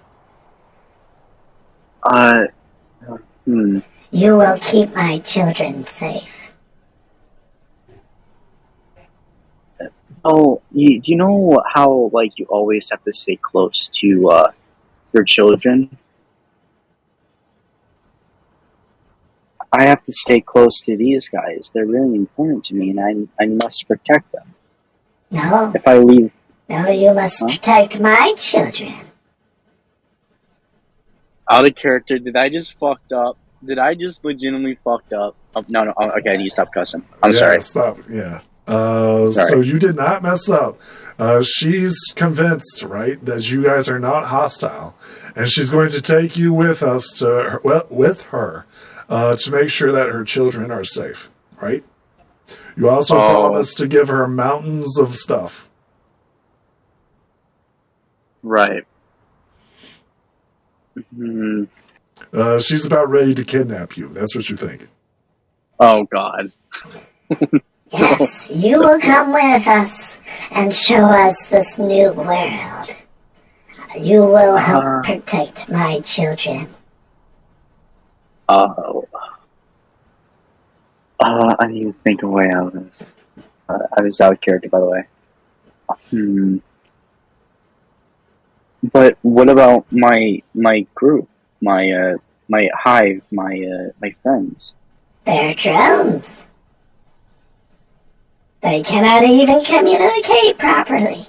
You will keep my children safe. Oh, you know how, like, you always have to stay close to, your children? I have to stay close to these guys. They're really important to me, and I must protect them. No. If I leave... No, you must protect my children. Out of character, did I just fucked up? Did I just legitimately fucked up? Oh, no, okay, I need to stop cussing. I'm sorry. Stop, yeah. So you did not mess up. She's convinced, right, that you guys are not hostile, and she's going to take you with us with her to make sure that her children are safe, right? You also promised to give her mountains of stuff. Right. She's about ready to kidnap you. That's what you think. Oh, God. Yes, you will come with us and show us this new world. You will help protect my children. I need to think a way out of this. I was out of character, by the way. But what about my group, my hive, my friends? They're drones. They cannot even communicate properly.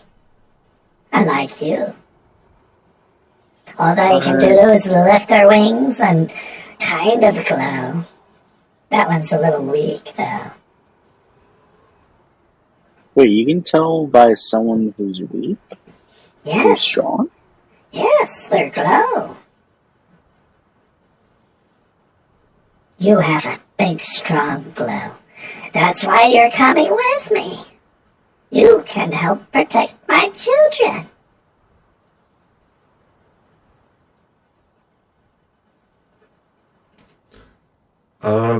Unlike you. All they can do is lift their wings and kind of glow. That one's a little weak, though. Wait, you can tell by someone who's weak? Yes. Who's strong? Yes, their glow. You have a big, strong glow. That's why you're coming with me. You can help protect my children.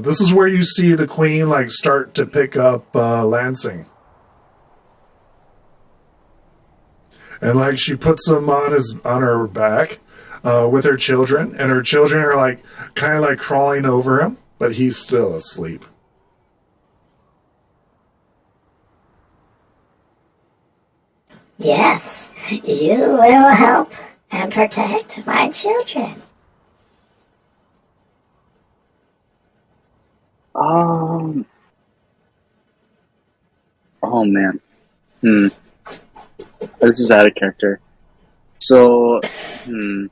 This is where you see the queen start to pick up Lansing. And she puts him on her back with her children, and her children are kind of crawling over him, but he's still asleep. Yes, you will help and protect my children. Oh man. This is out of character. So, trying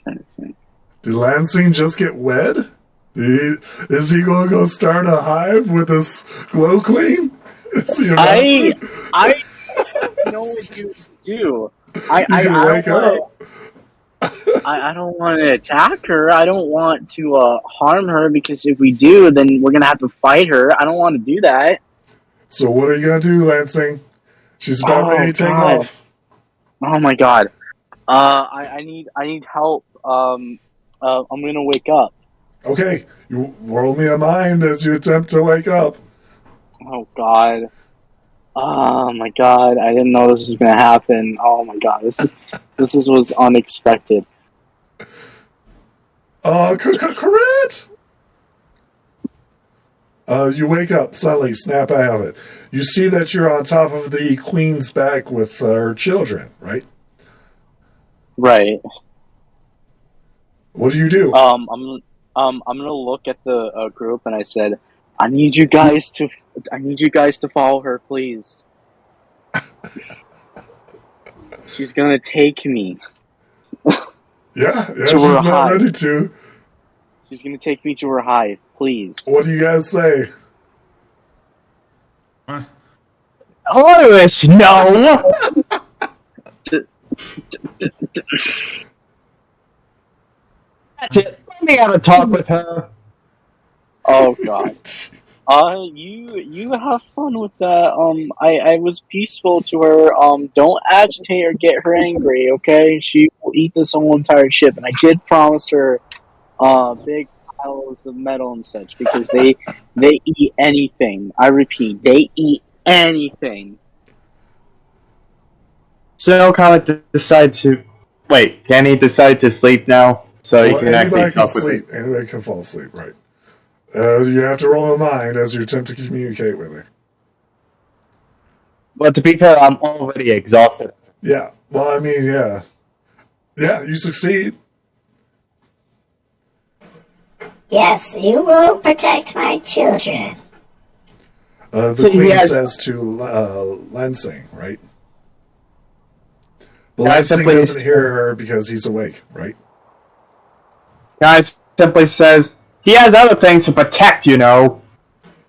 to think. Did Lansing just get wed? Is he going to go start a hive with this glow queen? Is he about to? I know what you do. I don't want to attack her. I don't want to harm her, because if we do, then we're gonna have to fight her. I don't want to do that. So what are you gonna do, Lansing? She's about ready to take off. Oh my God. I need help. I'm gonna wake up. Okay, you roll me a mind as you attempt to wake up. Oh God. Oh my God. I didn't know this was gonna happen. Oh my God. This was unexpected. Correct. You wake up, suddenly snap out of it. You see that you're on top of the queen's back with her children, right? Right. What do you do? I'm gonna look at the group, and I said, I need you guys to follow her, please. She's gonna take me. Yeah, she's not ready to. She's gonna take me to her hive, please. What do you guys say? Lois, no! That's it. Let me have a talk with her. Oh god. You have fun with that. I was peaceful to her. Don't agitate or get her angry, okay? She will eat this whole entire ship, and I did promise her, big piles of metal and such because they eat anything. I repeat, they eat anything. So Comet decide to wait. Can he decide to sleep now? So Well, you can actually anybody can talk with sleep. her. Anybody can fall asleep, right? You have to roll a mind as you attempt to communicate with her. But to be fair, I'm already exhausted. Yeah. Well, I mean, yeah. Yeah, you succeed. Yes, you will protect my children. The So queen has- says to Lansing, right? But I Lansing simply- doesn't hear her because he's awake, right? Guy simply says he has other things to protect, you know.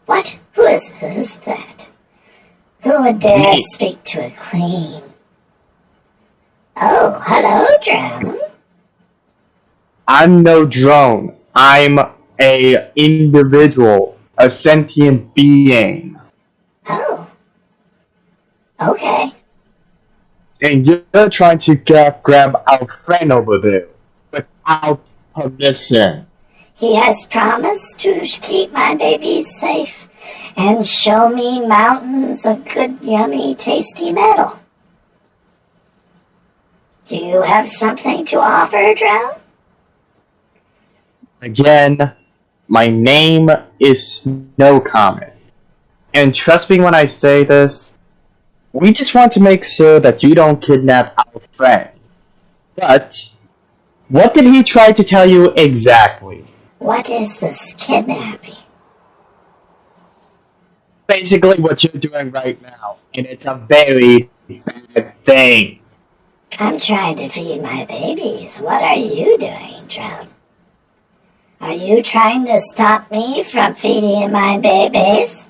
What? Who's that? Who would dare Me. speak to a queen? Oh, hello, drone. I'm no drone. I'm a individual, a sentient being, Oh. Okay. and you're trying to grab our friend over there without permission. He has promised to keep my babies safe and show me mountains of good, yummy, tasty metal. Do you have something to offer, drone? Again, my name is Snow Comet. And trust me when I say this, we just want to make sure that you don't kidnap our friend. But, what did he try to tell you exactly? What is this kidnapping? Basically what you're doing right now, and it's a very bad thing. I'm trying to feed my babies. What are you doing, drone? Are you trying to stop me from feeding my babies?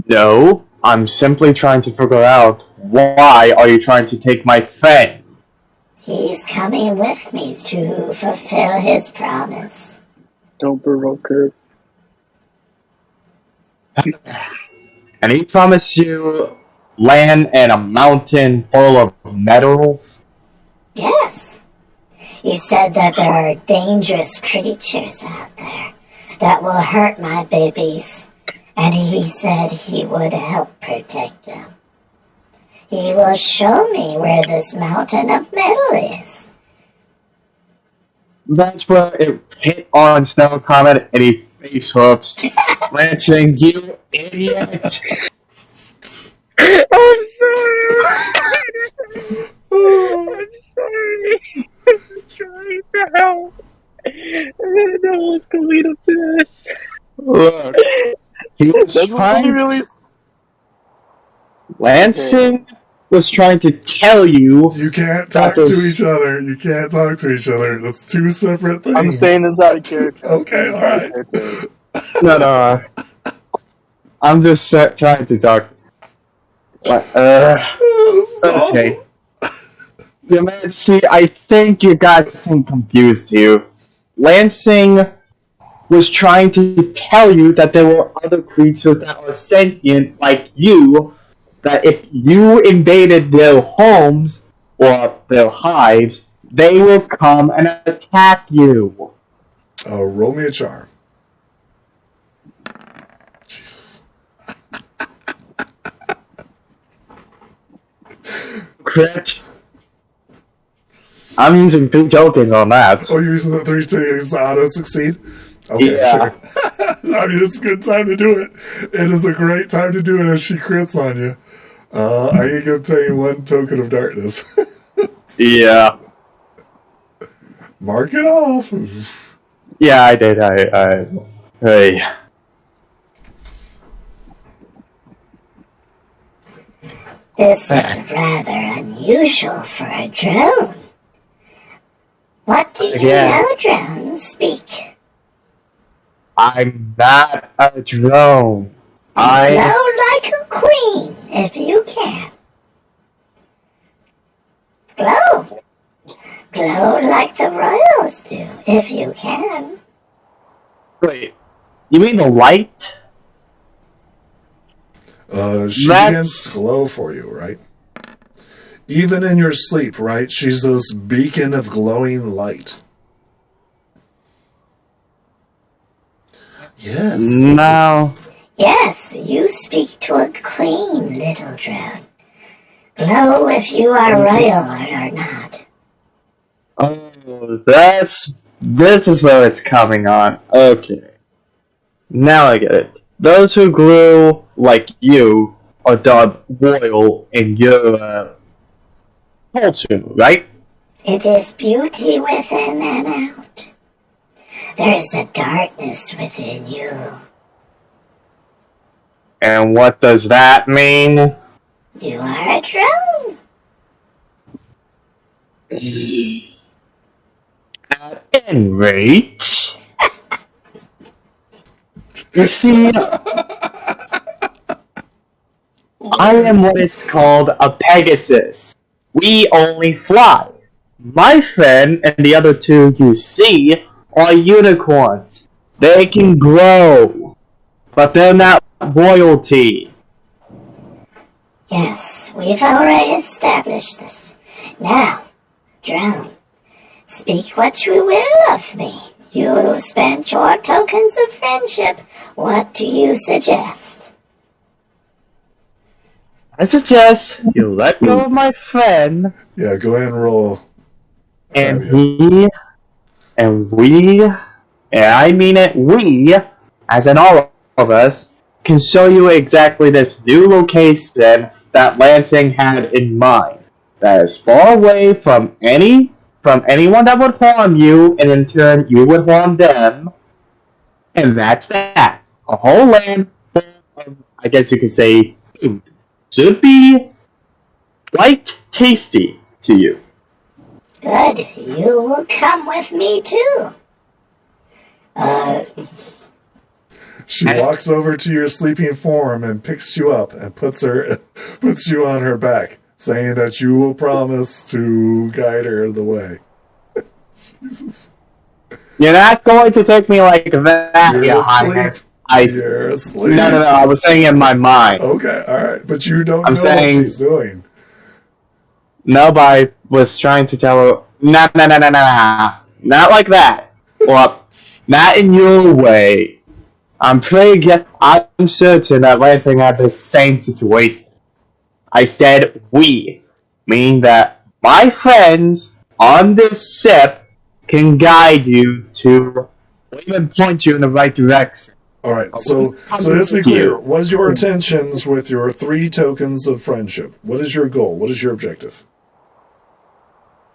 No, I'm simply trying to figure out why are you trying to take my friend? He's coming with me to fulfill his promise. Don't provoke her. And he promised you land and a mountain full of metals? Yes. He said that there are dangerous creatures out there that will hurt my babies, and he said he would help protect them. He will show me where this mountain of metal is. That's where it hit on Snow Comet and he face hooks. Lansing, you idiot! I'm sorry. I'm sorry. I'm trying to help. I didn't know what's going to lead up to this. Look, he was That's trying really. Lansing was trying to tell you. You can't talk That to is- each other. You can't talk to each other. That's two separate things. I'm saying this out of character. Okay, all right. No. I'm just trying to talk. This is Okay. awesome. Yeah, man, see, I think you got some confused here. Lansing was trying to tell you that there were other creatures that are sentient like you, that if you invaded their homes or their hives, they will come and attack you. Roll me a charm. Jesus. Crit. I'm using 3 tokens on that. Oh, you're using the 3 tickets to auto succeed? Okay, Yeah. sure. I mean, it's a good time to do it. It is a great time to do it as she crits on you. I can obtain 1 token of darkness. Yeah. Mark it off. Yeah, I did. Hey. This is rather unusual for a drone. What do you Again. know drones speak? I'm not a drone. Glow like a queen, if you can. Glow. Glow like the royals do, if you can. Wait, you mean the light? She begins to glow for you, right? Even in your sleep, right? She's this beacon of glowing light. Yes. No. Yes, you speak to a queen, little drone. Glow if you are royal or not. Oh, this is where it's coming on. Okay. Now I get it. Those who glow like you are dubbed royal in your culture, right? It is beauty within and out. There is a darkness within you. And what does that mean? You are a drone. At any rate, you see, I am what is called a Pegasus. We only fly. My friend and the other two you see are unicorns. They can grow, but they're not royalty. Yes, we've already established this. Now, drone, speak what you will of me. You spent your tokens of friendship. What do you suggest? I suggest you let go of my friend. Yeah, go ahead and roll. And Fabio. we, and I mean it, we, as in all of us, can show you exactly this new location that Lansing had in mind. That is far away from anyone that would harm you, and in turn you would harm them. And that's that. A whole land full of, I guess you could say, food. Should be quite tasty to you. Good, you will come with me too. She walks over to your sleeping form and picks you up and puts you on her back, saying that you will promise to guide her the way. Jesus. You're not going to take me like that, You're Your asleep. Highness. You're asleep. No, I was saying in my mind. Okay, alright, but you don't I'm know saying- what she's doing. No, but I was trying to tell her, no, not like that. Well, not in your way. I'm certain that Lansing had the same situation. I said we, meaning that my friends on this ship can guide you to, or even point you in the right direction. Alright, so let's be clear. What is your intentions with your 3 tokens of friendship? What is your goal? What is your objective?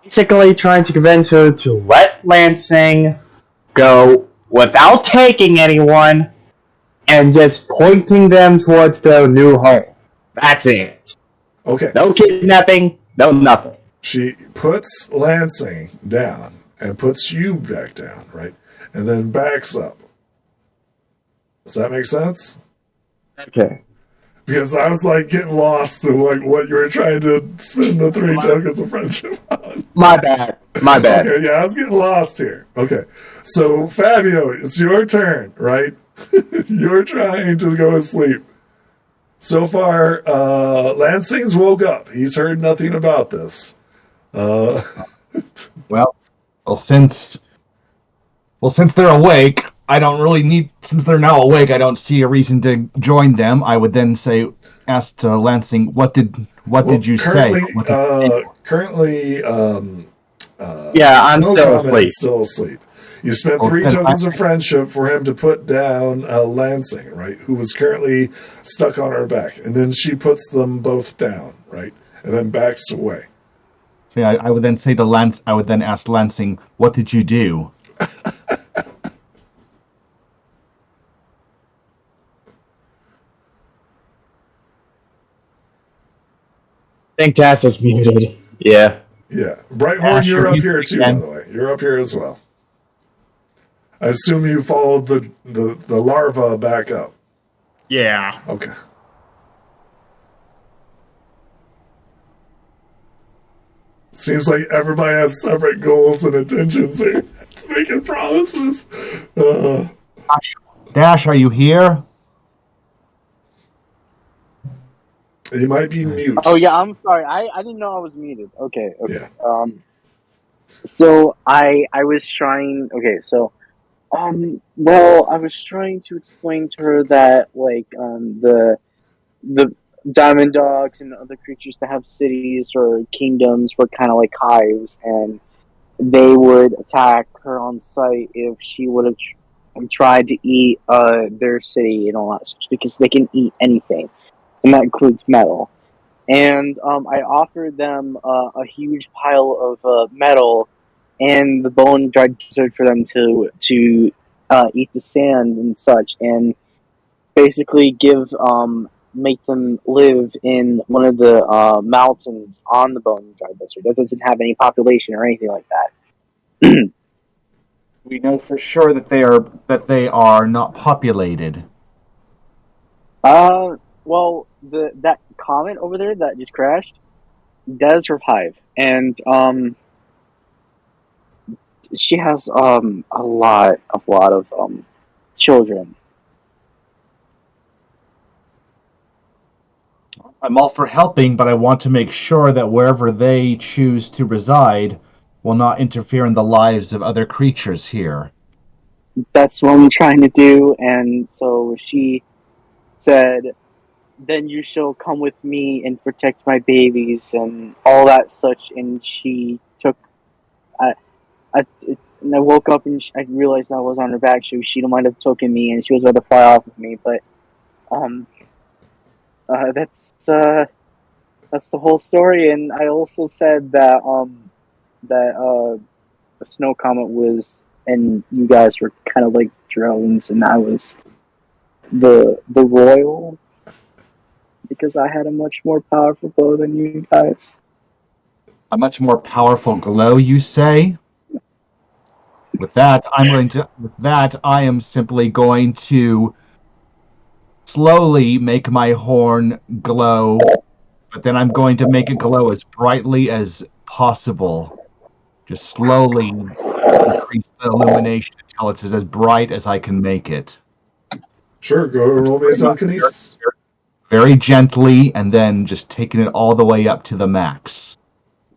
Basically trying to convince her to let Lansing go without taking anyone and just pointing them towards their new home. That's it. Okay. No kidnapping, no nothing. She puts Lansing down and puts you back down, right? And then backs up. Does that make sense? Okay. Because I was like getting lost to like what you were trying to spend the 3 tokens of friendship on. My bad. Okay, yeah, I was getting lost here. Okay. So Fabio, it's your turn, right? You're trying to go to sleep. So far, Lansing's woke up. He's heard nothing about this. Well, since they're awake, I don't really need. Since they're now awake, I don't see a reason to join them. I would then ask Lansing, what did you say? Currently, yeah, I'm Snow still Comet asleep. is still asleep. You spent 3 then tokens of friendship for him to put down Lansing, right? Who was currently stuck on her back, and then she puts them both down, right? And then backs away. So yeah, I would then say to Lance. I would then ask Lansing, what did you do? I think Cass is muted. Yeah. Yeah. Brighthorn, Sure, you're up you here too, by can. the way. You're up here as well. I assume you followed the larva back up. Yeah. Okay. Seems like everybody has separate goals and intentions here. It's making promises. Dash, are you here? You might be mute. Oh yeah, I'm sorry. I didn't know I was muted. Okay. Yeah. So I was trying. Okay, so well, I was trying to explain to her that like the diamond dogs and other creatures that have cities or kingdoms were kind of like hives, and they would attack her on sight if she would have tried to eat their city and all that such, because they can eat anything, and that includes metal. And I offered them a huge pile of metal and the bone dried desert for them to eat the sand and such, and basically make them live in one of the mountains on the bone dried desert that doesn't have any population or anything like that. We know for sure that they are not populated. Well, that comet over there that just crashed does survive, and she has a lot of children. I'm all for helping, but I want to make sure that wherever they choose to reside will not interfere in the lives of other creatures here. That's what I'm trying to do, and so she said, then you shall come with me and protect my babies and all that such, and she took and I woke up and I realized I was on her back. She might have taken me, and she was rather far off of me. But that's the whole story. And I also said that the snow comet was, and you guys were kind of like drones, and I was the royal, because I had a much more powerful bow than you guys. A much more powerful glow, you say? With that, I am simply going to slowly make my horn glow, but then I'm going to make it glow as brightly as possible. Just slowly increase the illumination until it's as bright as I can make it. Sure, go roll me a telekinesis. Very gently, and then just taking it all the way up to the max.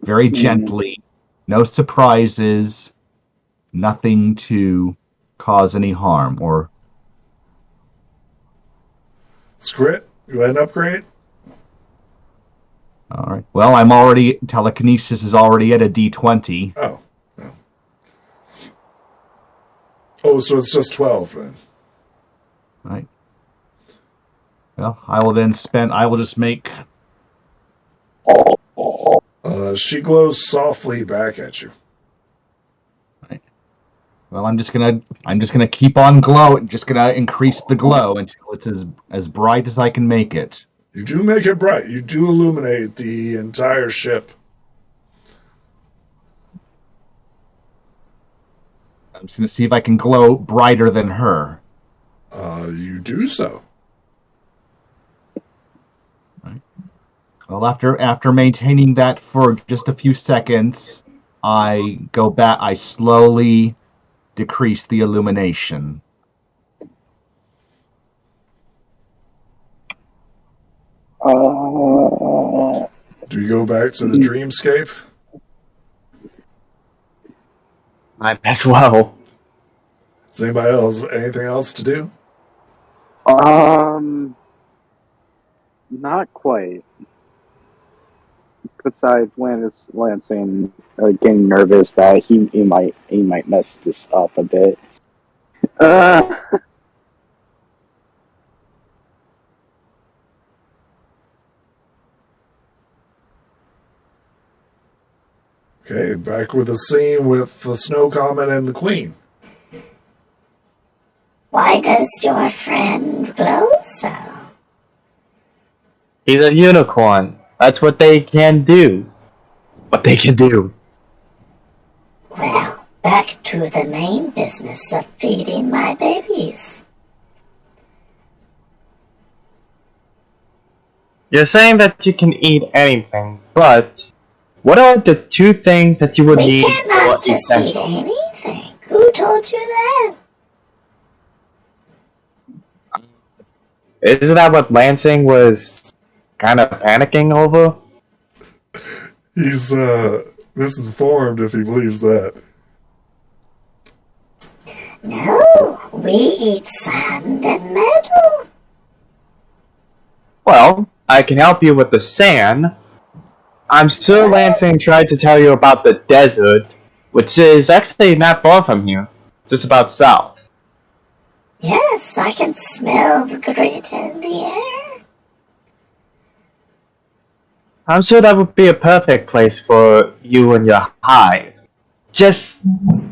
Very gently, no surprises, nothing to cause any harm or. Scrit, go ahead and upgrade. All right. Well, telekinesis is already at a D20. Oh. Oh, so it's just 12 then. Right. Well, I will just make. She glows softly back at you. Right. Well, I'm just gonna keep on glowing. Just gonna increase the glow until it's as bright as I can make it. You do make it bright. You do illuminate the entire ship. I'm just gonna see if I can glow brighter than her. You do so. Right. Well, after maintaining that for just a few seconds, I go back. I slowly decrease the illumination. Do you go back to the dreamscape? Might as well. Does anybody else anything else to do? Not quite. Besides Lansing getting nervous that he might mess this up a bit. Okay, back with the scene with the snow comet and the queen. Why does your friend glow so? He's a unicorn. That's what they can do. What they can do. Well, back to the main business of feeding my babies. You're saying that you can eat anything, but what are the two things that you would We need cannot for just eat essential? anything. Who told you that? Isn't that what Lansing was kind of panicking over? He's misinformed if he believes that. No, we eat sand and metal. Well, I can help you with the sand. I'm sure Lansing tried to tell you about the desert, which is actually not far from here, just about south. Yes, I can smell the grit in the air. I'm sure that would be a perfect place for you and your hive. Just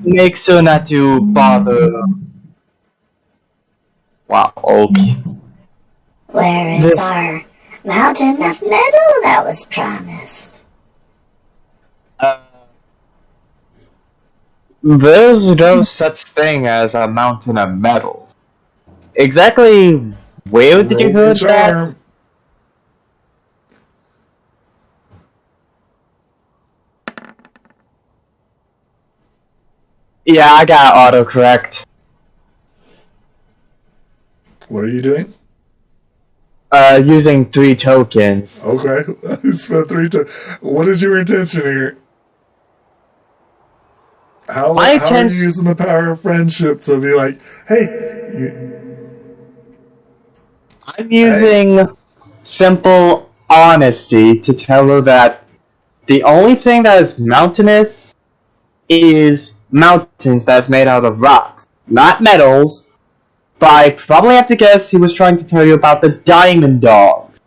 make sure not to bother. Wow, okay. Where is This- our mountain of metal that was promised? There's no such thing as a mountain of metals. Exactly where did you Roll hear your that? charm. Yeah, I got autocorrect. What are you doing? Using 3 tokens. Okay, you spent 3 times. What is your intention here? How My are you intent- using the power of friendship to be like, hey, I'm using simple honesty to tell her that the only thing that is mountainous is mountains that's made out of rocks, not metals. But I probably have to guess he was trying to tell you about the diamond dogs.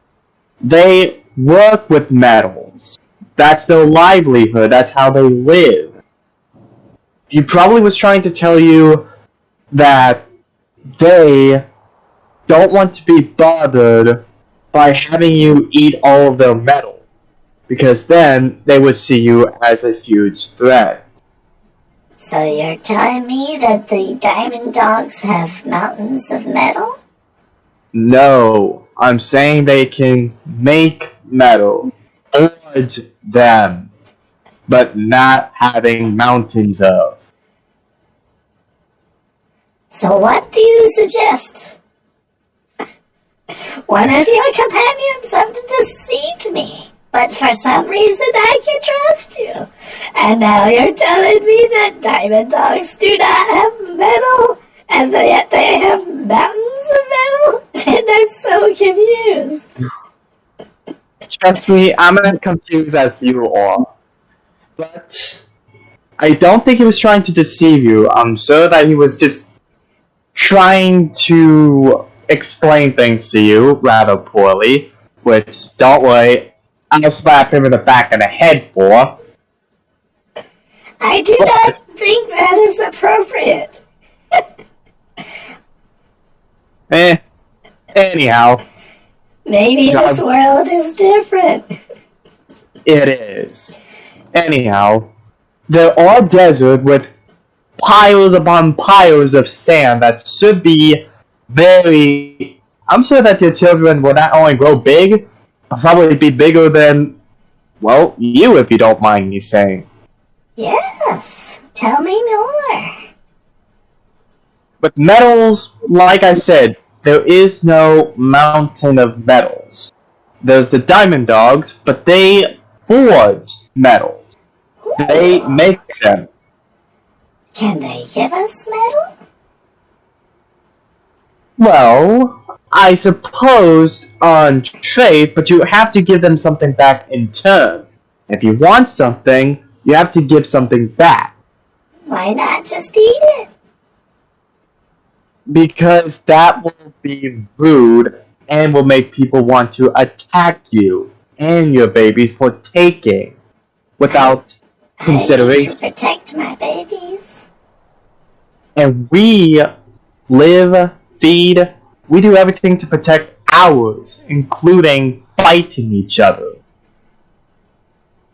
They work with metals. That's their livelihood. That's how they live. He probably was trying to tell you that they don't want to be bothered by having you eat all of their metal, because then they would see you as a huge threat. So you're telling me that the diamond dogs have mountains of metal? No, I'm saying they can make metal, forge them, but not having mountains of. So what do you suggest? One of your companions have deceived me, but for some reason I can trust you. And now you're telling me that diamond dogs do not have metal, and yet they have mountains of metal? And I'm so confused. Trust me, I'm as confused as you are. But I don't think he was trying to deceive you. I'm sure that he was just trying to explain things to you rather poorly, which, don't worry, I'll slap him in the back of the head for. I do not think that is appropriate. Anyhow, Maybe this world is different. it is. Anyhow, there are deserts with piles upon piles of sand that should be very... I'm sure that your children will not only grow big, but probably be bigger than, well, you, if you don't mind me saying. Yes, tell me more. With metals, like I said, there is no mountain of metals. There's the diamond dogs, but they forge metals. They make them. Can they give us metal? Well, I suppose on trade, but you have to give them something back in turn. If you want something, you have to give something back. Why not just eat it? Because that will be rude and will make people want to attack you and your babies for taking without consideration. I need to protect my babies. And we live, feed, we do everything to protect ours, including fighting each other.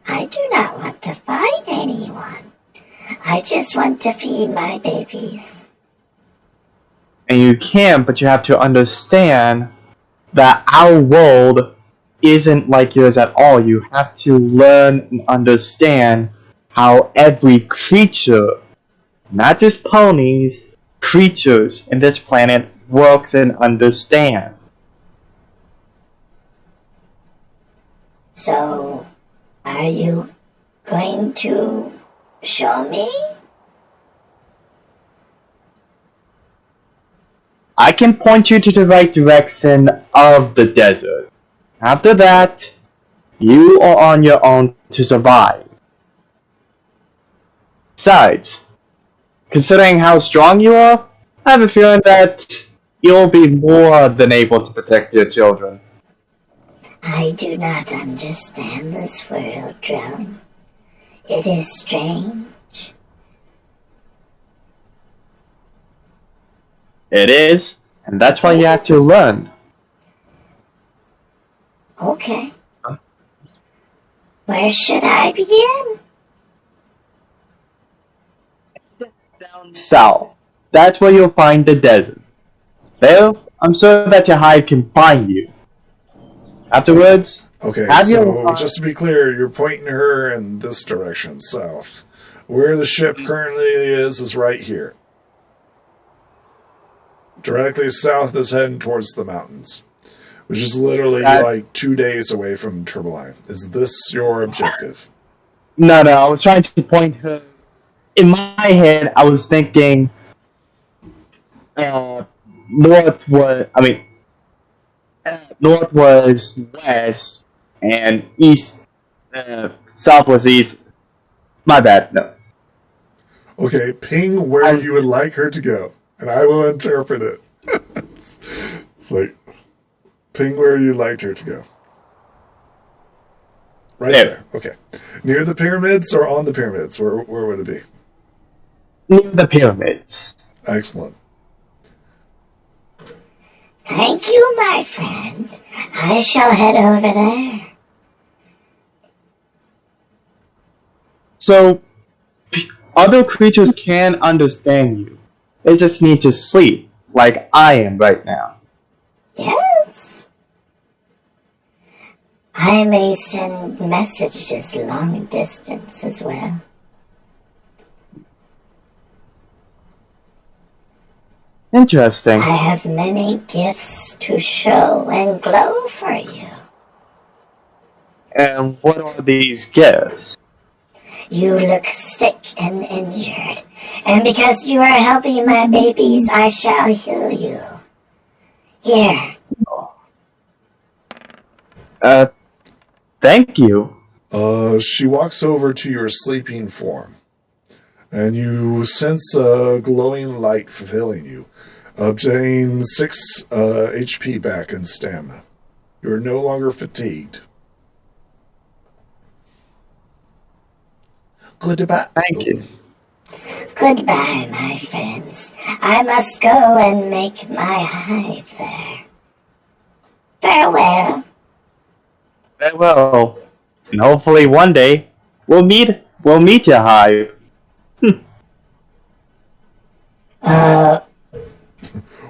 I do not want to fight anyone. I just want to feed my babies. And you can, but you have to understand that our world isn't like yours at all. You have to learn and understand how every creature, not just ponies, creatures in this planet works and understand. So, are you going to show me? I can point you to the right direction of the desert. After that, you are on your own to survive. Besides, considering how strong you are, I have a feeling that you'll be more than able to protect your children. I do not understand this world, Drone. It is strange. It is, and that's why you have to learn. Okay. Where should I begin? Down south. That's where you'll find the desert. There, I'm sure that your hive can find you. Afterwards, Okay, have so your just to be clear, you're pointing her in this direction, south. Where the ship currently is right here. Directly south is heading towards the mountains, which is literally like 2 days away from Turboline. Is this your objective? No, I was trying to point her. In my head, I was thinking north was west, and south was east. My bad, no. Okay, ping where you would like her to go, and I will interpret it. It's like, ping where you'd like her to go. Right there. Okay. Near the pyramids or on the pyramids? Where would it be? Near the pyramids. Excellent. Thank you, my friend. I shall head over there. So, other creatures can understand you. They just need to sleep, like I am right now. Yes. I may send messages long distance as well. Interesting. I have many gifts to show and glow for you. And what are these gifts? You look sick and injured, and because you are helping my babies, I shall heal you. Here. Thank you. She walks over to your sleeping form, and you sense a glowing light fulfilling you. Obtain 6 HP back in stamina. You are no longer fatigued. Goodbye. Thank you. Goodbye, my friends. I must go and make my hive there. Farewell. Farewell. And hopefully one day we'll meet your hive.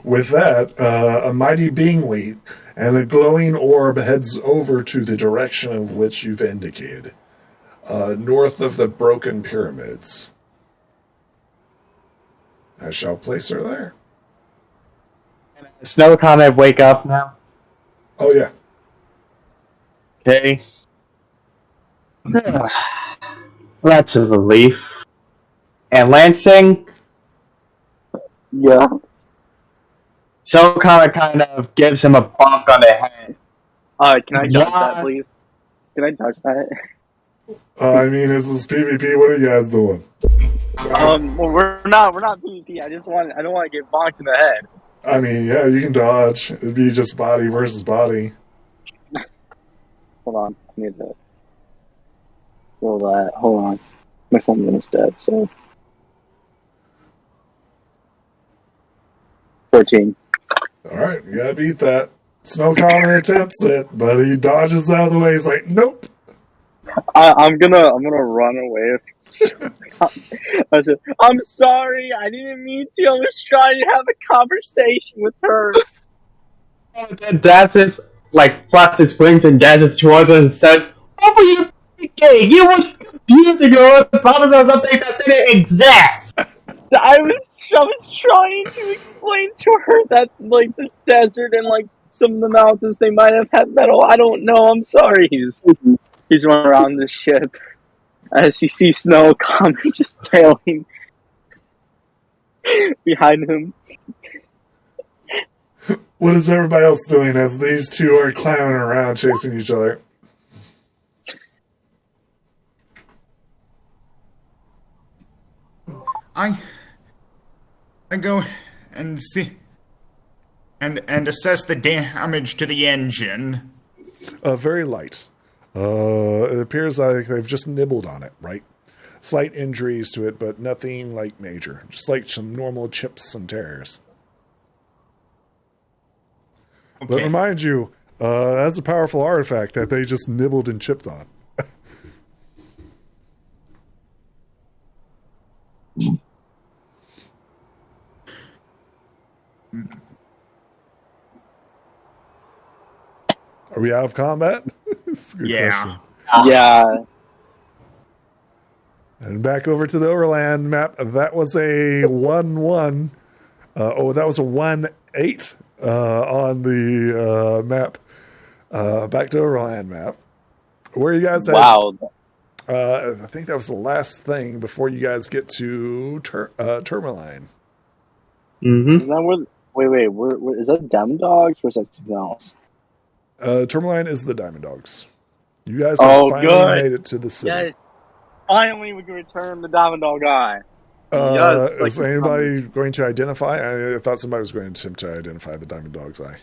With that, a mighty beingweed and a glowing orb heads over to the direction of which you've indicated, north of the broken pyramids. I shall place her there. Snow Comet, wake up now. Oh, yeah. Okay. That's a relief. And Lansing? Yeah. Snow Comet kind of gives him a bonk on the head. Can I touch that, please? Can I touch that? I mean, this is PvP. What are you guys doing? Well, we're not PvP. I don't want to get bonked in the head. I mean, yeah, you can dodge. It'd be just body versus body. Hold on, I need to roll that. Hold on, my phone's almost dead. So 14. All right, you gotta beat that. Snow Comet attempts it, but he dodges out of the way. He's like, nope. I'm gonna run away. I said, I'm sorry, I didn't mean to. I was trying to have a conversation with her. That's his like flaps his wings and dances towards us and says, "What were you thinking? You were years ago promised us something that didn't exist." I was trying to explain to her that like the desert and like some of the mountains they might have had metal. I don't know. I'm sorry. He's running around the ship as you see Snow Comet just tailing behind him. What is everybody else doing as these two are clowning around chasing each other? I go and see and assess the damage to the engine. Very light. It appears like they've just nibbled on it, right? Slight injuries to it, but nothing like major. Just like some normal chips and tears. Okay. But remind you, that's a powerful artifact that they just nibbled and chipped on. Are we out of combat? That's a good question. Yeah. And back over to the Overland map. That was a 1-1. That was a 1-8 on the map. Back to Overland map. Where you guys at? Wow. I think that was the last thing before you guys get to Tourmaline. Mm-hmm. Is that where? Wait. Is that Dem Dogs or is that something else? Tourmaline is the Diamond Dogs. You guys have finally made it to the city. Yes. Finally, we can return the Diamond Dog guy. Is anybody going to identify? I thought somebody was going to attempt to identify the Diamond Dog's eye.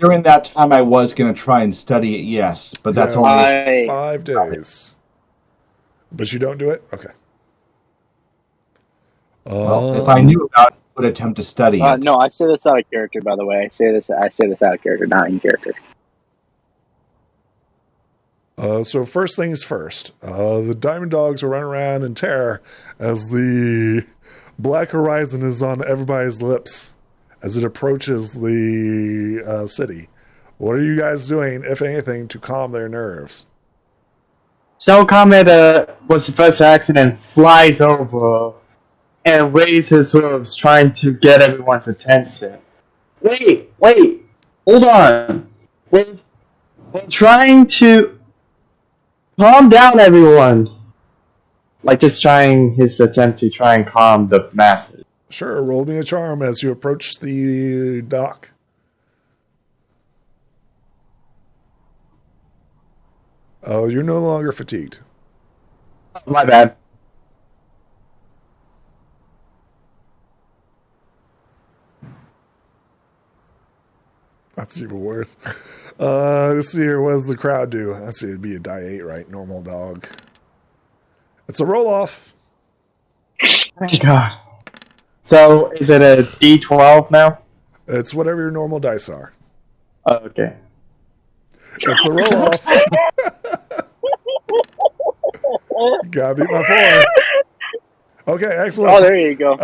During that time, I was going to try and study it, yes, but that's only 5 days. But you don't do it? Okay. Well, if I knew about it, I would attempt to study it. No, I say this out of character, by the way. I say this out of character, not in character. So first things first, the Diamond Dogs will run around in terror as the Black Horizon is on everybody's lips as it approaches the city. What are you guys doing, if anything, to calm their nerves? So Comet was the first accident, flies over and raises his hooves, trying to get everyone's attention. Wait, hold on. We're trying to calm down, everyone. Like just trying his attempt to try and calm the masses. Sure, roll me a charm as you approach the dock. Oh, you're no longer fatigued. My bad. That's even worse. Let's see here. What does the crowd do? Let's see. It'd be a die 8, right? Normal dog. It's a roll off. Thank God. So, is it a D12 now? It's whatever your normal dice are. Oh, okay. It's a roll off. Gotta beat my 4. Okay, excellent. Oh, there you go.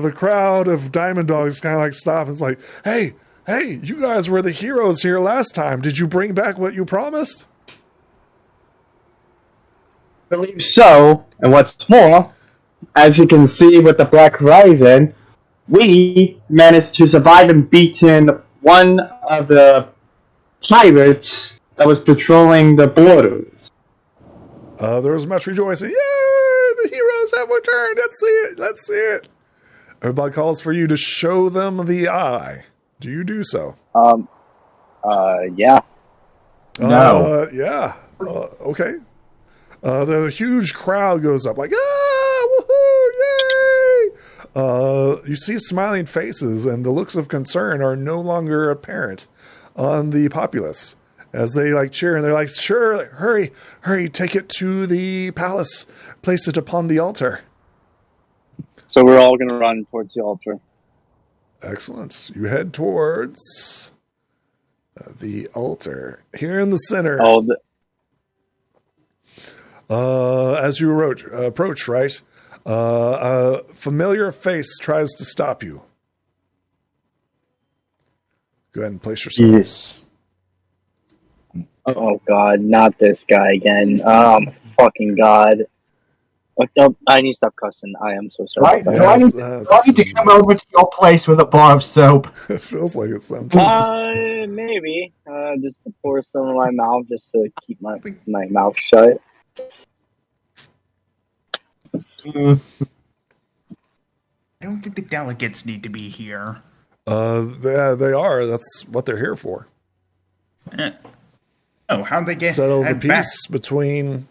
The crowd of Diamond Dogs kind of like stop. It's like, hey, you guys were the heroes here last time. Did you bring back what you promised? I believe so. And what's more, as you can see with the Black Horizon, we managed to survive and beaten one of the pirates that was patrolling the borders. There was much rejoicing. Yay! The heroes have returned. Let's see it. Everybody calls for you to show them the eye. Do you do so? Yeah. No. Yeah. Okay. The huge crowd goes up like, woohoo, yay! You see smiling faces, and the looks of concern are no longer apparent on the populace as they like cheer, and they're like, sure, hurry, take it to the palace, place it upon the altar. So we're all going to run towards the altar. Excellent. You head towards the altar here in the center. As you approach, right? A familiar face tries to stop you. Go ahead and place yourselves. Oh god, not this guy again. Fucking god. Oh, I need to stop cussing. I am so sorry. Do I need to come over to your place with a bar of soap? It feels like it sometimes. Maybe. Just to pour some in my mouth, just to keep my mouth shut. I don't think the delegates need to be here. They are. That's what they're here for. How'd they get settle the back? peace between?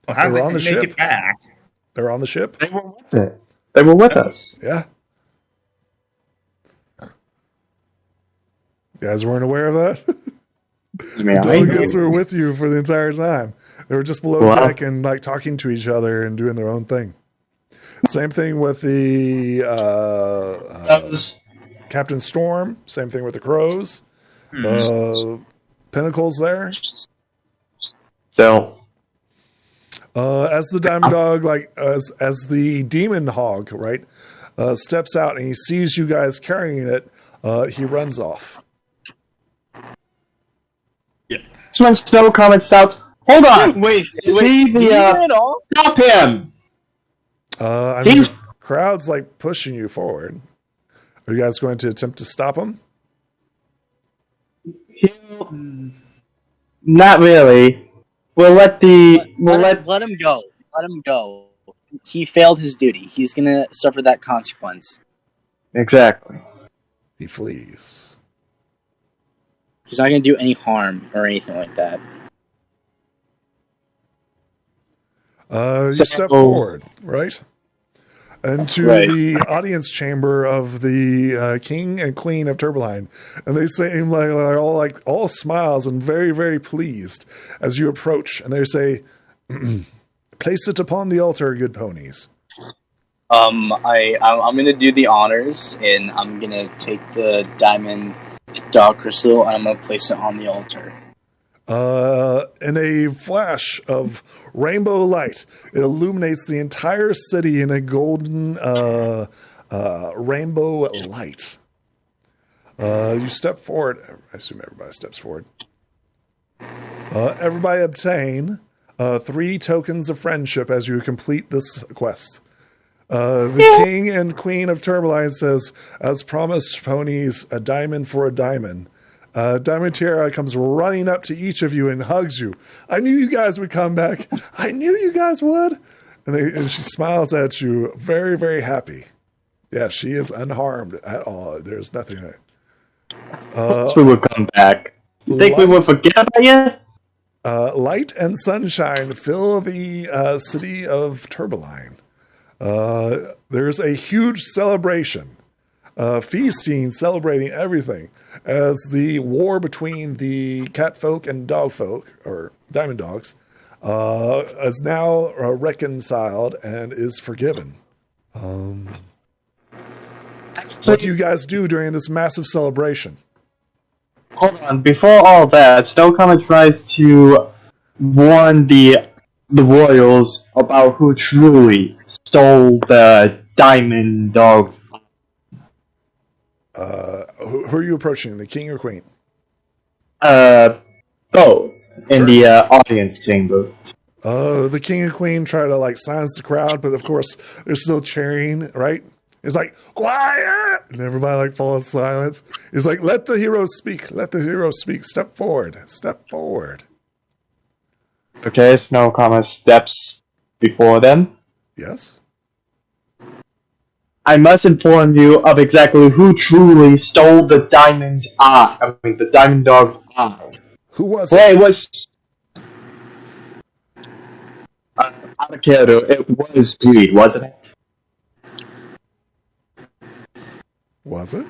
Well, how'd They're on they the make ship. it back? They're on the ship. They were with it. They were with us. Yeah. You guys weren't aware of that? The delegates were with you for the entire time. They were just below deck and like talking to each other and doing their own thing. Same thing with the Captain Storm. Same thing with the Crows. Pinnacles there. So, as the Diamond Dog, like as the Demon Hog, right, steps out and he sees you guys carrying it, he runs off. That's when Snow Comet shouts, "Hold on! Wait, see the stop him!" I mean, the crowd's like pushing you forward. Are you guys going to attempt to stop him? Not really. We'll let him go. Let him go. He failed his duty. He's gonna suffer that consequence. Exactly. He flees. He's not gonna do any harm or anything like that. You step forward, right? Into the audience chamber of the King and Queen of Turboline. And they seem like they're all smiles and very, very pleased as you approach. And they say, "Place it upon the altar, good ponies." I'm gonna do the honors, and I'm gonna take the diamond dog crystal, and I'm gonna place it on the altar. In a flash of rainbow light, it illuminates the entire city in a golden rainbow light. You step forward. I assume everybody steps forward. Everybody obtain 3 tokens of friendship as you complete this quest. The King and Queen of Turboline says, "As promised, ponies, a diamond for a diamond." Diamond Tiara comes running up to each of you and hugs you. "I knew you guys would come back. I knew you guys would." And she smiles at you, very, very happy. Yeah, she is unharmed at all. There's nothing there. We would come back. You think we would forget about you? Light and sunshine fill the city of Turboline. There's a huge celebration. Feasting, celebrating everything, as the war between the catfolk and dogfolk, or diamond dogs, is now reconciled and is forgiven. What do you guys do during this massive celebration? Hold on. Before all that, Snow Comet tries to warn the royals about who truly stole the diamond dogs. Who are you approaching, the king or queen? Both in the audience chamber. The king and queen try to like silence the crowd, but of course they're still cheering, right? It's like, "Quiet!" And everybody like follows silence. It's like, "Let the heroes speak. Let the heroes speak. Step forward. Step forward." Okay, Snow Comet steps before them. Yes. "I must inform you of exactly who truly stole the diamond's eye. I mean, the diamond dog's eye. Who was it? it? It was... out of character, it was Greed, wasn't it? Was it?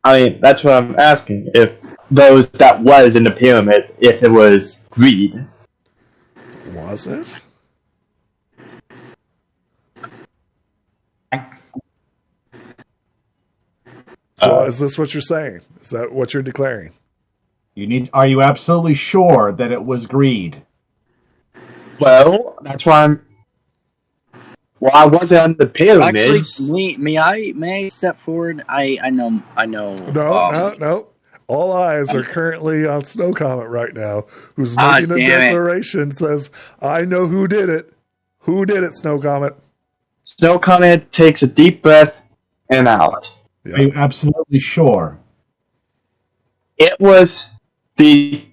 I mean, that's what I'm asking. If those that was in the pyramid, if it was Greed. Was it? So is this what you're saying? Is that what you're declaring? Are you absolutely sure that it was Greed? Well, that's why I'm... Well, I wasn't on the pyramids. Actually, may I step forward? I know. No. All eyes are currently on Snow Comet right now, who's making a declaration. Says, "I know who did it. Who did it, Snow Comet?" Snow Comet takes a deep breath and out. Yeah. Are you absolutely sure? It was the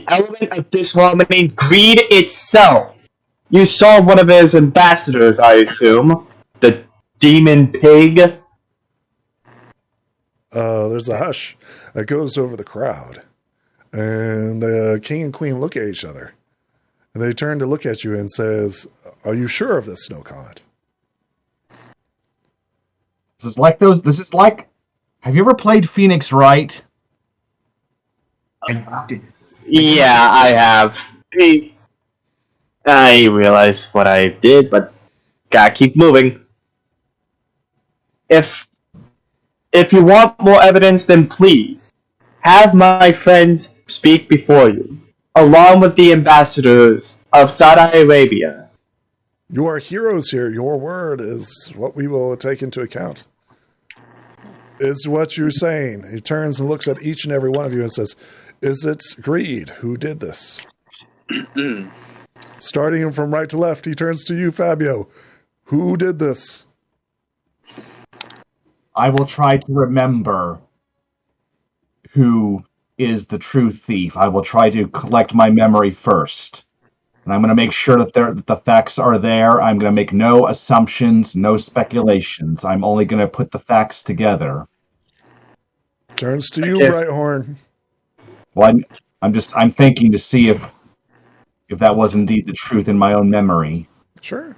element of disharmony, greed itself. You saw one of his ambassadors, I assume. The demon pig. There's a hush that goes over the crowd. And the king and queen look at each other. And they turn to look at you and says, "Are you sure of this, Snow Comet?" This is like, have you ever played Phoenix Wright? Yeah, I have. I realize what I did, but gotta keep moving. If you want more evidence, then please have my friends speak before you, along with the ambassadors of Saudi Arabia. You are heroes here. Your word is what we will take into account. Is what you're saying. He turns and looks at each and every one of you and says, "Is it greed who did this?" Starting from right to left, he turns to you, Fabio. Who did this? I will try to remember who is the true thief. I will try to collect my memory first. And I'm going to make sure that the facts are there. I'm going to make no assumptions, no speculations. I'm only going to put the facts together. Turns to you, Brighthorn. Well, I'm thinking to see if that was indeed the truth in my own memory. Sure.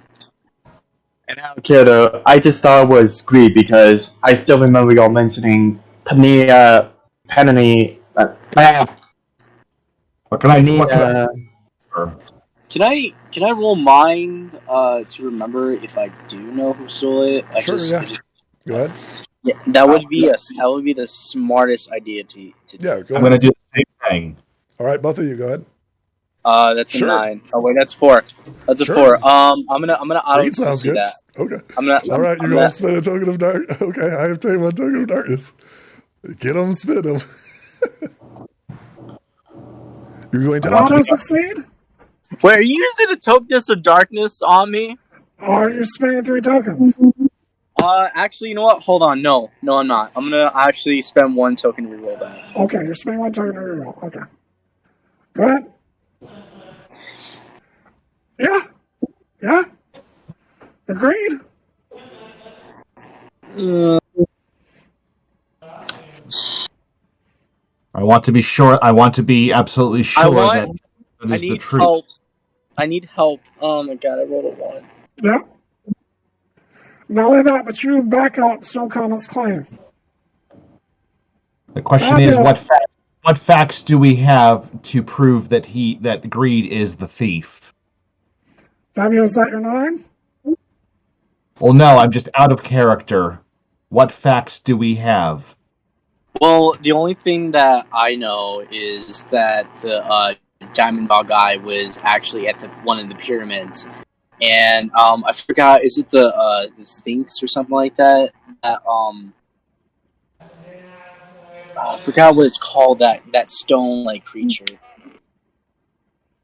And how kiddo, I just thought it was greed because I still remember y'all mentioning Penny. What can I need? Can I roll mine to remember if I do know who stole it? Yeah. Go ahead. Yeah, that would be the smartest idea to Yeah, do. go ahead. I'm going to do the same thing. All right, both of you, go ahead. That's a 9. Oh wait, that's 4. That's a 4. I'm gonna auto sounds good. that. Okay. All right, you're going to spend a token of dark. Okay, I have taken 1 token of darkness. Get them, spin them. You're going to auto succeed? Wait, are you using a token of darkness on me? Or are you spending 3 tokens? Actually, you know what? Hold on. No, I'm not. I'm gonna actually spend 1 token to reroll that. Okay, you're spending 1 token to reroll. Okay. Go ahead. Yeah. Agreed. I want to be sure. I want to be absolutely sure that is the truth. Help. I need help. Oh my god, I rolled a 1. Yeah. Not only that, but you back up Snow Comet's claim. The question is, what facts do we have to prove that greed is the thief? Fabio, is that your 9? Well, no, I'm just out of character. What facts do we have? Well, the only thing that I know is that the Diamond Ball guy was actually at one of the pyramids, and I forgot. Is it the Sphinx or something like that? I forgot what it's called. That stone-like creature.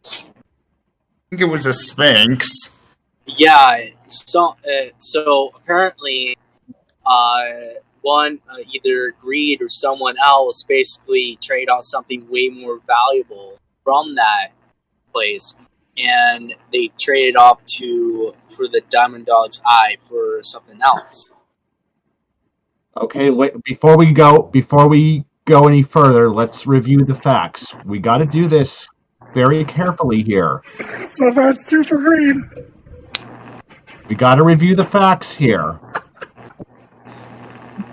I think it was a Sphinx. Yeah. So apparently, either greed or someone else basically traded out something way more valuable from that place, and they traded off for the Diamond Dog's eye for something else. Okay, wait, before we go any further, let's review the facts. We got to do this very carefully here. So that's 2 for greed. We got to review the facts here.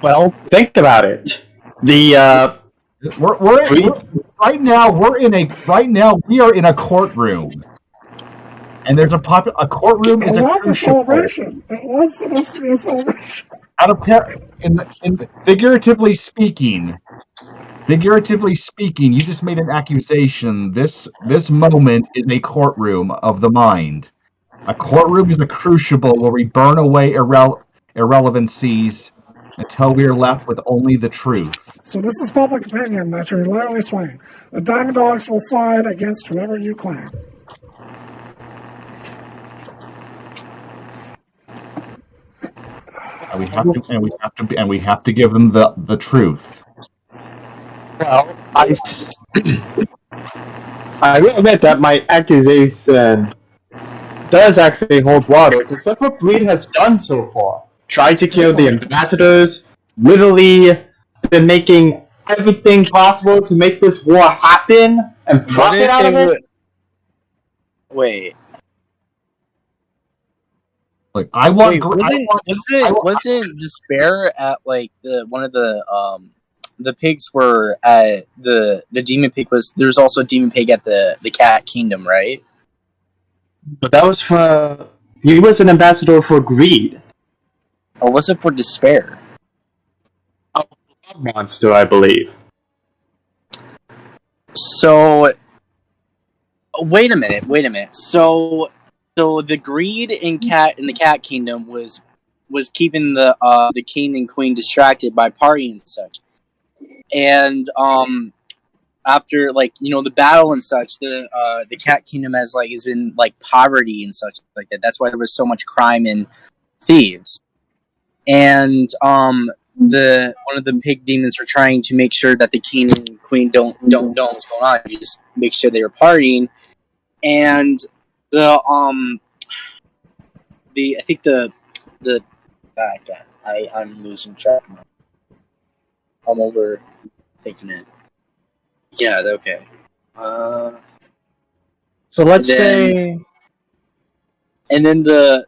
Well, think about it. Right now we are in a courtroom, and there's a courtroom is a celebration. It was supposed to be a celebration. Figuratively speaking, you just made an accusation. This moment is a courtroom of the mind. A courtroom is a crucible where we burn away irrelevancies until we are left with only the truth. So this is public opinion that you're literally swaying. The Diamond Dogs will side against whoever you claim. And we have to give them the truth. Well, I will admit that my accusation does actually hold water, because look what Greed has done so far. Tried to kill the ambassadors, literally been making everything possible to make this war happen, and profit out of it. Wait. Like, wasn't Despair at like one of the pigs were at the demon pig was there was also a demon pig at the cat kingdom, right? But that was for he was an ambassador for Greed. Or was it for Despair? A monster, I believe. So wait a minute. So the Greed in the cat kingdom was keeping the king and queen distracted by partying and such. And after the battle and such, the cat kingdom has been poverty and such like that. That's why there was so much crime and thieves. And one of the pig demons were trying to make sure that the king and queen don't know what's going on. Just make sure they were partying. And I'm losing track. I'm overthinking it. Yeah, okay. So let's say... And then the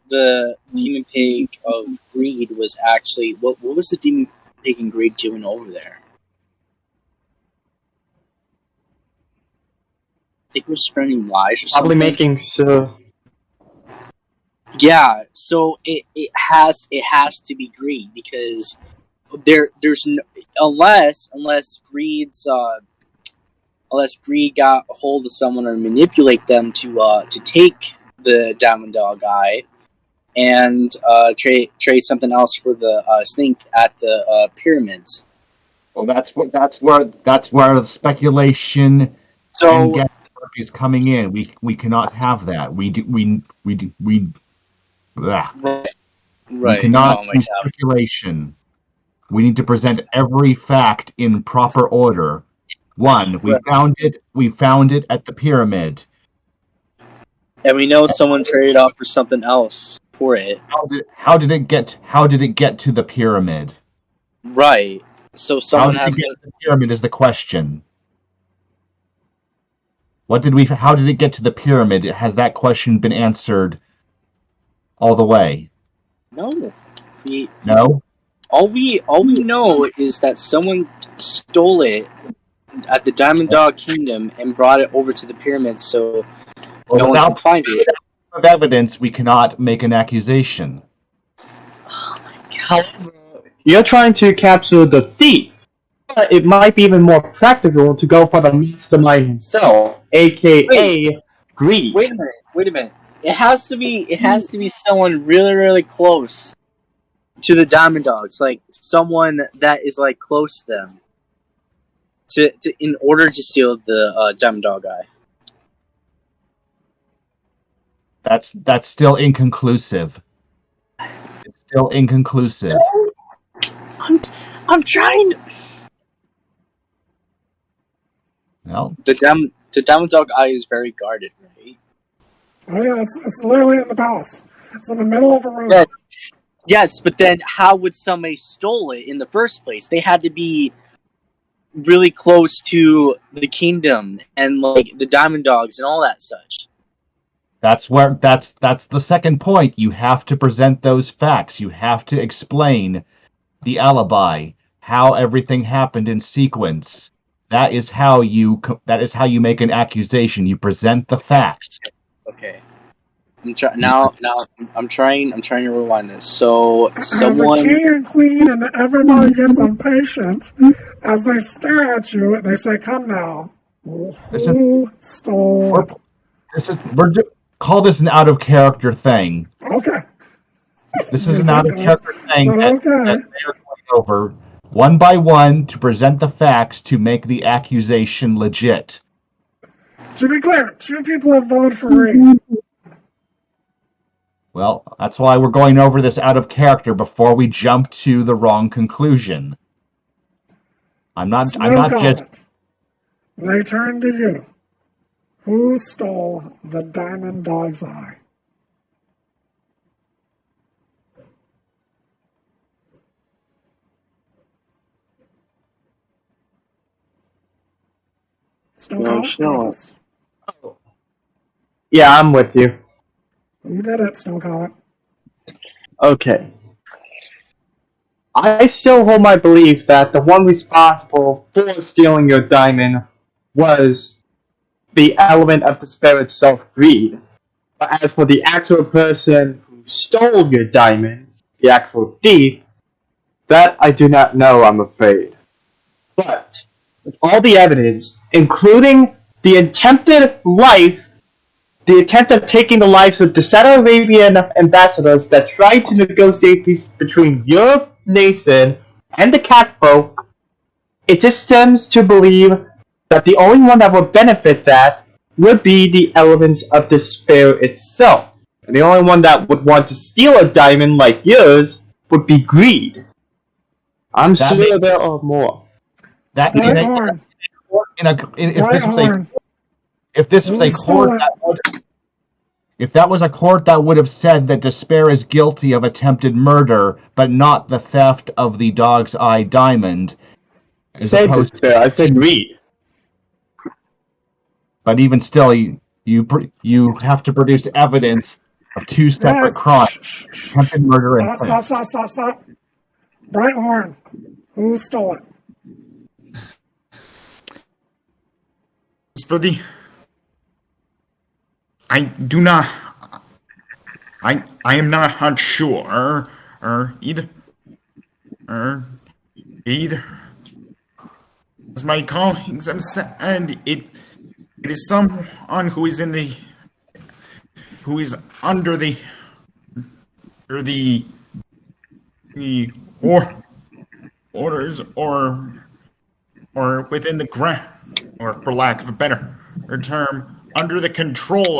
demon pig of Greed was actually... What was the demon pig in Greed doing over there? I think it was spreading lies or something. Probably making sure... Yeah, so it has to be Greed, because there's no, unless Greed got a hold of someone or manipulate them to take the Diamond Dog Eye and trade something else for the snake at the pyramids. Well, that's where the speculation and guesswork is coming in. We cannot have that. We cannot do speculation. We need to present every fact in proper order. One, we found it at the pyramid. And we know someone traded off for something else for it. How did it get to the pyramid? Right. So someone has to get to the pyramid is the question. How did it get to the pyramid? Has that question been answered all the way? No. No? All we know is that someone stole it at the Diamond Dog Kingdom and brought it over to the pyramid, so no one can find it. Without evidence, we cannot make an accusation. Oh my god. You're trying to capture the thief. But it might be even more practical to go for the mastermind himself, aka Greed. Wait a minute. It has to be someone really, really close to the Diamond Dogs, like someone that is close to them, to in order to steal the Diamond Dog Eye. That's still inconclusive. It's still inconclusive. I'm trying. Well, the Diamond Dog Eye is very guarded, right? Oh yeah, it's literally in the palace. It's in the middle of a room. Yes, but then how would somebody stole it in the first place? They had to be really close to the kingdom and the Diamond Dogs and all that such. That's the second point. You have to present those facts. You have to explain the alibi, how everything happened in sequence. That is how you make an accusation. You present the facts. Okay. I'm trying to rewind this. So someone, and the king and queen and everybody gets impatient as they stare at you. They say, "Come now, who stole it?" Call this an out of character thing. Okay. This is an out of character thing that they're going over one by one to present the facts to make the accusation legit. To be clear, 2 people have voted for Reed. Well, that's why we're going over this out of character before we jump to the wrong conclusion. I'm not just... They turn to you. Who stole the diamond dog's eye? No. Yeah, I'm with you. Who did it, Snow Comet? Okay. I still hold my belief that the one responsible for stealing your diamond was the element of despair itself, greed. But as for the actual person who stole your diamond, the actual thief, that I do not know, I'm afraid. But with all the evidence, including the attempt of taking the lives of the Saudi Arabian ambassadors that tried to negotiate peace between your nation and the cat folk, it just stems to believe that the only one that would benefit that would be the elements of despair itself. And the only one that would want to steal a diamond like yours would be greed. I'm sure there are more. If that was a court that would have said that despair is guilty of attempted murder, but not the theft of the dog's eye diamond. Say despair. I said greed. But even still, you have to produce evidence of 2 separate crimes: attempted murder and theft. Stop. Bright Horn, who stole it? For the... I am not sure, either, as my colleagues have said, it is someone who is under the orders or within the ground, or for lack of a better term, under the control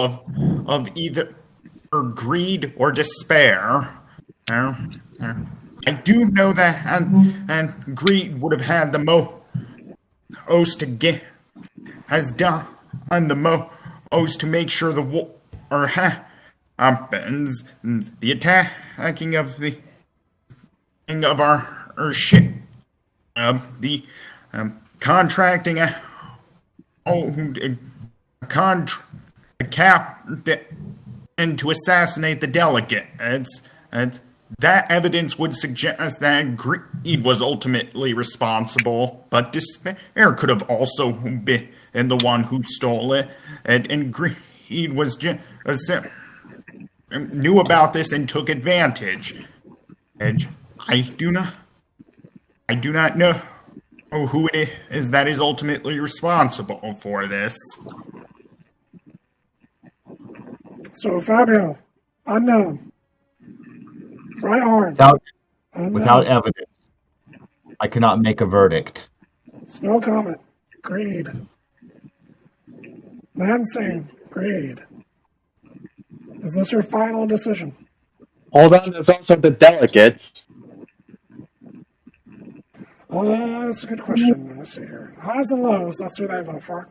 of either greed or despair. I do know that, and greed would have had the most to get, has done the most to make sure the war happens. The attacking of our ship, the contracting and to assassinate the delegates. That evidence would suggest that greed was ultimately responsible, but despair could have also been the one who stole it, and greed was knew about this and took advantage. And I do not know who it is that is ultimately responsible for this. So, Fabio, unknown. Bright Horn. Without evidence, I cannot make a verdict. Snow Comet, greed. Lansing, greed. Is this your final decision? Hold on, there's also the delegates. That's a good question. Let's see here. Highs and lows, that's who they vote for.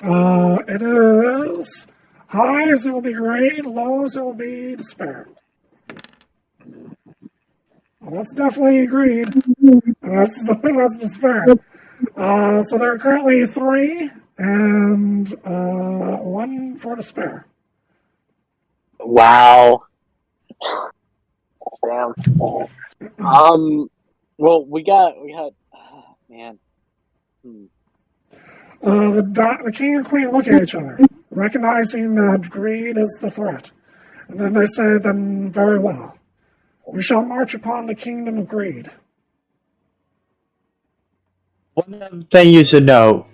It is highs, it will be greed, lows, it will be despair. Well, that's definitely greed. That's despair. So there are currently 3 and 1 for despair. Wow. Damn. Well, we got, man. The king and queen look at each other, recognizing that greed is the threat. And then they say, then very well. We shall march upon the kingdom of greed. One other thing you should know,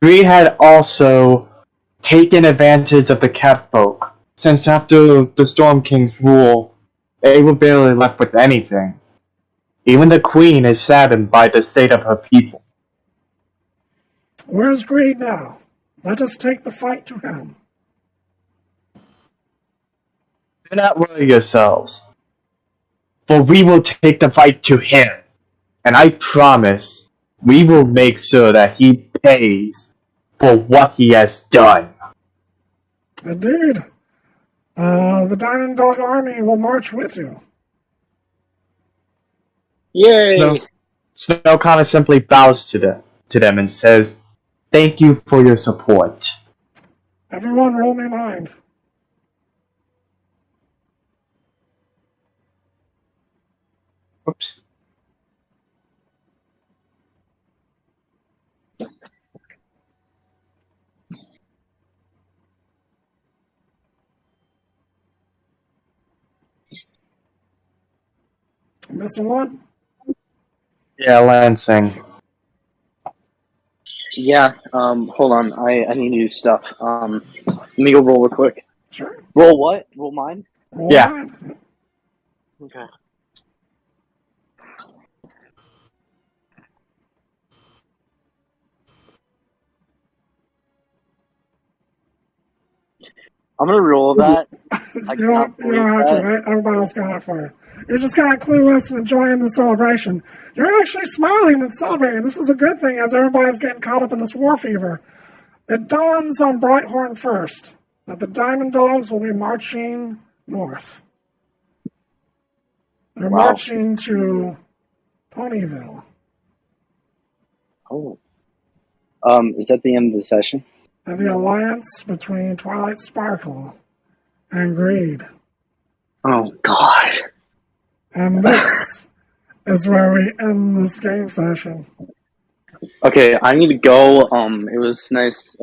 greed had also taken advantage of the cat folk, since after the Storm King's rule, they were barely left with anything. Even the queen is saddened by the state of her people. Where's Greed now? Let us take the fight to him. Do not worry yourselves, for we will take the fight to him, and I promise we will make sure that he pays for what he has done. Indeed. The Diamond Dog Army will march with you. Yay! Snow Comet simply bows to them and says, "Thank you for your support." Everyone roll me mind. Oops. Missing one? Yeah, Lansing. Yeah, hold on. I need to do stuff. Let me go roll real quick. Sure. Roll what? Roll mine? Roll Yeah. mine. Okay. I'm gonna roll that. You don't have to, right? Everybody else got it for you. You're just kind of clueless and enjoying the celebration. You're actually smiling and celebrating. This is a good thing as everybody's getting caught up in this war fever. It dawns on Brighthorn first that the Diamond Dogs will be marching north. They're marching to Ponyville. Oh. Is that the end of the session? And the alliance between Twilight Sparkle and Greed. Oh, God. And this is where we end this game session. Okay, I need to go. It was nice